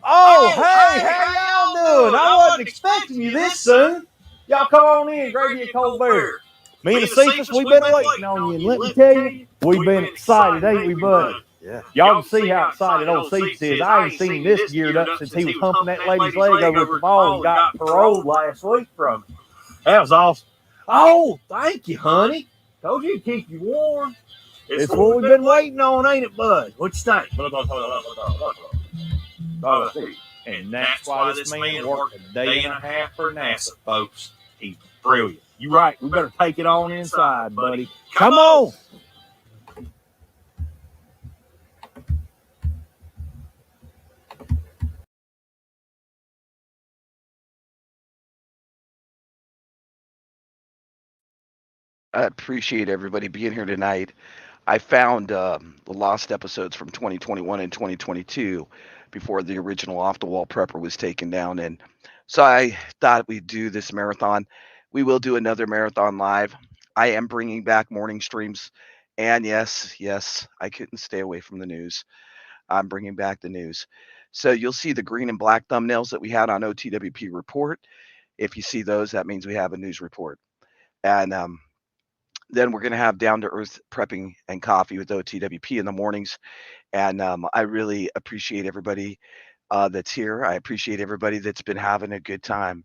Oh, hey, how y'all doing? I wasn't expecting you this soon. Y'all come on in, grab you a cold beer. Me and the Cephas, we've been waiting on you, and let me tell you, we've been excited, ain't we, buddy? Yeah. Y'all can see how excited old Cephas is. I ain't seen this geared up since he was humping that lady's leg over at the mall and got paroled last week from her. That was awesome. Oh, thank you, honey. Told you to keep you warm. It's what we've been waiting on, ain't it, bud? What you think? And that's why this man worked a day and a half for NASA, folks. He's brilliant. You're right. We better take it on inside, buddy. Come on. I appreciate everybody being here tonight. I found the lost episodes from 2021 and 2022 before the original Off the Wall Prepper was taken down. And so I thought we'd do this marathon. We will do another marathon live. I am bringing back morning streams. And yes, I couldn't stay away from the news. I'm bringing back the news. So you'll see the green and black thumbnails that we had on OTWP Report. If you see those, that means we have a news report. And then we're going to have down to earth prepping and coffee with OTWP in the mornings. And I really appreciate everybody that's here. I appreciate everybody that's been having a good time.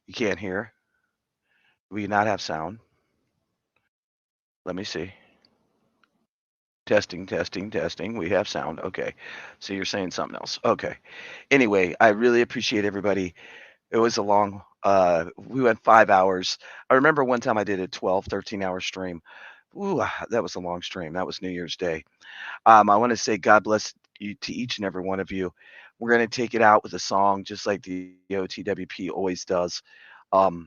You can't hear? We not have sound? Let me see. Testing. We have sound. Okay. So you're saying something else. Okay. Anyway, I really appreciate everybody. It was a long, we went 5 hours. I remember one time I did a 12, 13-hour stream. Ooh, that was a long stream. That was New Year's Day. I want to say God bless you to each and every one of you. We're going to take it out with a song, just like the OTWP always does. No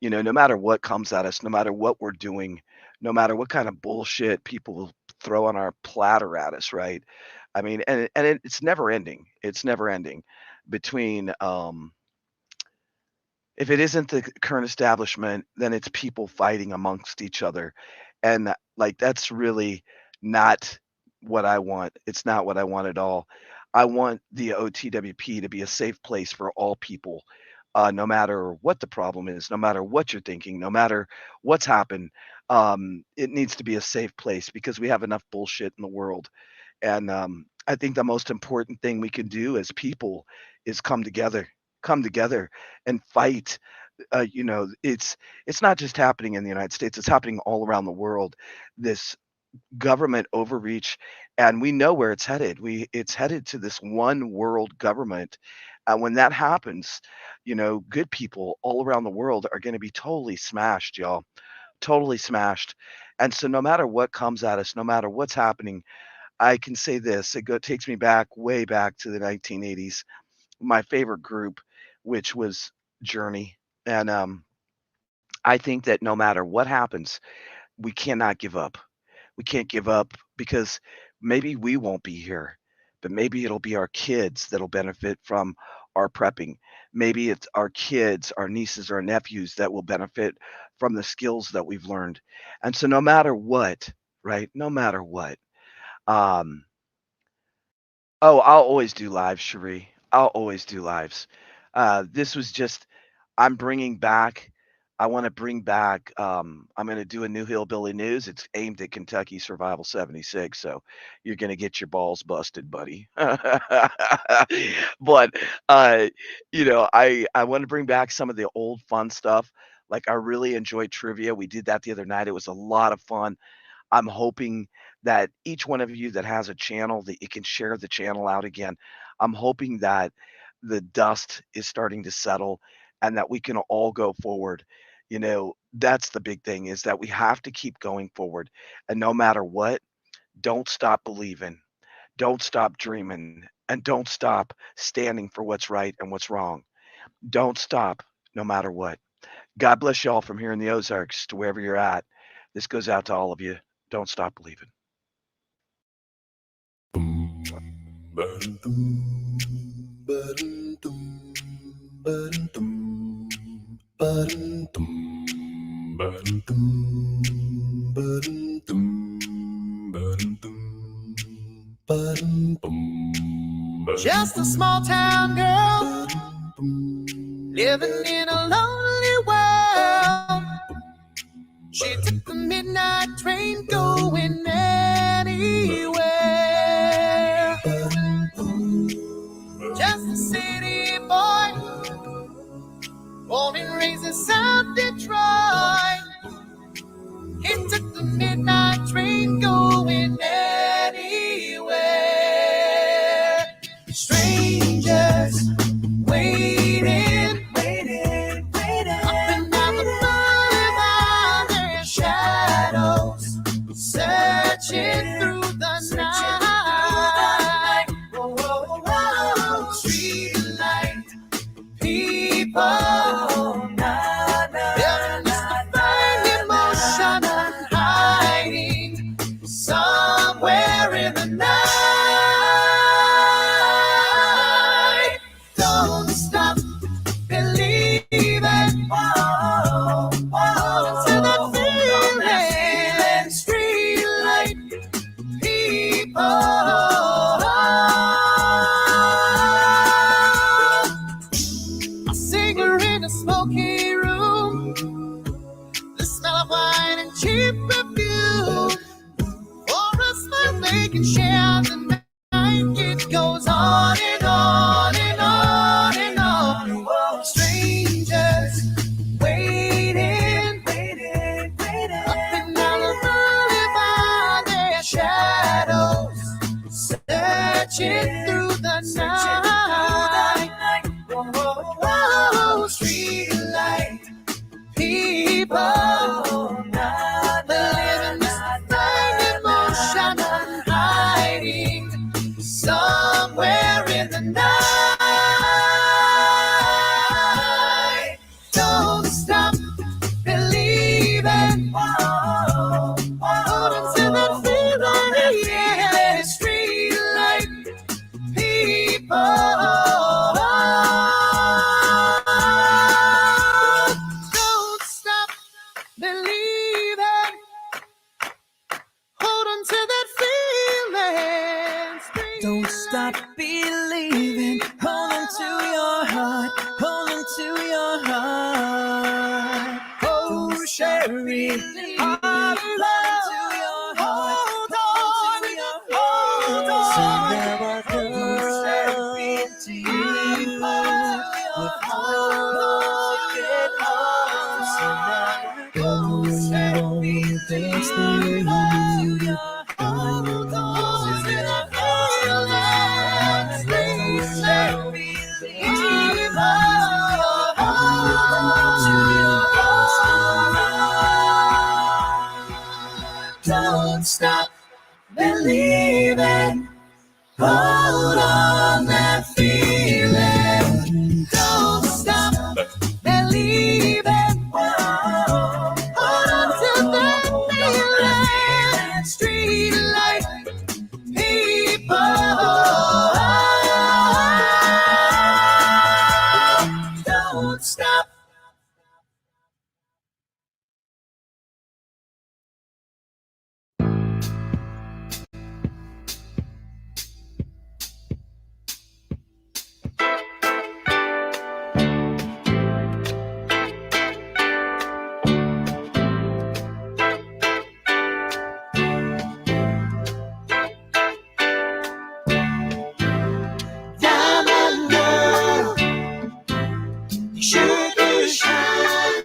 matter what comes at us, no matter what we're doing, no matter what kind of bullshit people will throw on our platter at us, right? I mean, it's never ending. It's never ending between if it isn't the current establishment, then it's people fighting amongst each other. And that's really not what I want. It's not what I want at all. I want the OTWP to be a safe place for all people, no matter what the problem is, no matter what you're thinking, no matter what's happened. It needs to be a safe place because we have enough bullshit in the world. And I think the most important thing we can do as people is come together and fight. It's not just happening in the United States, it's happening all around the world, this government overreach, and we know where it's headed. It's headed to this one world government. When that happens, good people all around the world are going to be totally smashed, y'all, totally smashed. And so no matter what comes at us, no matter what's happening, I can say this: takes me back, way back to the 1980s. My favorite group, which was Journey. And I think that no matter what happens, we cannot give up. We can't give up because maybe we won't be here, but maybe it'll be our kids that'll benefit from our prepping. Maybe it's our kids, our nieces, or nephews that will benefit from the skills that we've learned. And so no matter what, right? No matter what. Um, Oh, I'll always do lives, Cherie. I'll always do lives. This was just, I'm bringing back, I want to bring back, I'm going to do a new Hillbilly News. It's aimed at Kentucky Survival 76. So you're going to get your balls busted, buddy. But, I want to bring back some of the old fun stuff. Like I really enjoyed trivia. We did that the other night. It was a lot of fun. I'm hoping that each one of you that has a channel that you can share the channel out again. I'm hoping that the dust is starting to settle and that we can all go forward. That's the big thing, is that we have to keep going forward. And no matter what, don't stop believing, don't stop dreaming, and don't stop standing for what's right and what's wrong. Don't stop no matter what. God bless y'all from here in the Ozarks to wherever you're at. This goes out to all of you. Don't stop believing. Just a small town girl living in a lonely world. She took the midnight train going anywhere. Just a city boy, born and raised in South Detroit. He took the midnight train going anywhere. Strangers waiting, waiting, waiting. Up and down the boulevard, their shadows searching through the night. Whoa, whoa, whoa. Street light, people, there is the burning emotion hiding somewhere in the night. Don't stop believing. Whoa, whoa, until that feeling. Street light, people. A singer in a smoky room, the smell of wine and cheap perfume. For a smile they can share the night. It goes on and on and on and on. Whoa. Strangers waiting, waiting, waiting. Up and down the boulevard, their shadows searching through the night. Whoa, whoa, whoa. Street light, people, living this blind emotion hiding somewhere in the night. Don't stop believing. Whoa, hold on to that feeling. Yeah, street light, people. Don't stop believing. Hold on to that feeling. Don't stop believing. Hold on to your heart. Hold on to your heart. Oh, Sherry, I love to your heart. Hold on. So never go to you with broken hearts. So never go dance the way you do. Hold on to that feeling. Please let me leave. Don't stop believing. Hold on that feeling. Don't stop believing. Hold on to that feeling. Street light, people. Don't stop. Diamond girl, sugar shine.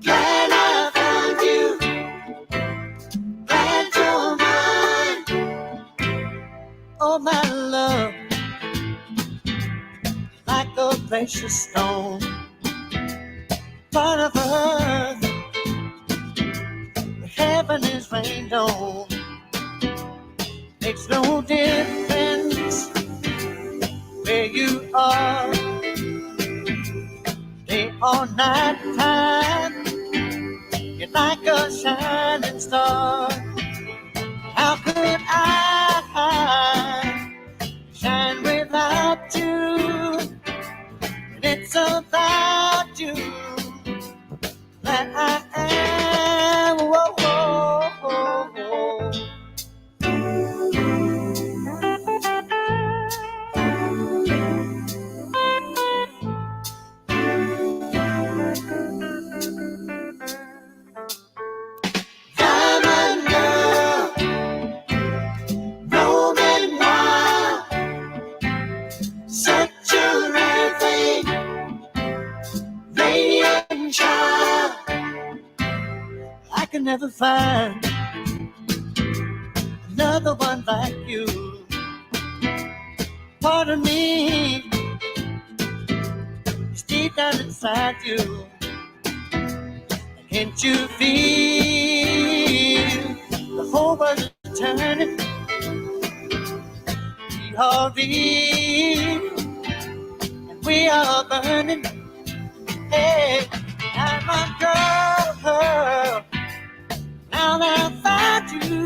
Glad I found you. Glad you're mine. Oh, my love, like a precious stone, part of earth, heaven is rained on. Makes no difference where you are, day or night time. You're like a shining star. How could I shine without you? And it's about you that I am. Whoa, whoa, whoa, whoa. can never find another one like you. Part of me is deep down inside you. Can't you feel the whole world is turning? We are real and we are burning. Hey, I'm a girl. Now that I found you,